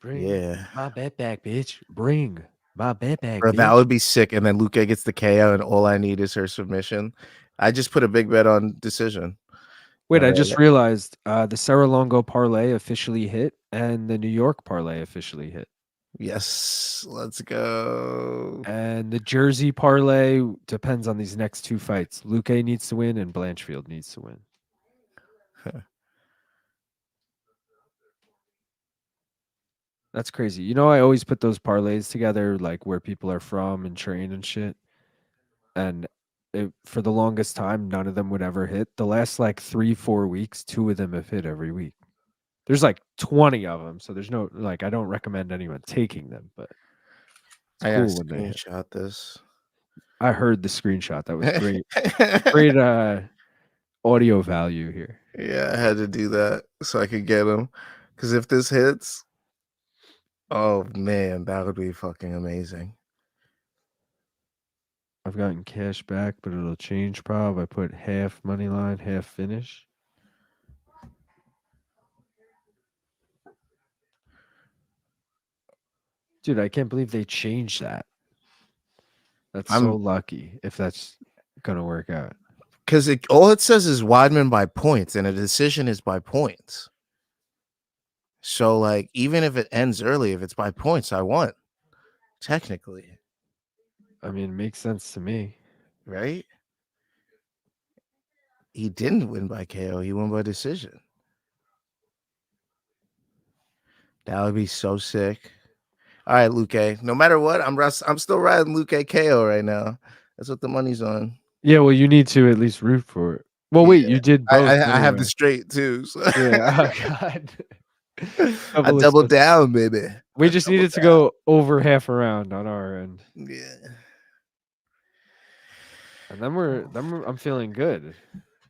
Bring my bet back, bitch. Bring my bet back, Bro, bitch. that would be sick. And then Luque gets the KO, and all I need is her submission. I just put a big bet on decision. Wait, I just realized the Serra-Longo parlay officially hit and the New York parlay officially hit. Yes, let's go. And the Jersey parlay depends on these next 2 fights. Luque needs to win and Blanchfield needs to win. That's crazy. You know, I always put those parlays together, like where people are from and train and shit. And for the longest time, none of them would ever hit. The last like 3-4 weeks, 2 of them have hit every week. There's like 20 of them, so there's no like I don't recommend anyone taking them, but it's cool when they hit. Screenshot this. I heard the screenshot. That was great. Great audio value here. Yeah, I had to do that so I could get them. Because if this hits, oh man, that would be fucking amazing. I've gotten cash back, but it'll change prob. I put half money line, half finish. Dude, I can't believe they changed that. That's so lucky if that's gonna work out. Because all it says is Weidman by points, and a decision is by points. So, like, even if it ends early, if it's by points, I won. Technically. I mean, it makes sense to me. Right? He didn't win by KO. He won by decision. That would be so sick. All right, Luque. No matter what, I'm still riding Luque KO right now. That's what the money's on. Yeah, well, you need to at least root for it. Well, Yeah, wait, you did both I have the anyway. straight too. So. Yeah. Oh God. I Double doubled expense. down, baby. We just needed to go over half a round on our end, Yeah. and I'm feeling good.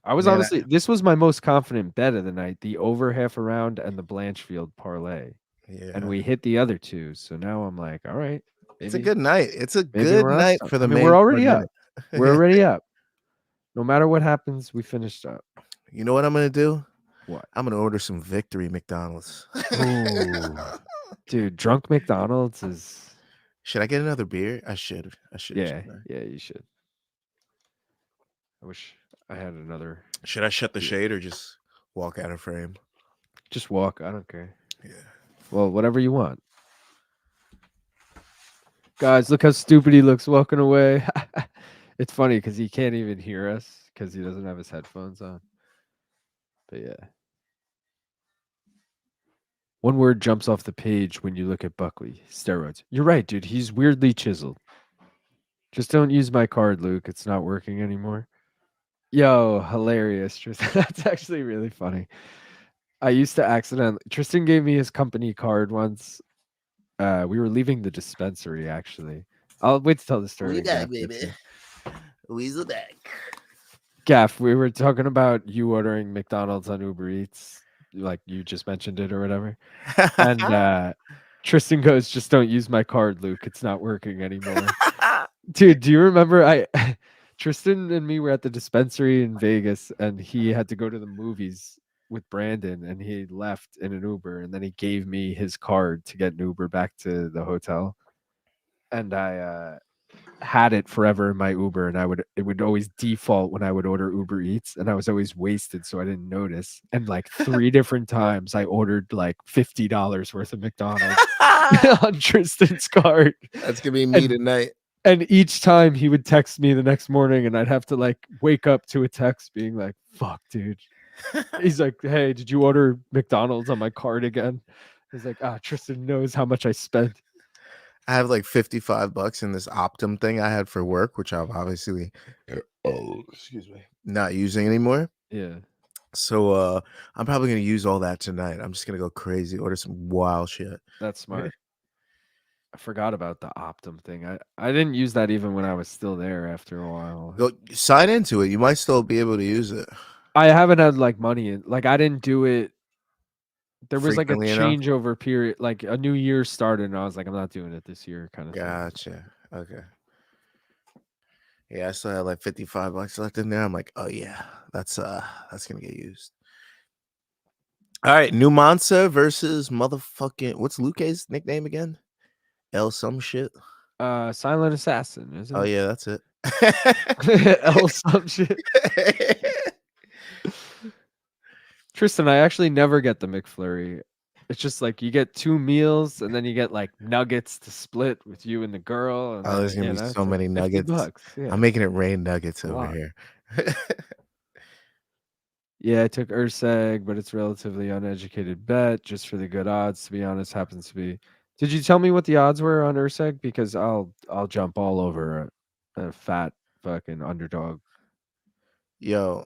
I was Man, honestly this was my most confident bet of the night, the over half a round and the Blanchfield parlay, and yeah. we hit the other two. So now I'm like, all right, It's a maybe good night. It's a maybe good we're on. night for I the mean, we're main card already up. minute. We're already up. No matter what happens, we finished up. You know what I'm gonna do? What? I'm gonna order some Victory McDonald's. Ooh, dude, drunk McDonald's is Should I get another beer? I should. yeah, yeah. You should. I wish I had another. Should I shut the beer. shade or just walk out of frame? Just walk. I don't care. Yeah. Well, whatever you want. Guys, look how stupid he looks walking away. It's funny because he can't even hear us because he doesn't have his headphones on. But yeah. One word jumps off the page when you look at Buckley. Steroids. You're right, dude. He's weirdly chiseled. Just don't use my card, Luke. It's not working anymore. Yo, hilarious, Tristan. That's actually really funny. I used to accidentally Tristan gave me his company card once. We were leaving the dispensary actually. I'll wait to tell the story. We when back, Gaff gets baby. here. Weasel back. Gaff, we were talking about you ordering McDonald's on Uber Eats, like you just mentioned it or whatever. And Tristan goes, "Just don't use my card, Luke. It's not working anymore." Dude, do you remember Tristan and me were at the dispensary in Vegas and he had to go to the movies with Brandon and he left in an Uber and then he gave me his card to get an Uber back to the hotel. And I had it forever in my Uber and it would always default when I would order Uber Eats and I was always wasted so I didn't notice. And like 3 different times I ordered like $50 worth of McDonald's on Tristan's card. That's gonna be me tonight. And each time he would text me the next morning and I'd have to like wake up to a text being like, fuck, dude. He's like, hey, did you order McDonald's on my card again? He's like, Tristan knows how much I spent. I have like $55 in this Optum thing I had for work, which I'm obviously excuse me, not using anymore. Yeah. So I'm probably gonna use all that tonight. I'm just gonna go crazy, order some wild shit. That's smart. I forgot about the Optum thing. I didn't use that even when I was still there after a while. Go sign into it. You might still be able to use it. I haven't had like money in like I didn't do it. There was like a Frequently enough? changeover period, like a new year started, and I was like, I'm not doing it this year, kind of thing. Gotcha. Okay. Yeah, I still had like $55 left in there. I'm like, oh yeah, that's gonna get used. All right, Numansa versus motherfucking what's Luque's nickname again? L some shit. Silent Assassin, isn't Oh it? yeah, that's it. L some shit. Tristan, I actually never get the McFlurry. It's just like you get 2 meals and then you get like nuggets to split with you and the girl. And Oh, then, there's gonna be it's so like many nuggets. $50. Yeah. I'm making it rain nuggets a over lot. here. Yeah, I took Urseg, but it's relatively uneducated bet just for the good odds. To be honest, happens to be. Did you tell me what the odds were on Urseg? Because I'll jump all over a fat fucking underdog. Yo,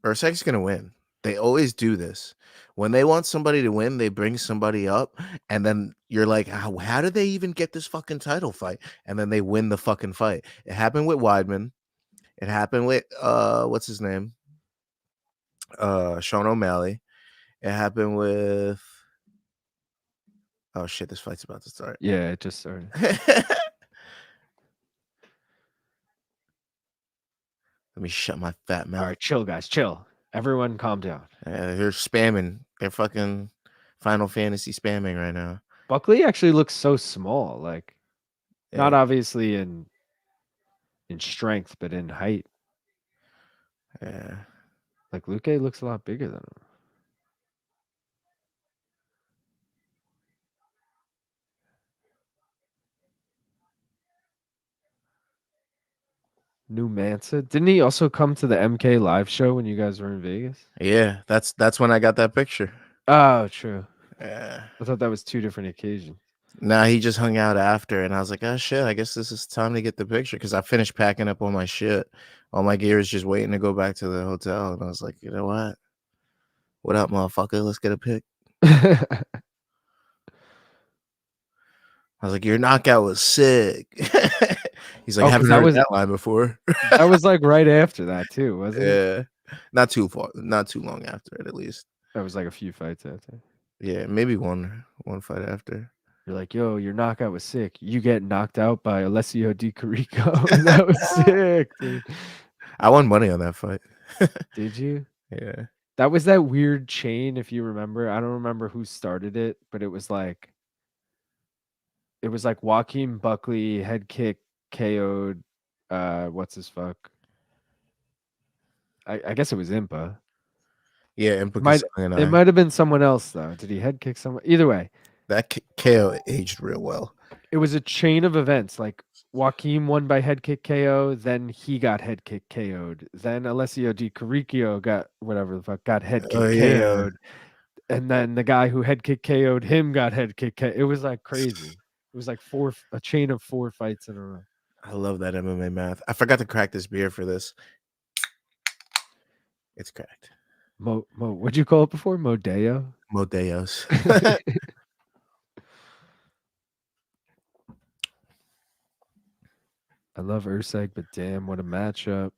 Urseg's gonna win. They always do this. When they want somebody to win, they bring somebody up, and then you're like, how did they even get this fucking title fight? And then they win the fucking fight. It happened with Weidman. It happened with what's his name? Sean O'Malley. It happened with oh shit, this fight's about to start. Yeah, it just started. Let me shut my fat mouth. All right, chill, guys, chill. Everyone, calm down. They're spamming. They're fucking Final Fantasy spamming right now. Buckley actually looks so small, like not Yeah. obviously in strength, but in height. Yeah. Like Luque looks a lot bigger than him. New Mansa. Didn't he also come to the MK live show when you guys were in Vegas? Yeah, that's when I got that picture. Oh, true. Yeah. I thought that was 2 different occasions. Nah, he just hung out after, and I was like, oh shit, I guess this is time to get the picture because I finished packing up all my shit. All my gear is just waiting to go back to the hotel, and I was like, you know what? What up, motherfucker? Let's get a pic. I was like, your knockout was sick. He's like, Oh, 'cause haven't heard that line before. that was like right after that too, wasn't it? Yeah, not too long after it, at least. That was like a few fights after. Yeah, maybe one fight after. You're like, yo, your knockout was sick. You get knocked out by Alessio Di Carico. That was sick, dude. I won money on that fight. Did you? Yeah. That was that weird chain, if you remember. I don't remember who started it, but it was like Joaquin, Buckley, head kick, KO'd. What's his fuck? I guess it was Impa. Yeah, It might have been someone else though. Did he head kick someone? Either way, that KO aged real well. it was a chain of events. Like Joaquin won by head kick KO, then he got head kick KO'd. Then Alessio Di Carico got whatever the fuck got head kick KO'd. And then the guy who head kick KO'd him got head kick KO'd. It was like crazy. It was like a chain of 4 fights in a row. I love that MMA math. I forgot to crack this beer for this. It's cracked. What'd you call it before? Modeo? Modeos. I love Urseg, but damn, what a matchup.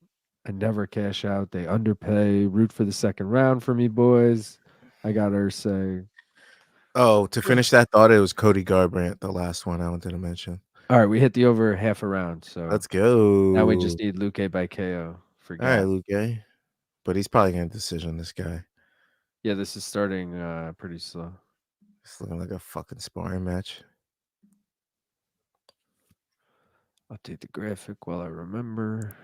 I never cash out. They underpay. Root for the second round for me, boys. I got Urseg. Oh, to finish that thought, it was Cody Garbrandt, the last one I wanted to mention. All right, we hit the over half a round. So let's go. Now we just need Luque by KO. All right, Luque. But he's probably going to decision this guy. Yeah, this is starting pretty slow. It's looking like a fucking sparring match. Update the graphic while I remember.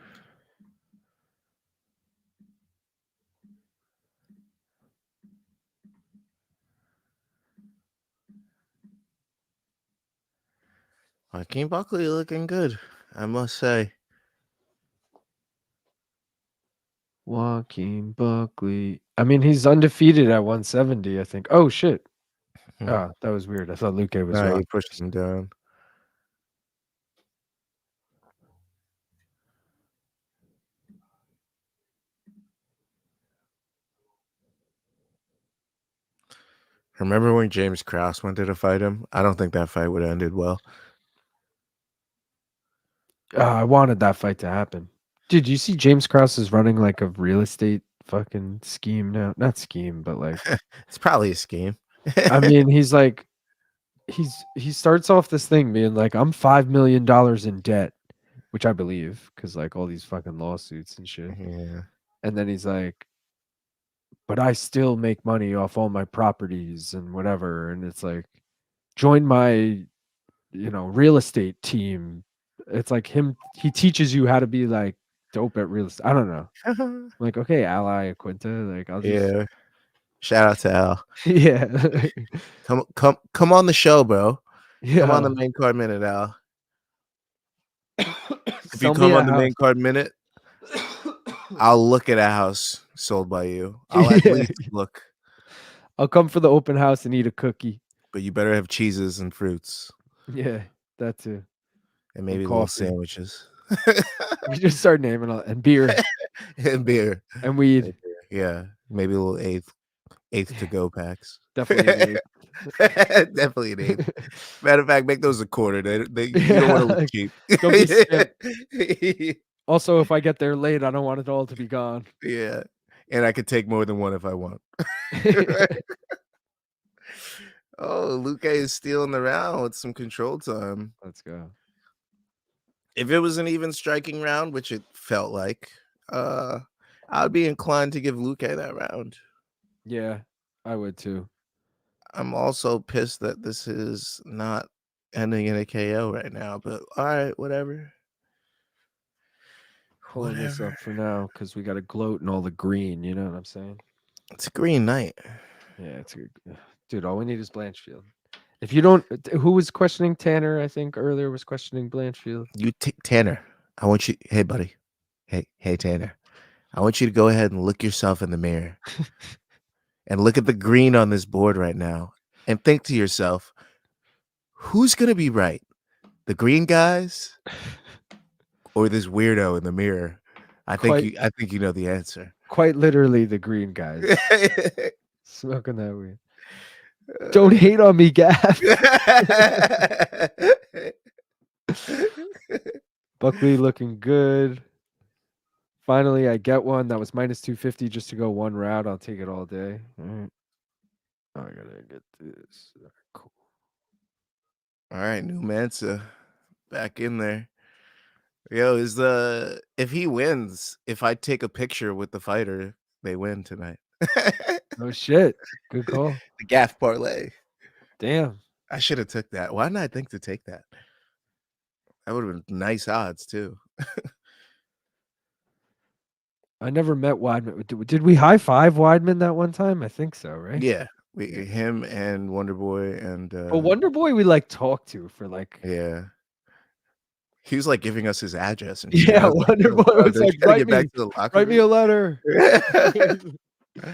Joaquin Buckley looking good, I must say. Joaquin Buckley. I mean, he's undefeated at 170, I think. Oh, shit. Oh, that was weird. I thought Luque was right. He pushed him down. Remember when James Krause wanted to fight him? I don't think that fight would have ended well. I wanted that fight to happen. Dude, you see James Krause is running like a real estate fucking scheme now. Not scheme, but like it's probably a scheme. I mean, he's like he starts off this thing being like, I'm $5 million in debt, which I believe, because like all these fucking lawsuits and shit. Yeah. And then he's like, but I still make money off all my properties and whatever. And it's like, join my, real estate team. It's like he teaches you how to be like dope at real estate. I don't know. I'm like, okay, Ally Aquinta, like I'll just shout out to Al. Yeah. come on the show, bro. Yeah. Come on the main card minute, Al. If you come on the main card minute, I'll look at a house sold by you. I'll at least look. I'll come for the open house and eat a cookie. But you better have cheeses and fruits. Yeah, that too. And maybe little sandwiches. We just start naming all and beer. And beer. And weed. Yeah. Maybe a little eighth to go packs. Definitely an eighth. Definitely an eighth. Matter of fact, make those a quarter. You don't want to look cheap. Don't be also, if I get there late, I don't want it all to be gone. Yeah. And I could take more than one if I want. Oh, Luque is stealing the round with some control time. Let's go. If it was an even striking round, which it felt like, I'd be inclined to give Luque that round. Yeah, I would too. I'm also pissed that this is not ending in a KO right now, but all right, whatever. Pulling this up for now because we got to gloat in all the green. You know what I'm saying? It's a green night. Yeah, it's good. Dude, all we need is Blanchfield. If you don't, who was questioning Tanner? I think earlier was questioning Blanchfield. You Tanner. I want you. Hey, buddy. Hey, Tanner. I want you to go ahead and look yourself in the mirror and look at the green on this board right now and think to yourself, who's gonna be right? The green guys or this weirdo in the mirror? Quite I think you know the answer. quite literally the green guys smoking that weed. Don't hate on me, Gav. Buckley looking good. Finally, I get one. That was minus 250 just to go one route. I'll take it all day. All right. I gotta get this. All right, cool. All right, new Mansa back in there. Yo, if he wins, if I take a picture with the fighter, they win tonight. Oh shit. Good call. The gaff parlay. Damn. I should have took that. Why didn't I think to take that? That would have been nice odds too. I never met Weidman. Did we high five Weidman that one time? I think so, right? Yeah, Yeah. him and Wonder Boy and But Wonder Boy we like talked to for like yeah, he was like giving us his address and shit. I yeah, was like, Wonder "Yo, Boy was brother, you like, gotta get back to the locker write me a room." letter. I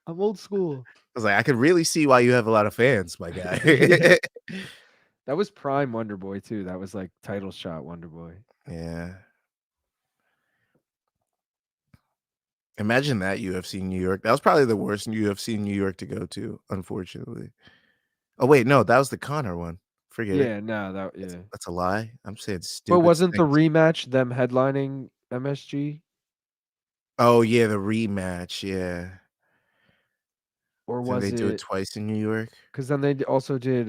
I'm old school. was like, I could really see why you have a lot of fans, my guy. Yeah. That was prime Wonder Boy too. That was like title shot Wonder Boy. Yeah. Imagine that UFC New York. That was probably the worst UFC New York to go to, unfortunately. Oh wait, no, that was the Connor one. Forget it. Yeah, no, that yeah. That's a lie. I'm saying But stupid wasn't the things. rematch them headlining MSG? Oh yeah, the rematch. Yeah. Or Didn't was they do it it twice in New York? because then they also did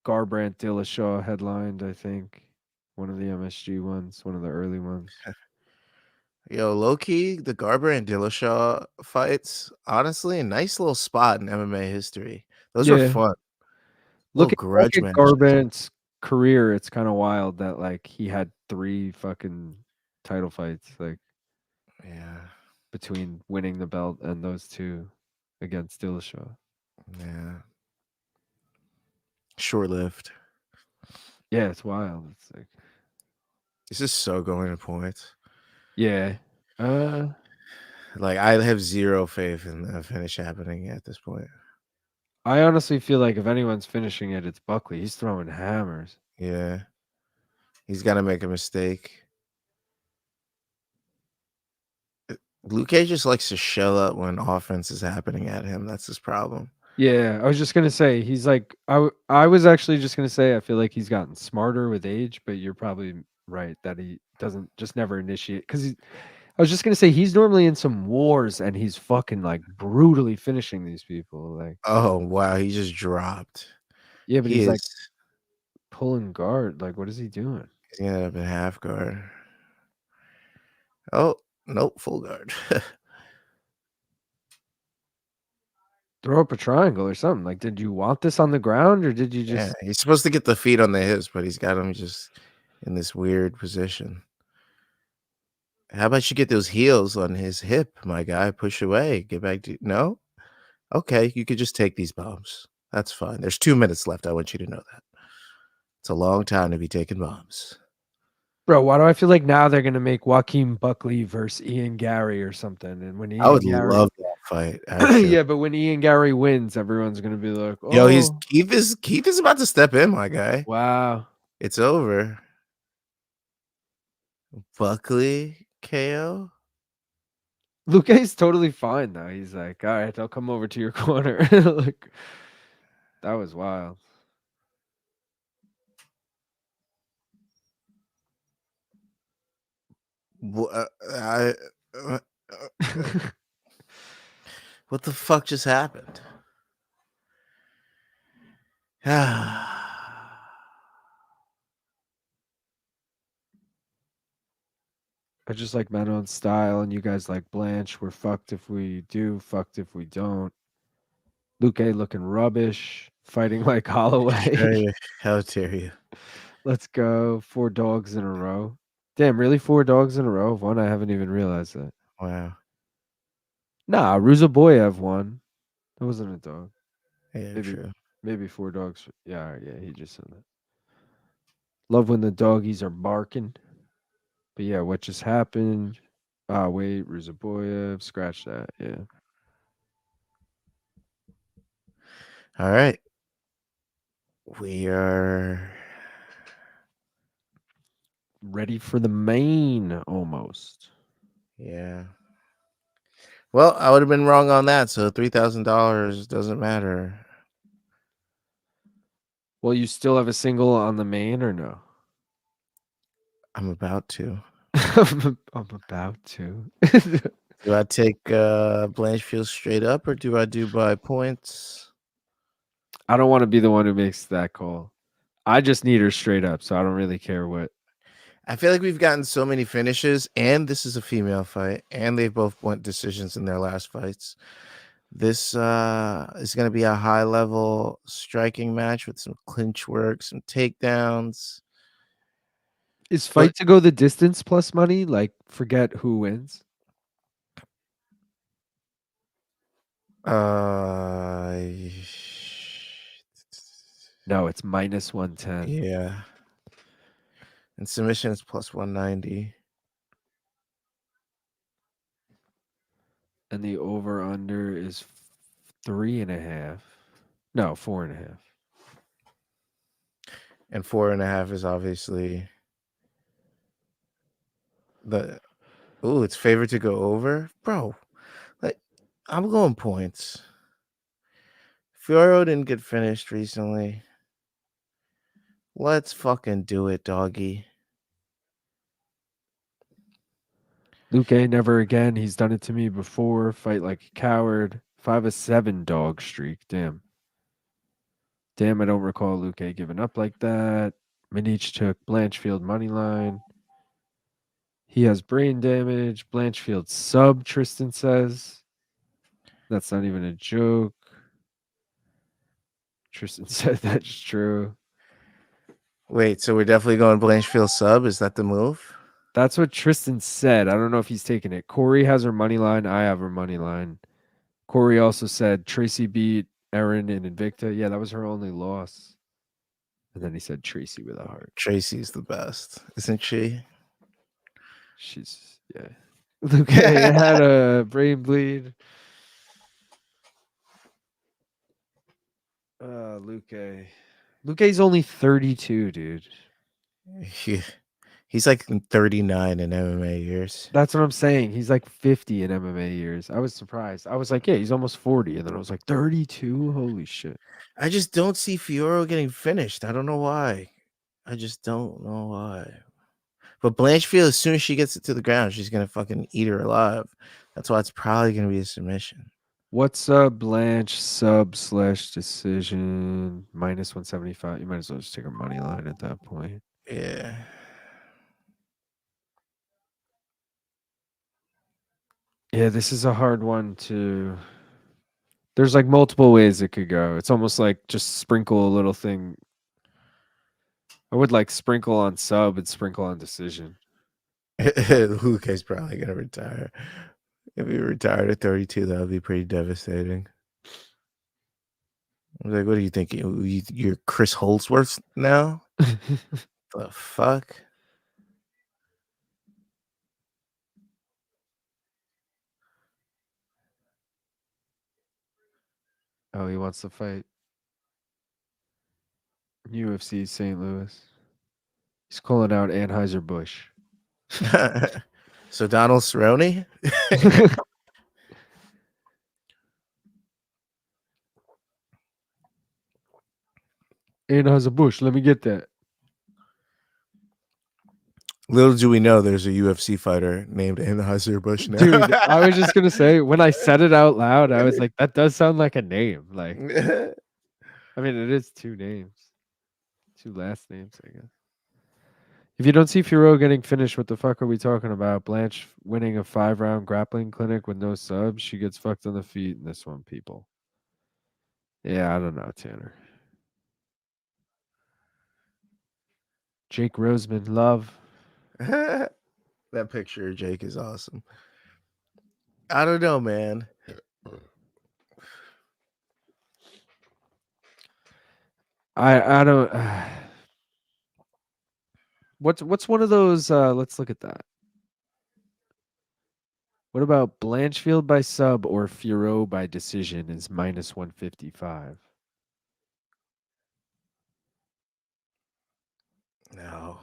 Garbrandt Dillashaw headlined, I think. One of the MSG ones, one of the early ones. Yo, low key, the Garber and Dillashaw fights, honestly, a nice little spot in MMA history. Those were Yeah. fun. Little Looking back grudge at matches. Garbrandt's career, it's kind of wild that like he had 3 fucking title fights like Yeah, between winning the belt and those 2 against Dillashaw. yeah. Short lived. Yeah, it's wild. It's like This is so going to points. yeah. Like I have zero faith in the finish happening at this point. I honestly feel like if anyone's finishing it, it's Buckley. He's throwing hammers. Yeah. He's gotta make a mistake. Luque just likes to shell up when offense is happening at him. That's his problem. Yeah, I was just gonna say he's like I was actually just gonna say I feel like he's gotten smarter with age, but you're probably right that he doesn't just never initiate because I was just gonna say he's normally in some wars and he's fucking like brutally finishing these people. Like Oh wow, he just dropped. yeah, but He he's is like pulling guard. Like what is he doing? he's gonna end up in half guard. Oh, nope, full guard. Throw up a triangle or something. Like, did you want this on the ground or did you Yeah, just he's supposed to get the feet on the hips, but he's got him just in this weird position. How about you get those heels on his hip, my guy? Push away. Get back to no? Okay, you could just take these bombs. That's fine. There's 2 minutes left. I want you to know that. It's a long time to be taking bombs. Bro, why do I feel like now they're gonna make Joaquin Buckley versus Ian Gary or something? And when I Ian would Gary love that fight, actually. yeah, but when Ian Gary wins, everyone's gonna be like, Yo, he's "Oh, Keith is about to step in, my guy. wow." It's over. Buckley KO. Luque's totally fine though. He's like, "All right, I'll come over to your corner." Like that was wild. I, what the fuck just happened? I just like Manon's style, and you guys like Blanche. We're fucked if we do, fucked if we don't. Luque looking rubbish, fighting like Holloway. How dare you? Let's go. 4 dogs in a row. Damn, really 4 dogs in a row? One, I haven't even realized that. Wow. Nah, Ruziboev won. That wasn't a dog. Yeah, Maybe true. maybe 4 dogs. Yeah, yeah, he just said that. Love when the doggies are barking. But yeah, what just happened? Ah, wait, Ruziboev, scratch that. Yeah. All right. We are Ready for the main almost. yeah. Well, I would have been wrong on that, so $3,000 doesn't matter. Well, you still have a single on the main or no? I'm about to. I'm about to. Do I take Blanchfield straight up or do I do by points? I don't want to be the one who makes that call. I just need her straight up, so I don't really care what. I feel like we've gotten so many finishes, and this is a female fight, and they've both went decisions in their last fights. This is going to be a high level striking match with some clinch work, some takedowns. Is But fight to go the distance plus money? Like, forget who wins. uh No, it's minus 110. yeah. And submission is plus 190. And the over under is 3.5. No, 4.5. And 4.5 is obviously the it's favored to go over. Bro, like I'm going points. Fiorot didn't get finished recently. Let's fucking do it, doggy. Luque, never again. He's done it to me before. Fight like a coward. 5-7 dog streak. Damn. Damn, I don't recall Luque giving up like that. Minich took Blanchfield money line. He has brain damage. Blanchfield sub, Tristan says. That's not even a joke. Tristan said that's true. Wait, so we're definitely going Blanchfield sub? Is that the move? That's what Tristan said. I don't know if he's taking it. Corey has her money line. I have her money line. Corey also said Tracy beat Erin in Invicta. Yeah, that was her only loss. And then he said Tracy with a heart. Tracy's the best, isn't she? She's, yeah. Luque had a brain bleed. Luque. Luque's only 32, dude. He's like 39 in MMA years. That's what I'm saying. He's like 50 in MMA years. I was surprised. I was like, yeah, he's almost 40. And then I was like, 32? Holy shit. I just don't see Fiorot getting finished. I don't know why. I just don't know why. But Blanchfield, as soon as she gets it to the ground, she's gonna fucking eat her alive. That's why it's probably gonna be a submission. What's up, Blanche sub / decision minus 175? You might as well just take her money line at that point. Yeah. Yeah, this is a hard one to. There's like multiple ways it could go. It's almost like just sprinkle a little thing. I would like sprinkle on sub and sprinkle on decision. Luque's probably gonna retire. If he retired at 32, that would be pretty devastating. I was like, what do you think? You're Chris Holdsworth now? The fuck? Oh, he wants to fight UFC St. Louis. He's calling out Anheuser-Busch. So Donald Cerrone? Anheuser-Busch, let me get that. Little do we know there's a UFC fighter named Anheuser-Busch now. Dude, I was just going to say, when I said it out loud, I was like, that does sound like a name. Like, I mean, it is 2 names. 2 last names, I guess. If you don't see Fiorot getting finished, what the fuck are we talking about? Blanche winning a 5-round grappling clinic with no subs. She gets fucked on the feet in this one, people. Yeah, I don't know, Tanner. Jake Roseman, love. That picture of Jake is awesome. I don't know, man. I don't. What's one of those? Let's look at that. What about Blanchfield by sub or Fiorot by decision is minus 155? No.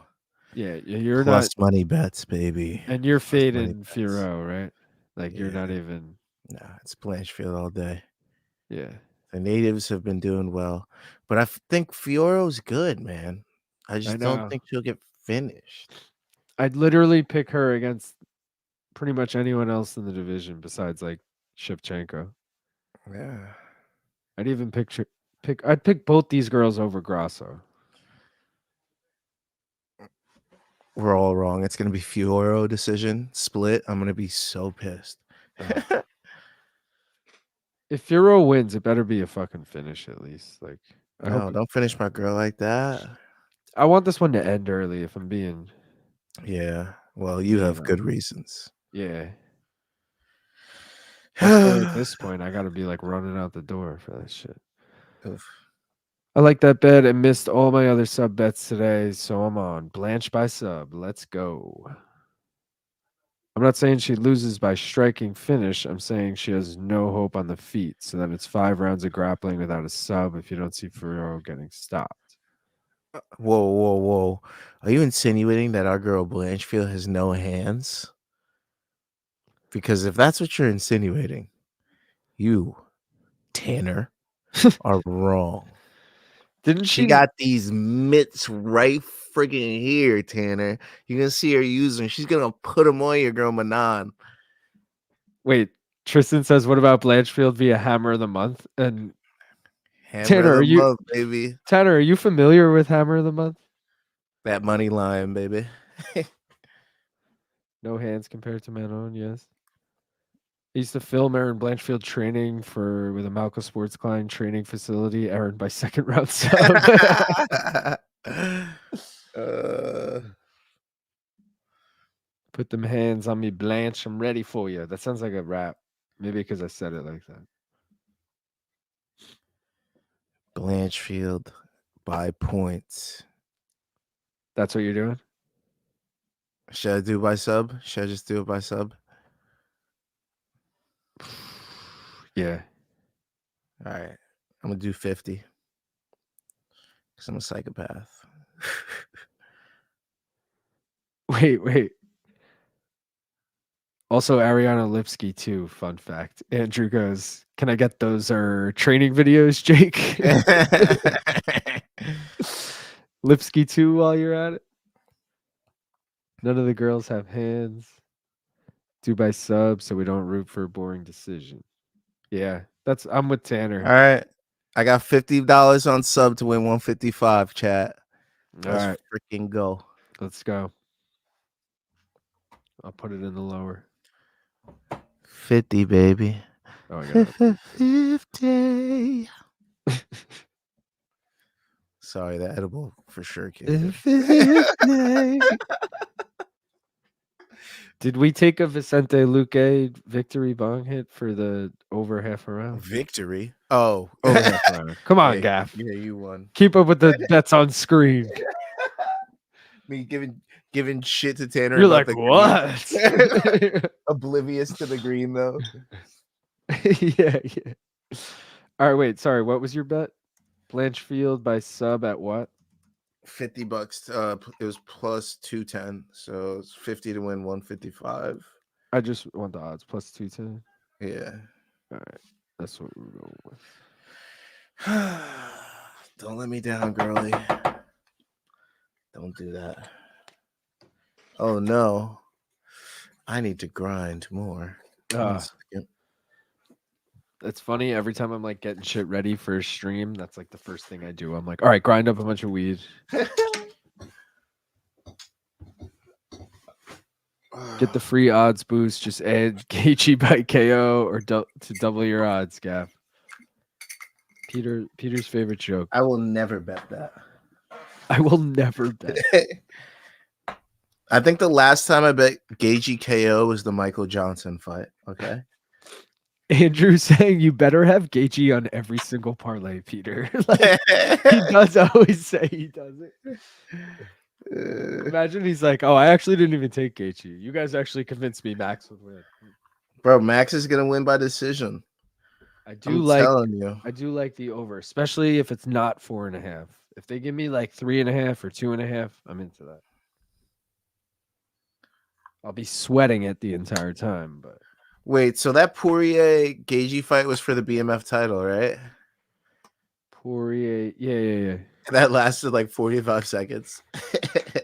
Yeah, you're Plus not, money bets, baby. and you're Plus money fading bets. Fiorot, right? Like you're not Yeah. even. Nah, it's Blanchfield all day. Yeah, The natives have been doing well, but I think Fiorot's good, man. I I just don't know. think she'll get finished. I'd literally pick her against pretty much anyone else in the division besides like Shevchenko. Yeah. I'd even I'd pick both these girls over Grasso. We're all wrong. It's gonna be Fiorot decision split. I'm gonna be so pissed. Ugh. If Fiorot wins, it better be a fucking finish at least. Like I No, hope. don't finish my girl like that. I want this one to end early. If I'm being, Yeah. Well, you have good reasons. yeah. Also, at this point, I got to be like running out the door for that shit. Oof. I like that bet and missed all my other sub bets today, so I'm on Blanche by sub. Let's go. I'm not saying she loses by striking finish. I'm saying she has no hope on the feet. So then it's 5 rounds of grappling without a sub if you don't see Ferrero getting stopped. Whoa, whoa, whoa. Are you insinuating that our girl Blanchfield has no hands? Because if that's what you're insinuating, you, Tanner, are wrong. Didn't She got these mitts right friggin' here, Tanner. You're gonna see her using. She's gonna put them on your girl Manon. Wait, Tristan says, what about Blanchfield via Hammer of the Month? And Hammer Tanner, of the month, baby. Tanner, are you familiar with Hammer of the Month? That money line, baby. No hands compared to Manon, yes. I used to film Erin Blanchfield training with a Malco Sports Client training facility. Erin by second round sub. Put them hands on me, Blanche. I'm ready for you. That sounds like a rap. Maybe because I said it like that. Blanchfield by points. That's what you're doing? Should I do by sub? Should I just do it by sub? Yeah. All right. I'm going to do 50. Because I'm a psychopath. Wait. Also, Ariana Lipsky, too. Fun fact. Andrew goes, can I get those training videos, Jake? Lipsky, too, while you're at it. None of the girls have hands. Do by sub so we don't root for a boring decision. Yeah, I'm with Tanner. All right. I got $50 on sub to win 155, chat. Let's freaking go. Let's go. I'll put it in the lower. 50, baby. Oh, I got 50. Sorry, the edible for sure came. Did we take a Vicente Luque victory bong hit for the over half a round? Victory? Oh. Over half a round. Come on, Gaff. Yeah, you won. Keep up with the bets on screen. Me giving shit to Tanner. You're like, what? Oblivious to the green, though. Yeah. All right, wait. Sorry, what was your bet? Blanchfield by sub at what? $50. It was plus 210, so it's 50 to win 155. I just want the odds plus 210. Yeah. All right, that's what we're going with. Don't let me down, girlie. Don't do that. Oh no, I need to grind more. That's funny. Every time I'm like getting shit ready for a stream, that's like the first thing I do. I'm like, all right, grind up a bunch of weed. Get the free odds boost. Just add Gaethje by KO or to double your odds, Gav. Peter's favorite joke. I will never bet that. I will never bet. I think the last time I bet Gaethje KO was the Michael Johnson fight. Okay. Andrew saying you better have Gaethje on every single parlay, Peter. Like, he does always say he does it. Imagine he's like, "Oh, I actually didn't even take Gaethje. You guys actually convinced me Max would win." Bro, Max is gonna win by decision. I I'm telling you. I do like the over, especially if it's not 4.5. If they give me like 3.5 or 2.5, I'm into that. I'll be sweating it the entire time, but Wait, so that Poirier Gaethje fight was for the BMF title, right? Poirier, yeah. That lasted like 45 seconds.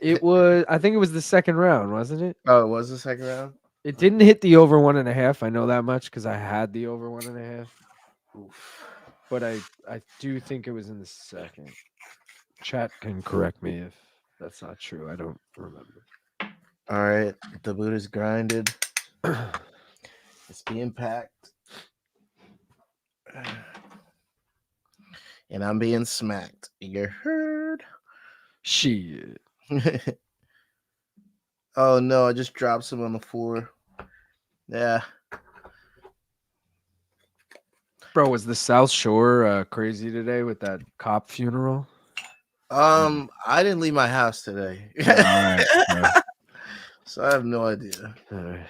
It was, I think it was the second round, wasn't it? Oh, it was the second round? It didn't hit the over 1.5. I know that much because I had the over 1.5. Oof. But I do think it was in the second. Chat can correct me if that's not true. I don't remember. All right, the boot is grinded. It's being packed. And I'm being smacked. You heard? Shit. Oh no, I just dropped some on the floor. Yeah. Bro, was the South Shore crazy today with that cop funeral? I didn't leave my house today. All right. So I have no idea. All right.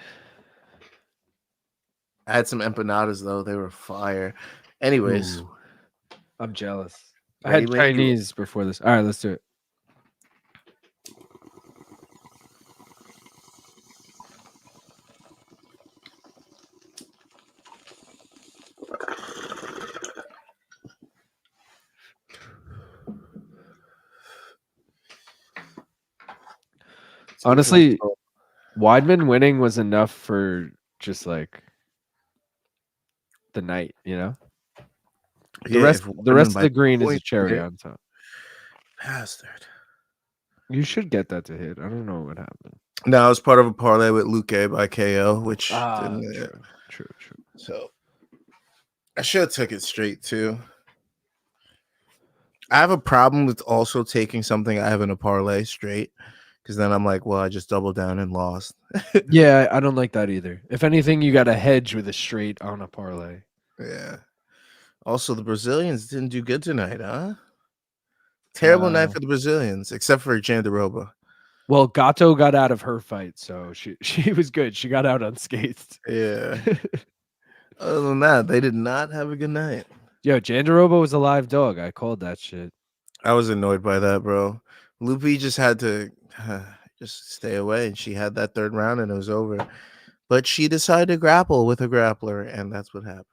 I had some empanadas though. They were fire. Anyways. Ooh, I'm jealous. I Ready had when you- Chinese before this. All right, let's do it. Honestly, Weidman winning was enough for just like the night, you know? The rest of the green is a cherry on top. Bastard. You should get that to hit. I don't know what happened. No, I was part of a parlay with Luque by KO, which didn't true. So I should have took it straight too. I have a problem with also taking something I have in a parlay straight, because then I'm like, well, I just doubled down and lost. Yeah, I don't like that either. If anything, you got to hedge with a straight on a parlay. Yeah. Also, the Brazilians didn't do good tonight, huh? Terrible night for the Brazilians, except for Jandiroba. Well, Gato got out of her fight, so she was good. She got out unscathed. Yeah. Other than that, they did not have a good night. Yo, Jandiroba was a live dog. I called that shit. I was annoyed by that, bro. Lupe just had to just stay away, and she had that third round, and it was over. But she decided to grapple with a grappler, and that's what happens.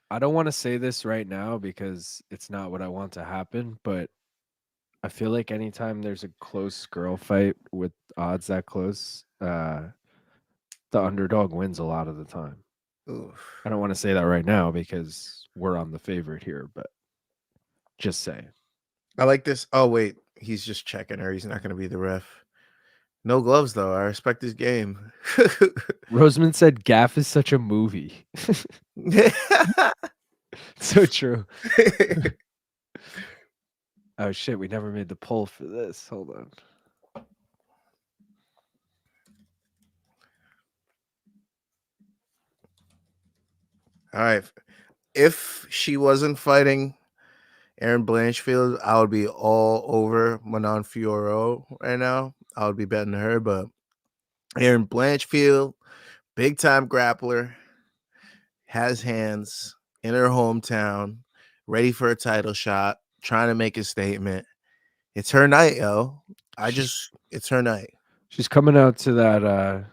I don't want to say this right now because it's not what I want to happen, but I feel like anytime there's a close girl fight with odds that close, the underdog wins a lot of the time. Oof. I don't want to say that right now because we're on the favorite here, but just saying. I like this. Oh, wait. He's just checking her. He's not going to be the ref. No gloves, though. I respect his game. Roseman said Gaff is such a movie. So true. Oh, shit. We never made the poll for this. Hold on. All right. If she wasn't fighting Erin Blanchfield, I would be all over Manon Fiorot right now. I would be betting her, but Erin Blanchfield, big time grappler, has hands in her hometown, ready for a title shot, trying to make a statement. It's her night, yo. It's her night. She's coming out to that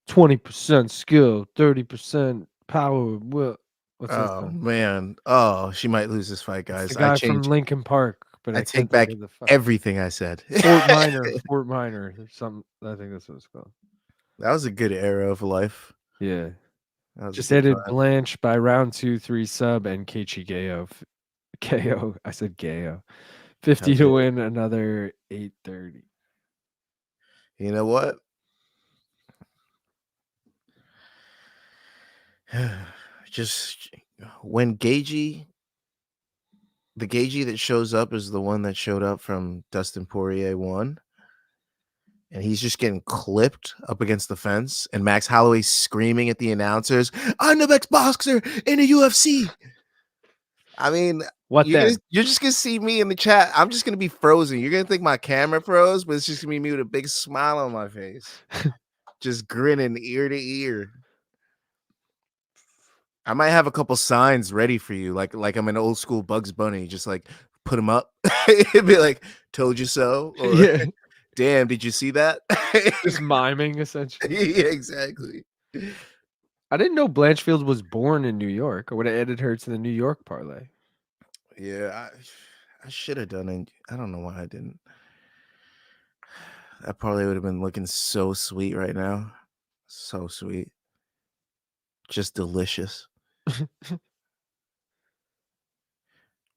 20% skill, 30% power. What's Oh man. Oh, she might lose this fight, guys. The guy from Lincoln Park, but I take back everything I said. Fort Minor, some. I think that's what it's called. That was a good era of life. Yeah. Just added Blanche by round 2, 3 sub and Keiichi Gayo. KO. I said Gayo. 50 to win, another 830. You know what? Just when the Gaethje that shows up is the one that showed up from Dustin Poirier 1, and he's just getting clipped up against the fence, and Max Holloway screaming at the announcers, "I'm the best boxer in the UFC." I mean, What then? you're just gonna see me in the chat. I'm just gonna be frozen. You're gonna think my camera froze, but it's just gonna be me with a big smile on my face, just grinning ear to ear. I might have a couple signs ready for you, like I'm an old school Bugs Bunny, just like put them up. It'd be like, "Told you so," or Yeah, "Damn, did you see that?" just miming essentially. Yeah, exactly. I didn't know Blanchfield was born in New York. I would have added her to the New York parlay. Yeah, I should have done it. I don't know why I didn't. That probably would have been looking so sweet right now. So sweet. Just delicious.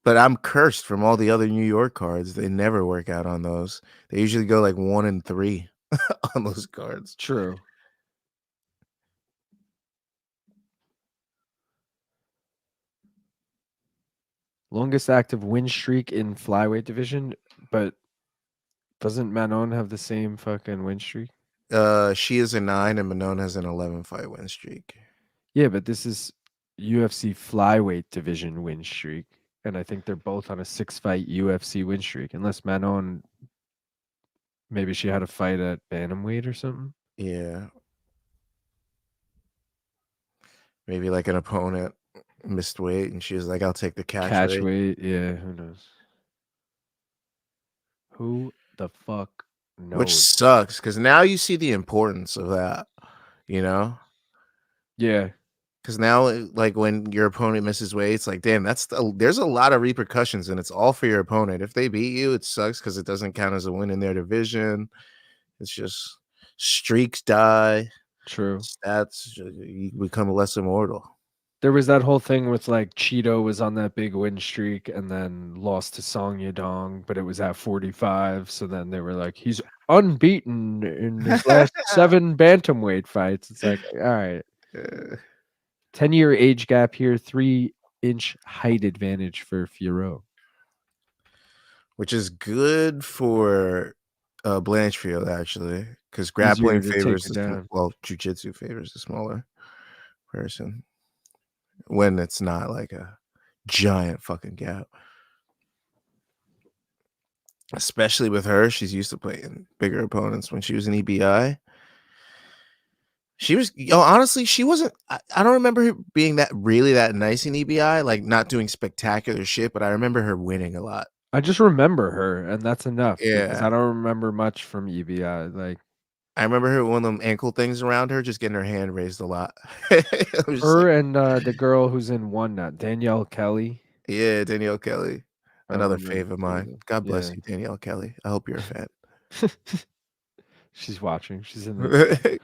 But I'm cursed from all the other New York cards. They never work out on those. They usually go like 1 and 3 on those cards. True. Longest active win streak in flyweight division, but doesn't Manon have the same fucking win streak? She is a 9 and Manon has an 11 fight win streak. Yeah, but this is UFC flyweight division win streak, and I think they're both on a 6-fight UFC win streak. Unless Manon, maybe she had a fight at bantamweight or something. Yeah. Maybe like an opponent missed weight and she was like, I'll take the catch weight. Yeah, who knows? Who the fuck knows? Which sucks because now you see the importance of that, you know? Yeah, Because now, like when your opponent misses weight, it's like, damn, there's a lot of repercussions, and it's all for your opponent. If they beat you, it sucks because it doesn't count as a win in their division. It's just streaks die, true. stats, you become less immortal. There was that whole thing with like Cheeto was on that big win streak and then lost to Song Yadong, but it was at 45. So then they were like, he's unbeaten in his last 7 bantamweight fights. It's like, all right. 10-year age gap here, 3-inch height advantage for Fiorot. Which is good for Blanchfield, actually, because Easier grappling to take favors it down. jiu-jitsu favors the smaller person when it's not like a giant fucking gap. Especially with her, she's used to playing bigger opponents. When she was in EBI, she was, honestly, she wasn't. I don't remember her being that nice in EBI, like not doing spectacular shit. But I remember her winning a lot. I just remember her, and that's enough because Yeah. I don't remember much from EBI. Like I remember her one of them ankle things around her, just getting her hand raised a lot. I was just her like, and the girl who's in one now, Danielle Kelly. yeah, Danielle Kelly, I another remember fave of mine. God bless Yeah. you, Danielle Kelly. I hope you're a fan. She's watching. She's in the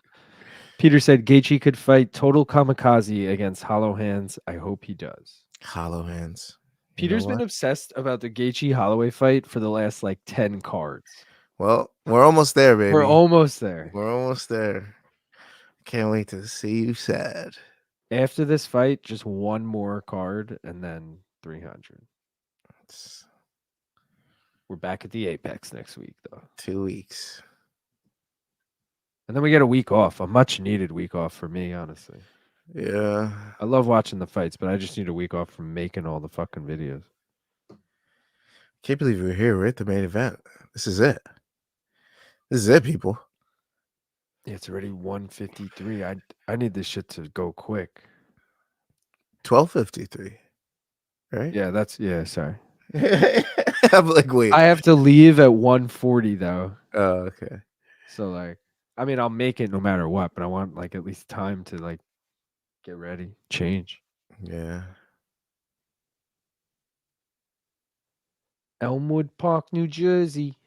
Peter said Gaethje could fight total kamikaze against Hollow Hands. I hope he does. Hollow hands. You know Peter's been what? obsessed about the Gaethje Holloway fight for the last like 10 cards. Well, we're almost there, baby. We're almost there. We're almost there. Can't wait to see you sad. After this fight, just one more card and then 300. We're back at the Apex next week, though. 2 weeks. And then we get a week off, a much needed week off for me, honestly. Yeah. I love watching the fights, but I just need a week off from making all the fucking videos. Can't believe we're here. We're at the main event. This is it. This is it, people. Yeah, it's already 1:53. I need this shit to go quick. 12:53. Right? Yeah, sorry. I'm like, wait. I have to leave at 1:40 though. Oh, okay. So like, I mean, I'll make it no matter what, but I want like at least time to like get ready, change. Yeah. Elmwood Park, New Jersey.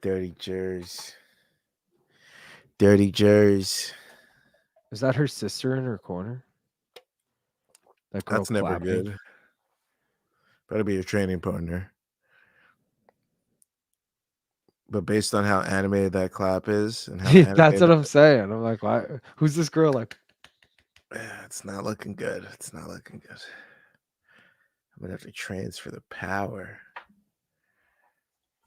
Dirty Jers. Dirty Jers. Is that her sister in her corner? That girl That's never clapping? good. Better be your training partner. But based on how animated that clap is and how That's what I'm saying. I'm like, why? Who's this girl? Like, it's not looking good. It's not looking good. I'm gonna have to transfer the power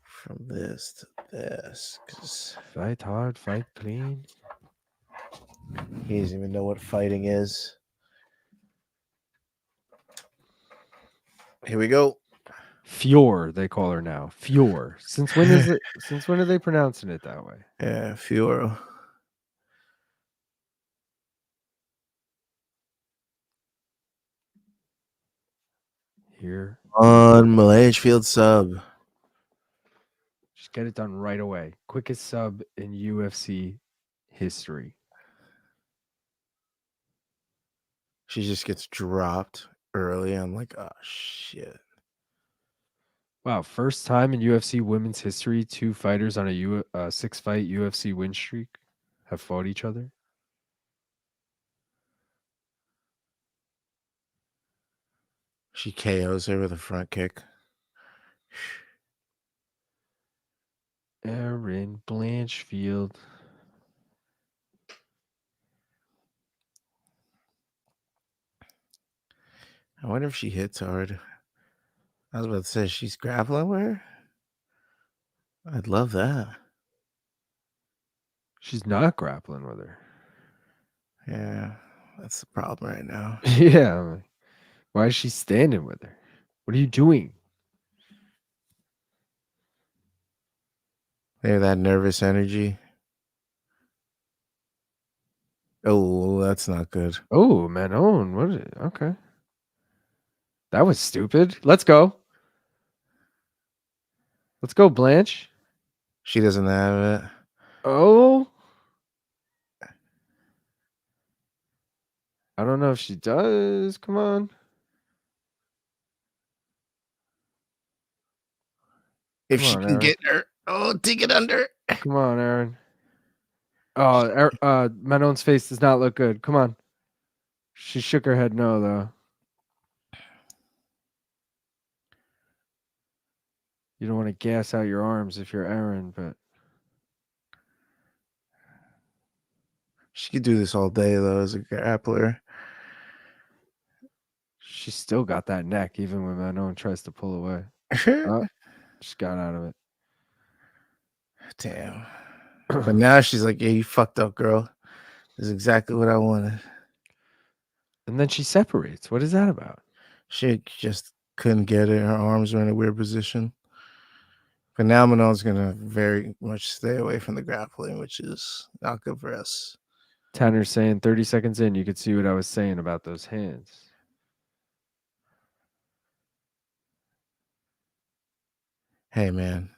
from this to this because fight hard, fight clean. he doesn't even know what fighting is. Here we go. Fior, they call her now. Fior. Since when is it? Since when are they pronouncing it that way? Yeah, Fiorot. Here. On Blanchfield sub. Just get it done right away. Quickest sub in UFC history. She just gets dropped early. I'm like, oh shit. Wow, first time in UFC women's history, 2 fighters on a 6-fight UFC win streak have fought each other. She KOs her with a front kick. Erin Blanchfield. I wonder if she hits hard. I was about to say she's grappling with her. I'd love that. She's not grappling with her. Yeah, that's the problem right now. Yeah. I'm like, why is she standing with her? What are you doing? Maybe that nervous energy. Oh, that's not good. Oh, Manon. What is it? Okay. That was stupid. Let's go. Let's go, Blanche. She doesn't have it. Oh. I don't know if she does. Come on. If Come she on, can Erin. get her, dig it under. Come on, Erin. Oh, Manon's face does not look good. Come on. She shook her head no, though. You don't want to gas out your arms if you're Erin, but She could do this all day though as a grappler. she still got that neck even when Manon tries to pull away. Oh, just got out of it. Damn. But now she's like, yeah, you fucked up, girl. This is exactly what I wanted. And then she separates. What is that about? She just couldn't get it. Her arms were in a weird position. But now Manon's going to very much stay away from the grappling, which is not good for us. Tanner's saying 30 seconds in, you could see what I was saying about those hands. Hey, man.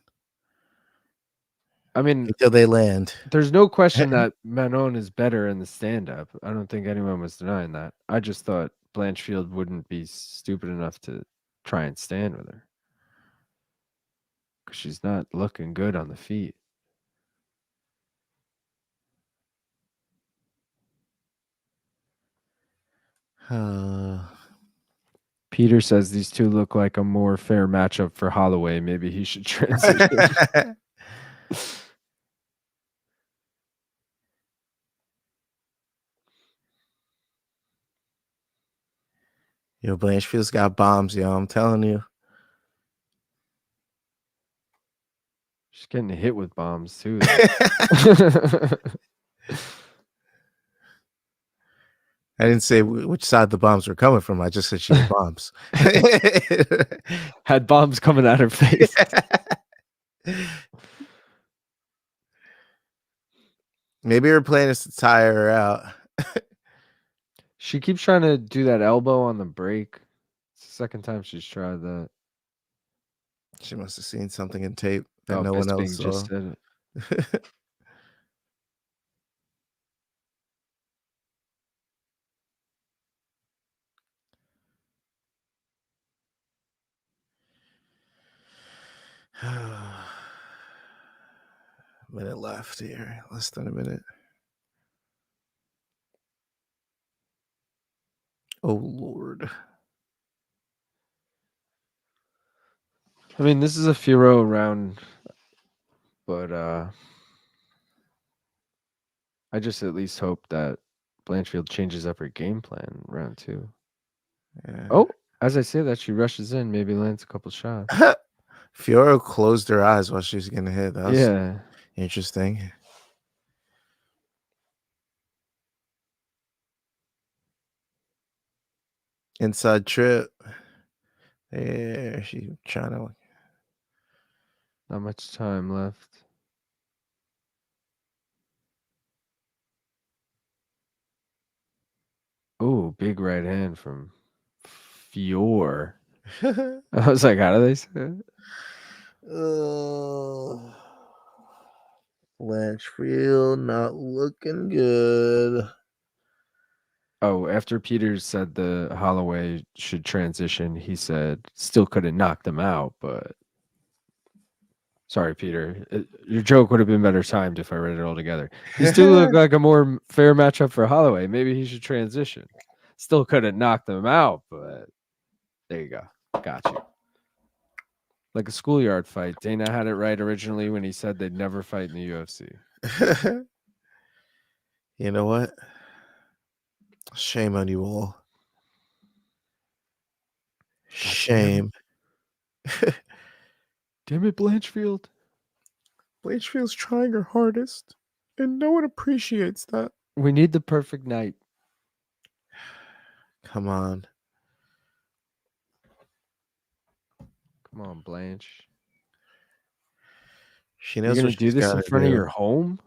I mean, until they land. There's no question that Manon is better in the stand-up. I don't think anyone was denying that. I just thought Blanchfield wouldn't be stupid enough to try and stand with her. Because she's not looking good on the feet. Peter says these two look like a more fair matchup for Holloway. Maybe he should transition. Yo, Blanchfield's got bombs, yo. I'm telling you. She's getting hit with bombs, too. I didn't say which side the bombs were coming from. I just said she had bombs. Had bombs coming at her face. Maybe her plan is to tire her out. She keeps trying to do that elbow on the break. It's the second time she's tried that. She must have seen something in tape that no one else saw. Just said it. Minute left here. Less than a minute. Oh, Lord. I mean, this is a Fiorot round, but I just at least hope that Blanchfield changes up her game plan round 2. Yeah. Oh, as I say that, she rushes in, maybe lands a couple shots. Fiorot closed her eyes while she was getting hit. That was interesting. Inside trip. There, she's trying to. Not much time left. Oh, big right hand from Fior. I was like, how do they say it? Blanchfield not looking good. Oh, after Peters said the Holloway should transition, he said still could have knocked them out, but sorry, Peter. Your joke would have been better timed if I read it all together. These two look like a more fair matchup for Holloway. Maybe he should transition. Still could have knocked them out, but there you go. Got you. Like a schoolyard fight. Dana had it right originally when he said they'd never fight in the UFC. You know what? Shame on you all. Shame. Damn it, Blanchfield. Blanchfield's trying her hardest, and no one appreciates that. We need the perfect night. Come on. Come on, Blanche. She You're knows going what to do she's this got in to front of do. your home?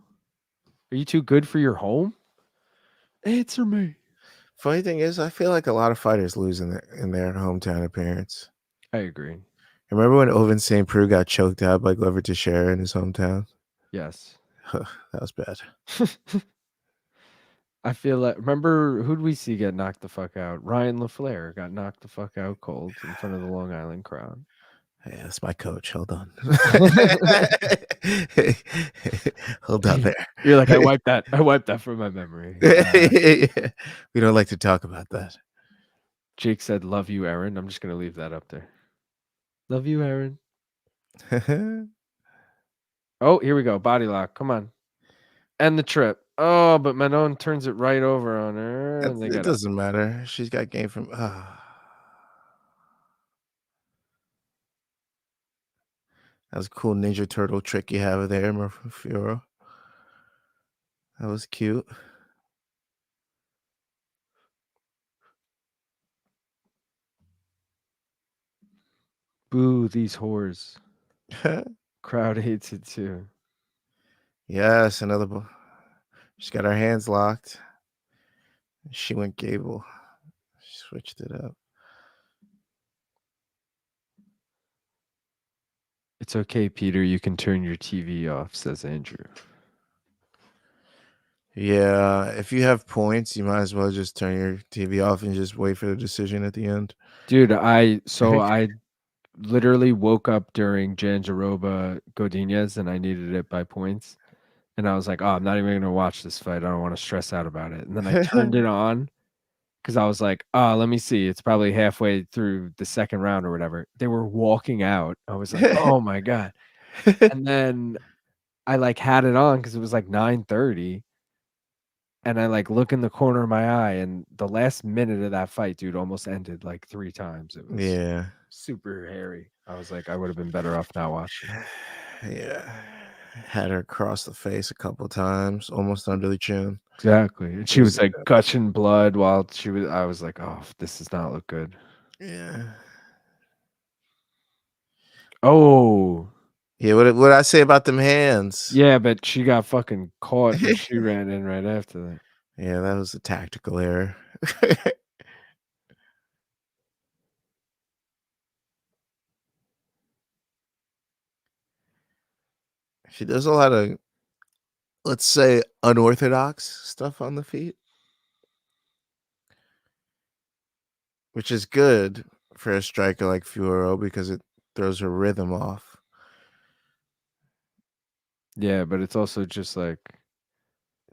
Are you too good for your home? Answer me. Funny thing is, I feel like a lot of fighters lose in their hometown appearance. I agree. Remember when Oven St. Preux got choked out by Glover Teixeira in his hometown? Yes. That was bad. I feel like, remember, who'd we see get knocked the fuck out? Ryan LaFleur got knocked the fuck out cold in front of the Long Island crowd. Yeah, that's my coach. Hold on. Hold on there. You're like, I wiped that from my memory. We don't like to talk about that. Jake said, love you, Erin. I'm just going to leave that up there. Love you, Erin. Oh, here we go. Body lock. Come on. End the trip. Oh, but Manon turns it right over on her. And It doesn't matter. She's got game from... That was a cool Ninja Turtle trick you have there, Fiorot. That was cute. Boo, these whores. Crowd hates it too. Yes, another... She's got her hands locked. She went Gable. She switched it up. It's okay, Peter. You can turn your TV off, says Andrew. Yeah, if you have points, you might as well just turn your TV off and just wait for the decision at the end. Dude, I literally woke up during Janjaroba Godinez and I needed it by points. And I was like, oh, I'm not even going to watch this fight. I don't want to stress out about it. And then I turned it on because I was like, oh, let me see. It's probably halfway through the second round or whatever. They were walking out. I was like, oh my God. And then I like had it on because it was like 9:30. And I like look in the corner of my eye, and the last minute of that fight, dude, almost ended like 3 times. It was super hairy. I was like, I would have been better off not watching. Yeah. Had her cross the face a couple times, almost under the chin. Exactly. And she was like gushing blood while I was like, oh, this does not look good. Yeah. Oh. Yeah, what I say about them hands? Yeah, but she got fucking caught and she ran in right after that. Yeah, that was a tactical error. She does a lot of, let's say, unorthodox stuff on the feet, which is good for a striker like Fiorot because it throws her rhythm off. Yeah, but it's also just like,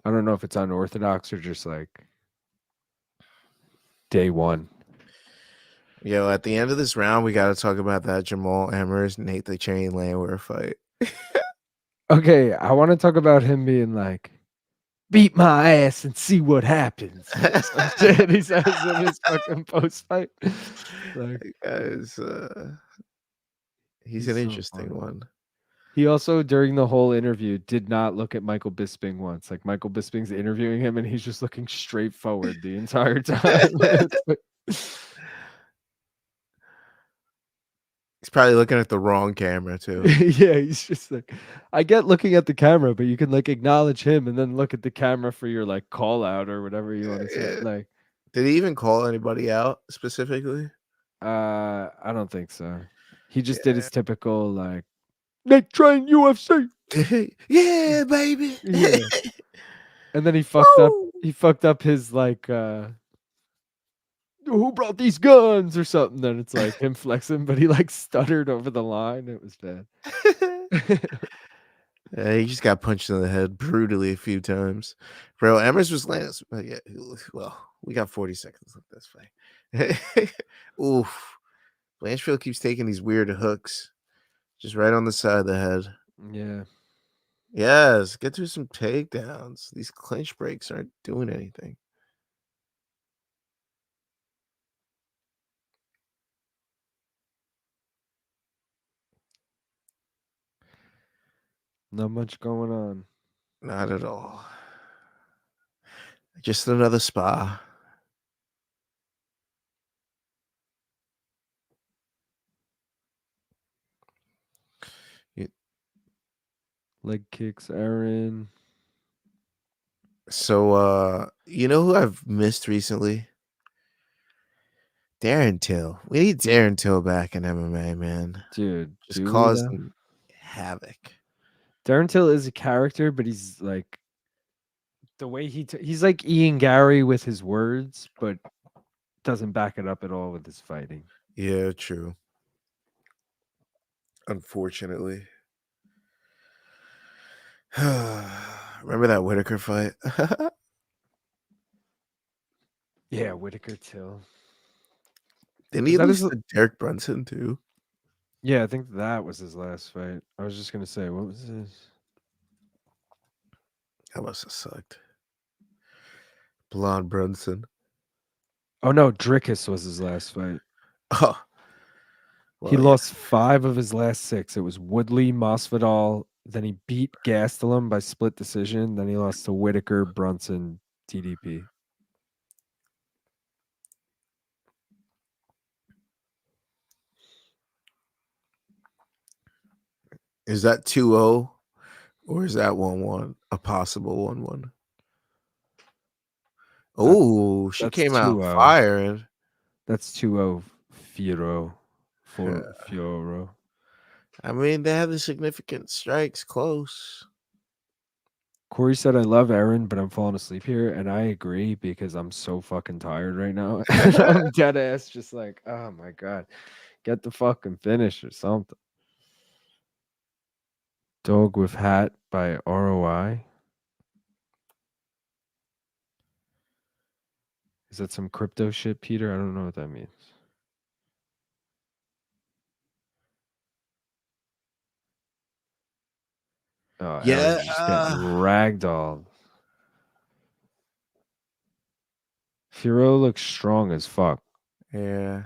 I don't know if it's unorthodox or just like day one. Yo, at the end of this round, we got to talk about that Jamal Emmers, Nate the Chain Landwehr fight. Okay, I want to talk about him being like, beat my ass and see what happens. He says in his fucking post fight. Like, guys, he's an so interesting funny. one. He also, during the whole interview, did not look at Michael Bisping once. Like, Michael Bisping's interviewing him, and he's just looking straight forward the entire time. He's probably looking at the wrong camera too. Yeah, he's just like, I get looking at the camera, but you can like acknowledge him and then look at the camera for your like call out or whatever you want to say. Yeah. Like, Did he even call anybody out specifically? I don't think so. He just did Yeah. his typical like, Nick train UFC. Yeah, baby. Yeah. And then he fucked up. Woo! He fucked up his like, who brought these guns or something. Then it's like him flexing, but he like stuttered over the line. It was bad. He just got punched in the head brutally a few times. Bro, Emmers was last. Yeah, well, we got 40 seconds left. That's fine. Oof. Blanchfield keeps taking these weird hooks just right on the side of the head. Yeah. Yes, get through some takedowns. These clinch breaks aren't doing anything. Not much going on. Not at all. Just another spa. Leg kicks, Erin. So, you know who I've missed recently? Darren Till. We need Darren Till back in MMA, man. Dude, Just do we though? causing havoc. Darren Till is a character, but he's like the way he's like Ian Gary with his words, but doesn't back it up at all with his fighting. Yeah, true. Unfortunately. Remember that Whitaker fight? Yeah, Whitaker Till. Didn't Is he that lose his- to Derek Brunson too? Yeah, I think that was his last fight. I was just gonna say, what was his? That must have sucked. Blonde Brunson. Oh no, Drickus was his last fight. Oh. He Well, yeah. lost 5 of his last 6. It was Woodley, Masvidal. Then he beat Gastelum by split decision. Then he lost to Whitaker, Brunson, TDP. Is that 2-0 or is that 1-1? A possible 1-1. Oh, she That's came out 2-0. firing. That's 2-0 Fiorot. Yeah. Fiorot. I mean, they have the significant strikes close. Corey said, I love Erin, but I'm falling asleep here. And I agree because I'm so fucking tired right now. I'm dead ass, just like, oh my God. Get the fucking finish or something. Dog with Hat by ROI. Is that some crypto shit, Peter? I don't know what that means. Oh, Yeah. Erin's just getting ragdolled. Fiorot looks strong as fuck. Yeah.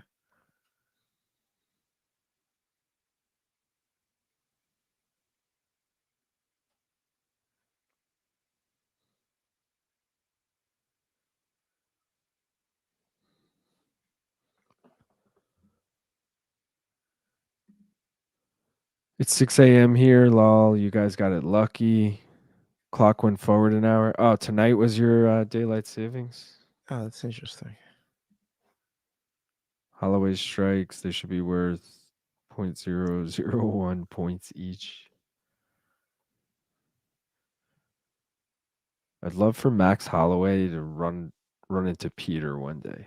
It's 6 a.m. here, lol. You guys got it lucky. Clock went forward an hour. Oh, tonight was your daylight savings? Oh, that's interesting. Holloway strikes, they should be worth 0.001 points each. I'd love for Max Holloway to run into Peter one day.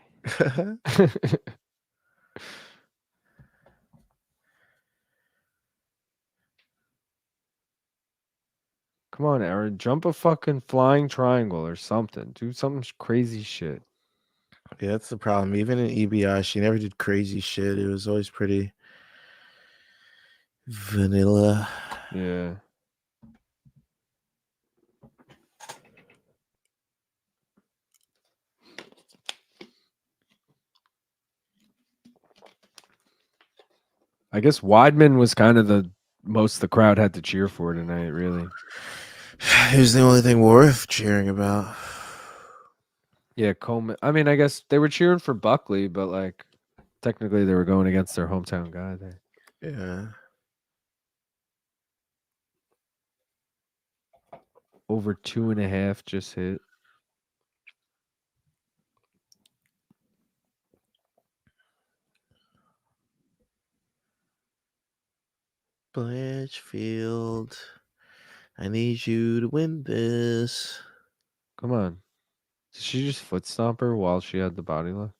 Come on, Erin. Jump a fucking flying triangle or something. Do some crazy shit. Yeah, that's the problem. Even in EBI, she never did crazy shit. It was always pretty vanilla. Yeah. I guess Weidman was kind of the most the crowd had to cheer for tonight, really. It was the only thing worth cheering about. Yeah, Coleman. I mean, I guess they were cheering for Buckley, but like technically they were going against their hometown guy there. Yeah. Over 2.5 just hit. Blanchfield, I need you to win this. Come on. Did she just foot stomp her while she had the body left?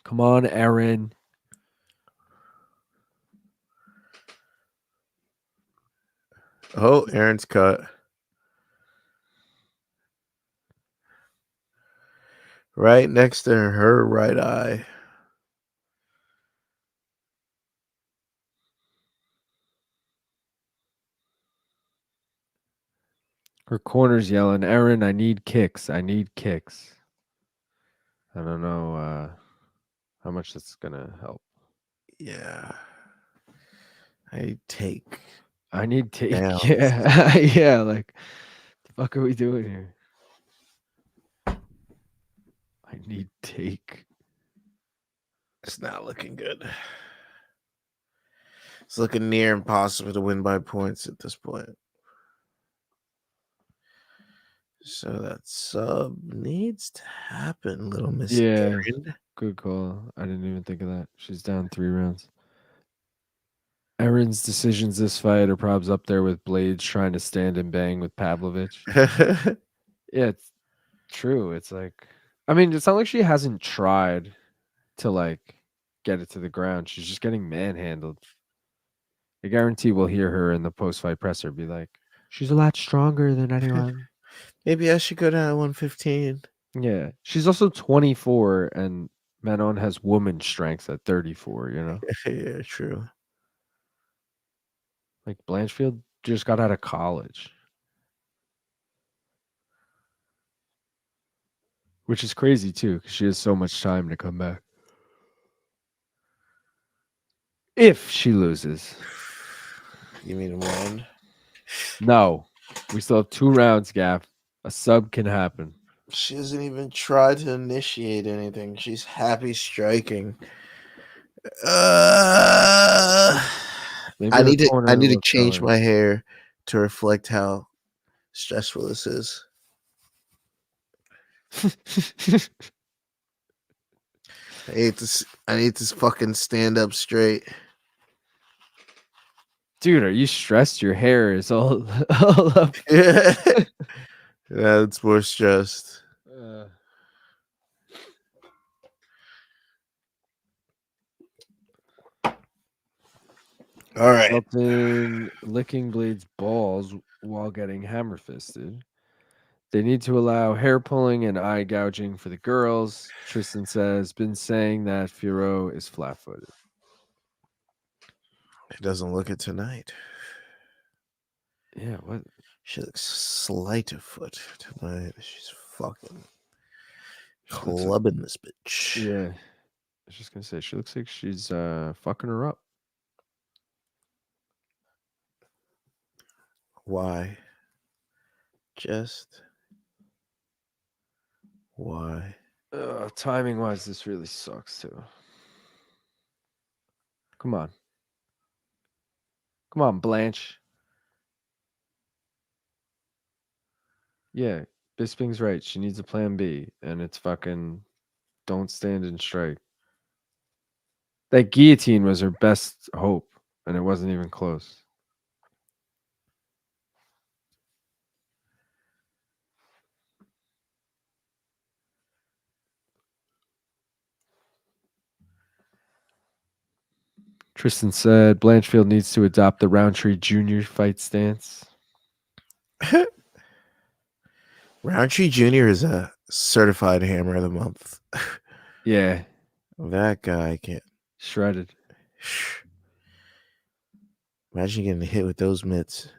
Come on, Erin. Oh, Erin's cut. Right next to her right eye. Her corner's yelling, Erin, I need kicks. I need kicks. I don't know how much that's going to help. Yeah. I take. I need take. Downs. Yeah. Yeah. Like, the fuck are we doing here? I need take. It's not looking good. It's looking near impossible to win by points at this point. So that sub needs to happen, little Miss Yeah. Erin. Good call. I didn't even think of that. She's down 3 rounds. Erin's decisions this fight are probably up there with Blades trying to stand and bang with Pavlovich. Yeah, it's true. It's like, I mean, it's not like she hasn't tried to like get it to the ground. She's just getting manhandled. I guarantee we'll hear her in the post-fight presser be like, "She's a lot stronger than anyone." Maybe I should go down at 115. Yeah, she's also 24, and Manon has woman strength at 34. You know, Yeah, true. like Blanchfield just got out of college, which is crazy too, because she has so much time to come back. If she loses, You mean one? no, we still have 2 rounds, Gaff. A sub can happen. She doesn't even try to initiate anything. She's happy striking. Maybe I her need to corner will tell change her. my hair to reflect how stressful this is. I need to fucking stand up straight. Dude, are you stressed? Your hair is all, all up. Yeah, it's more stressed. All right. Nursulton licking Blade's balls while getting hammer fisted. They need to allow hair pulling and eye gouging for the girls. Tristan says, been saying that Fiorot is flat footed. It doesn't look it tonight. Yeah, what? She looks slight of foot tonight. She's fucking She looks like, clubbing this bitch. yeah. I was just gonna say she looks like she's fucking her up. Why? Just why? Timing wise, this really sucks too. Come on. Come on, Blanche. Yeah, Bisping's right. She needs a plan B, and it's fucking don't stand and strike. That guillotine was her best hope, and it wasn't even close. Tristan said Blanchfield needs to adopt the Roundtree Jr. fight stance. Roundtree Jr. is a certified hammer of the month. Yeah, That guy can't. shredded. Imagine getting hit with those mitts.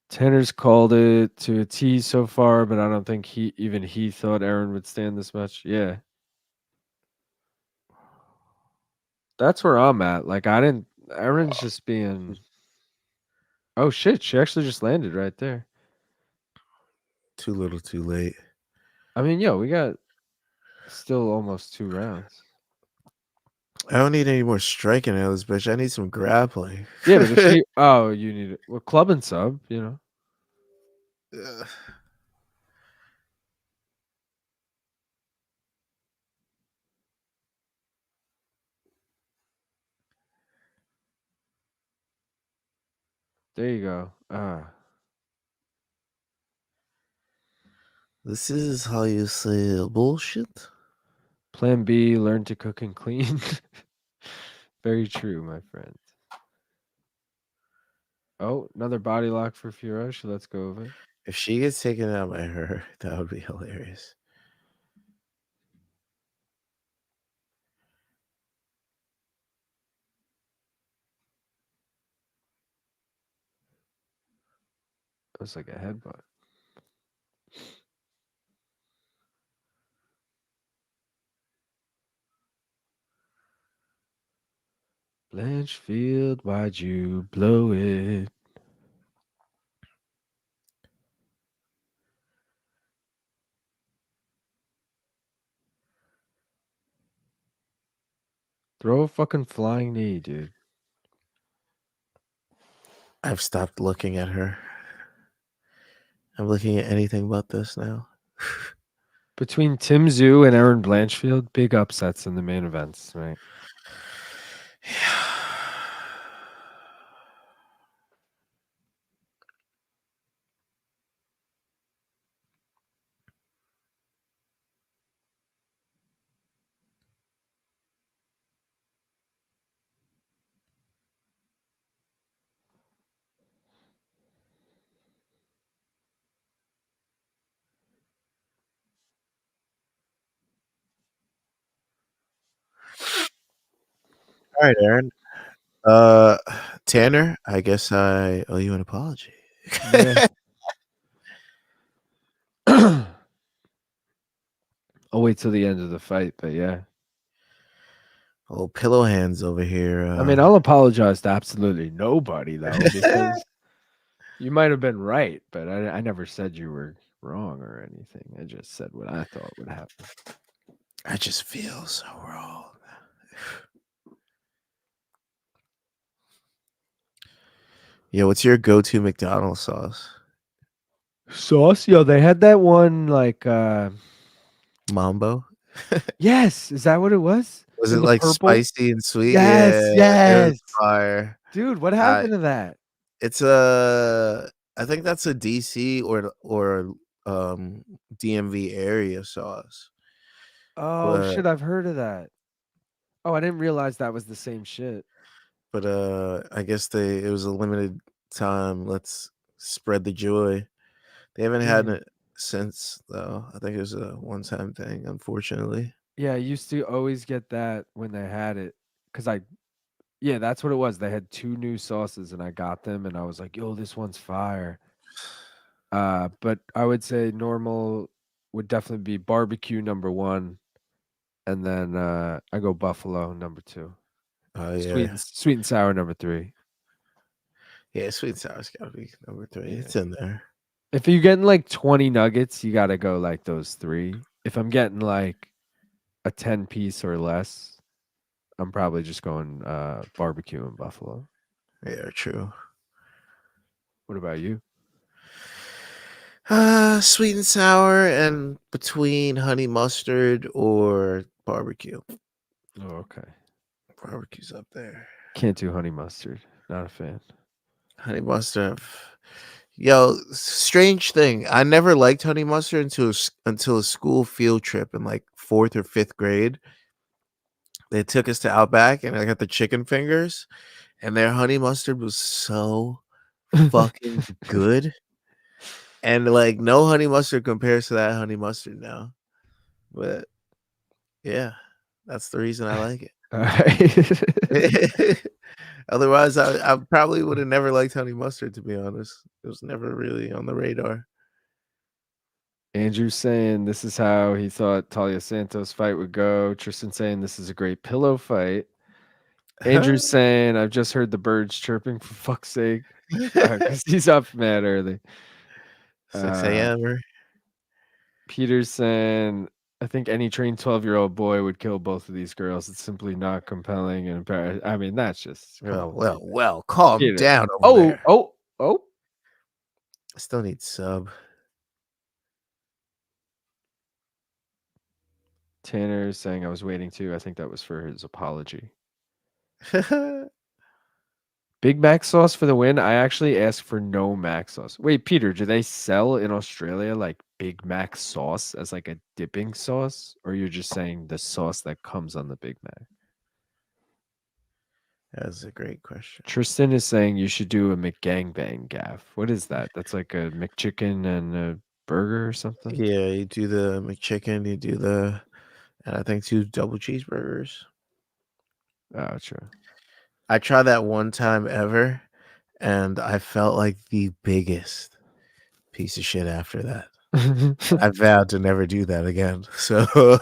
Tanner's called it to a T so far, but I don't think he thought Erin would stand this much. Yeah. That's where I'm at. Like, Erin's just being Oh shit! She actually just landed right there. Too little, too late. I mean, yo, we got still almost 2 rounds. I don't need any more striking out of this bitch. I need some grappling. Yeah, but if she, oh, you need it. Well, club and sub, you know. Ugh. There you go. This is how you say bullshit. Plan B: learn to cook and clean. Very true, my friend. Oh, another body lock for Fiorot. Let's go of it. If she gets taken out by her, that would be hilarious. It was like a headbutt. Blanchfield, why'd you blow it? Throw a fucking flying knee, dude. I've stopped looking at her. I'm looking at anything but this now. Between Tim Zhu and Erin Blanchfield, big upsets in the main events, right? All right, Erin. Tanner, I guess I owe you an apology. Yeah. I'll wait till the end of the fight, but yeah. Oh, pillow hands over here. I mean, I'll apologize to absolutely nobody though, because you might have been right, but I never said you were wrong or anything. I just said what I thought would happen. I just feel so wrong. Yeah, what's your go-to McDonald's sauce? Sauce? Yo, they had that one like Mambo? yes, is that what it was? Was it In the like purple? spicy and sweet? Yeah, Yes, it was yes. fire. Dude, what happened to that? It's a, I think that's a DC or DMV area sauce. Oh But shit, I've heard of that. Oh, I didn't realize that was the same shit. I guess it was a limited time. Let's spread the joy. They haven't had Mm. it since though. I think it was a one-time thing, unfortunately. Yeah, I used to always get that when they had it. Cause yeah, that's what it was. They had 2 new sauces and I got them and I was like, yo, this one's fire. But I would say normal would definitely be barbecue number 1. And then I go buffalo number 2. Oh Sweet yeah. and sweet and sour number 3. Yeah, sweet and sour's gotta be number 3. Yeah. It's in there. If you're getting like 20 nuggets, you gotta go like those 3. If I'm getting like a 10 piece or less, I'm probably just going barbecue and buffalo. Yeah, true. What about you? Sweet and sour and between honey mustard or barbecue. Oh, okay. Barbecue's up there. Can't do honey mustard. Not a fan. Honey mustard. Yo, strange thing. I never liked honey mustard until a school field trip in like 4th or 5th grade. They took us to Outback and I got the chicken fingers, and their honey mustard was so fucking good. And like no honey mustard compares to that honey mustard now. But yeah, that's the reason I like it. All right. Otherwise, I probably would have never liked honey mustard, to be honest. It was never really on the radar. Andrew saying this is how he thought Talia Santos fight would go. Tristan saying this is a great pillow fight. Andrew's saying, I've just heard the birds chirping for fuck's sake. Because he's up mad early. 6 a.m. Peter's saying, I think any trained 12-year-old boy would kill both of these girls. It's simply not compelling. And I mean, that's just. Well, calm Peter. down over there. Oh. I still need sub. Tanner's saying I was waiting too. I think that was for his apology. Big Mac sauce for the win. I actually asked for no Mac sauce. Wait, Peter, do they sell in Australia like Big Mac sauce as like a dipping sauce? Or you're just saying the sauce that comes on the Big Mac? That's a great question. Tristan is saying you should do a McGangbang gaff. What is that? That's like a McChicken and a burger or something? Yeah, you do the McChicken, you do and I think 2 double cheeseburgers. Oh, true. I tried that one time ever, and I felt like the biggest piece of shit after that. I vowed to never do that again. So,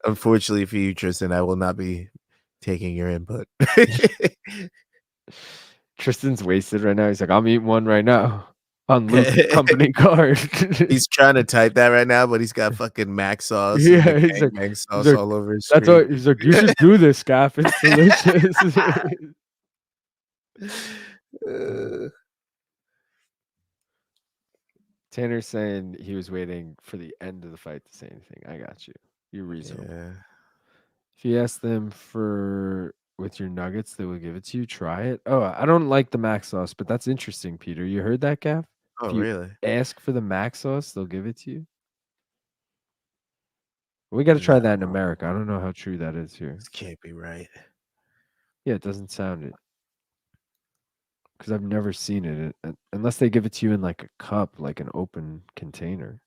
unfortunately for you, Tristan, I will not be taking your input. Tristan's wasted right now. He's like, I'm eating one right now on Luke's company card. He's trying to type that right now, but he's got fucking Mac sauce Yeah, and he's like, bang sauce all over his that's screen. what he's like. You should do this, Gaff. It's delicious. Tanner's saying he was waiting for the end of the fight to say anything. I got you. You're reasonable. Yeah. If you ask them for with your nuggets, they will give it to you. Try it. Oh, I don't like the Mac sauce, but that's interesting, Peter. You heard that, Gaff? Oh, If you really? ask for the Mac sauce, they'll give it to you. We got to try that in America. I don't know how true that is here. This can't be right. Yeah, it doesn't sound it. Because I've never seen it unless they give it to you in like a cup, like an open container.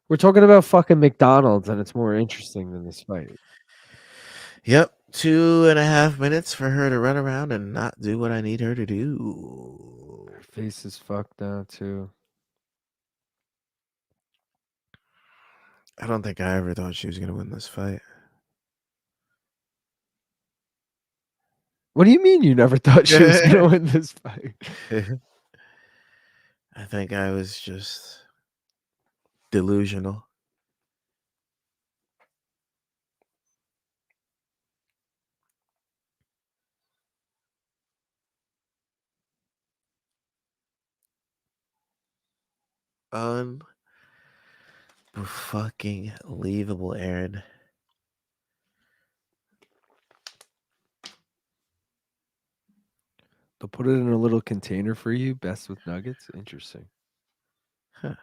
We're talking about fucking McDonald's, and it's more interesting than this fight. Yep. 2.5 minutes for her to run around and not do what I need her to do. Her face is fucked now, too. I don't think I ever thought she was going to win this fight. What do you mean you never thought she was going to win this fight? I think I was just delusional. Fucking believable, Erin. They'll put it in a little container for you, best with nuggets. Interesting. Huh.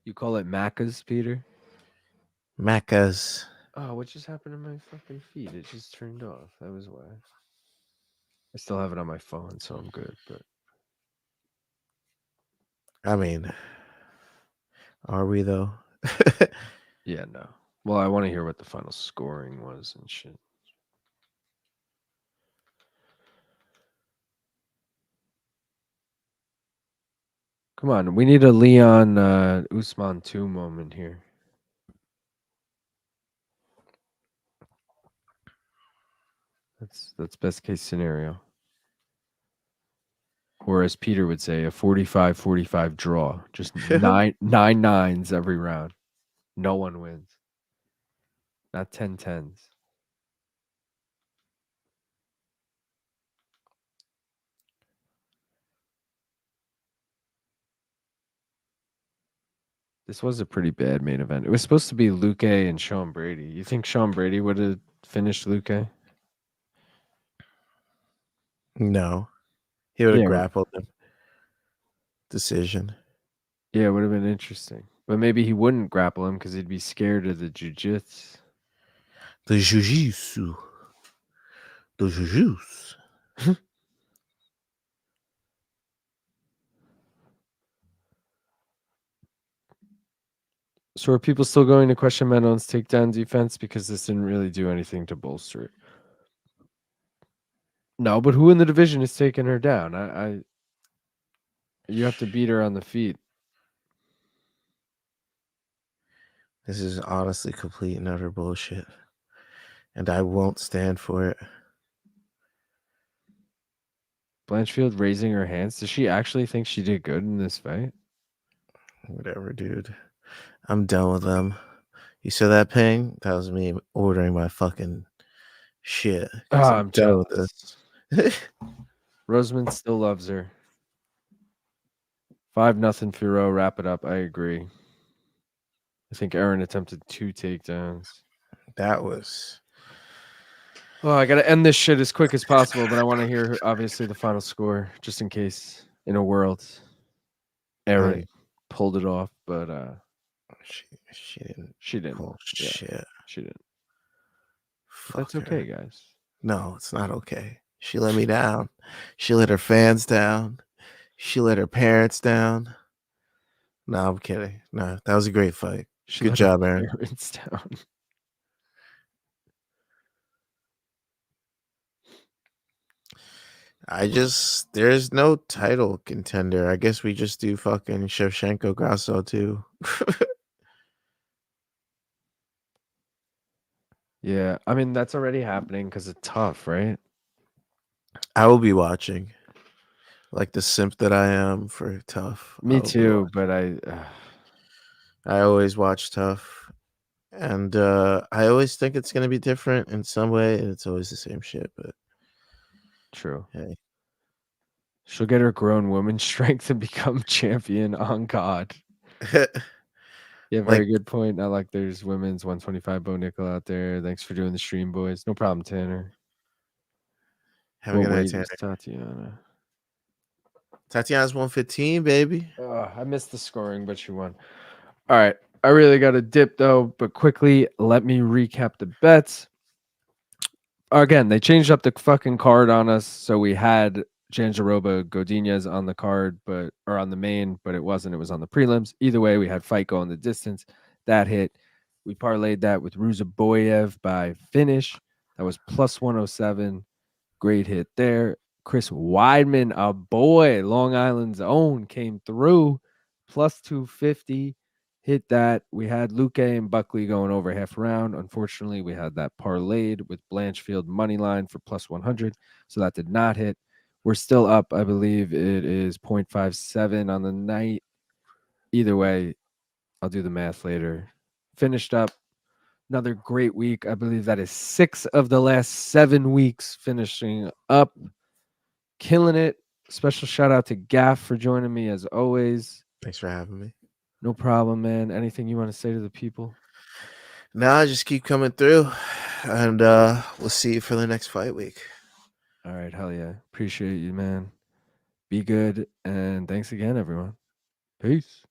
You call it Macca's, Peter? Macca's. Oh, what just happened to my fucking feed? It just turned off. That was why. I still have it on my phone, so I'm good. But I mean, are we though? yeah, no. Well, I want to hear what the final scoring was and shit. Come on, we need a Leon Usman 2 moment here. That's best case scenario. Or as Peter would say, a 45-45 draw. Just nine nines every round. No one wins. Not 10-10s. This was a pretty bad main event. It was supposed to be Luque and Sean Brady. You think Sean Brady would have finished Luque? No. He would have grappled him. Decision. Yeah, it would have been interesting. But maybe he wouldn't grapple him because he'd be scared of the jiu-jitsu. The jiu-jitsu. The jiu-jitsu. So are people still going to question Manon's takedown defense because this didn't really do anything to bolster it? No, but who in the division is taking her down? You have to beat her on the feet. This is honestly complete and utter bullshit. And I won't stand for it. Blanchfield raising her hands. Does she actually think she did good in this fight? Whatever, dude. I'm done with them. You saw that ping? That was me ordering my fucking shit. 'Cause Oh, I'm I'm done with jealous. this. Rosamund still loves her. 5-0 Fiorot. Wrap it up. I agree. I think Erin attempted 2 takedowns. That was Oh, I gotta end this shit as quick as possible, but I want to hear obviously the final score, just in case in a world Erin pulled it off, but she didn't she didn't. pull Yeah, shit. she didn't. But Fuck that's her. okay, guys. No, it's not okay. She let me down. She let her fans down. She let her parents down. No, I'm kidding. No, that was a great fight. She Good let her job, Erin. parents down. There's no title contender. I guess we just do fucking Shevchenko Grasso too. Yeah, I mean that's already happening because it's tough, right? I will be watching. Like the simp that I am for Tough. Me too, but I always watch Tough. And I always think it's gonna be different in some way, and it's always the same shit, but true. hey. She'll get her grown woman strength and become champion on God. Yeah, very Like, good point. Not like there's women's 125 Bo Nickel out there. Thanks for doing the stream, boys. No problem, Tanner. have a What good night, weight Tanner. is Tatiana? Tatiana's 115, baby. I missed the scoring, but she won. All right. I really got to dip, though, but quickly, let me recap the bets. Again, they changed up the fucking card on us. So we had Janjaroba Godinez on the card, or on the main, but it wasn't. It was on the prelims. Either way, we had fight going the distance. That hit. We parlayed that with Ruziboev by finish. That was plus 107. Great hit there. Chris Weidman, our boy, Long Island's own, came through. Plus 250. Hit that. We had Luque and Buckley going over half round. Unfortunately, we had that parlayed with Blanchfield money line for plus 100. So that did not hit. We're still up. I believe it is 0.57 on the night. Either way, I'll do the math later. Finished up. Another great week. I believe that is 6 of the last 7 weeks finishing up. Killing it. Special shout out to Gaff for joining me as always. Thanks for having me. No problem, man. Anything you want to say to the people? Nah, just keep coming through. And we'll see you for the next fight week. All right, hell yeah. Appreciate you, man. Be good. And thanks again, everyone. Peace.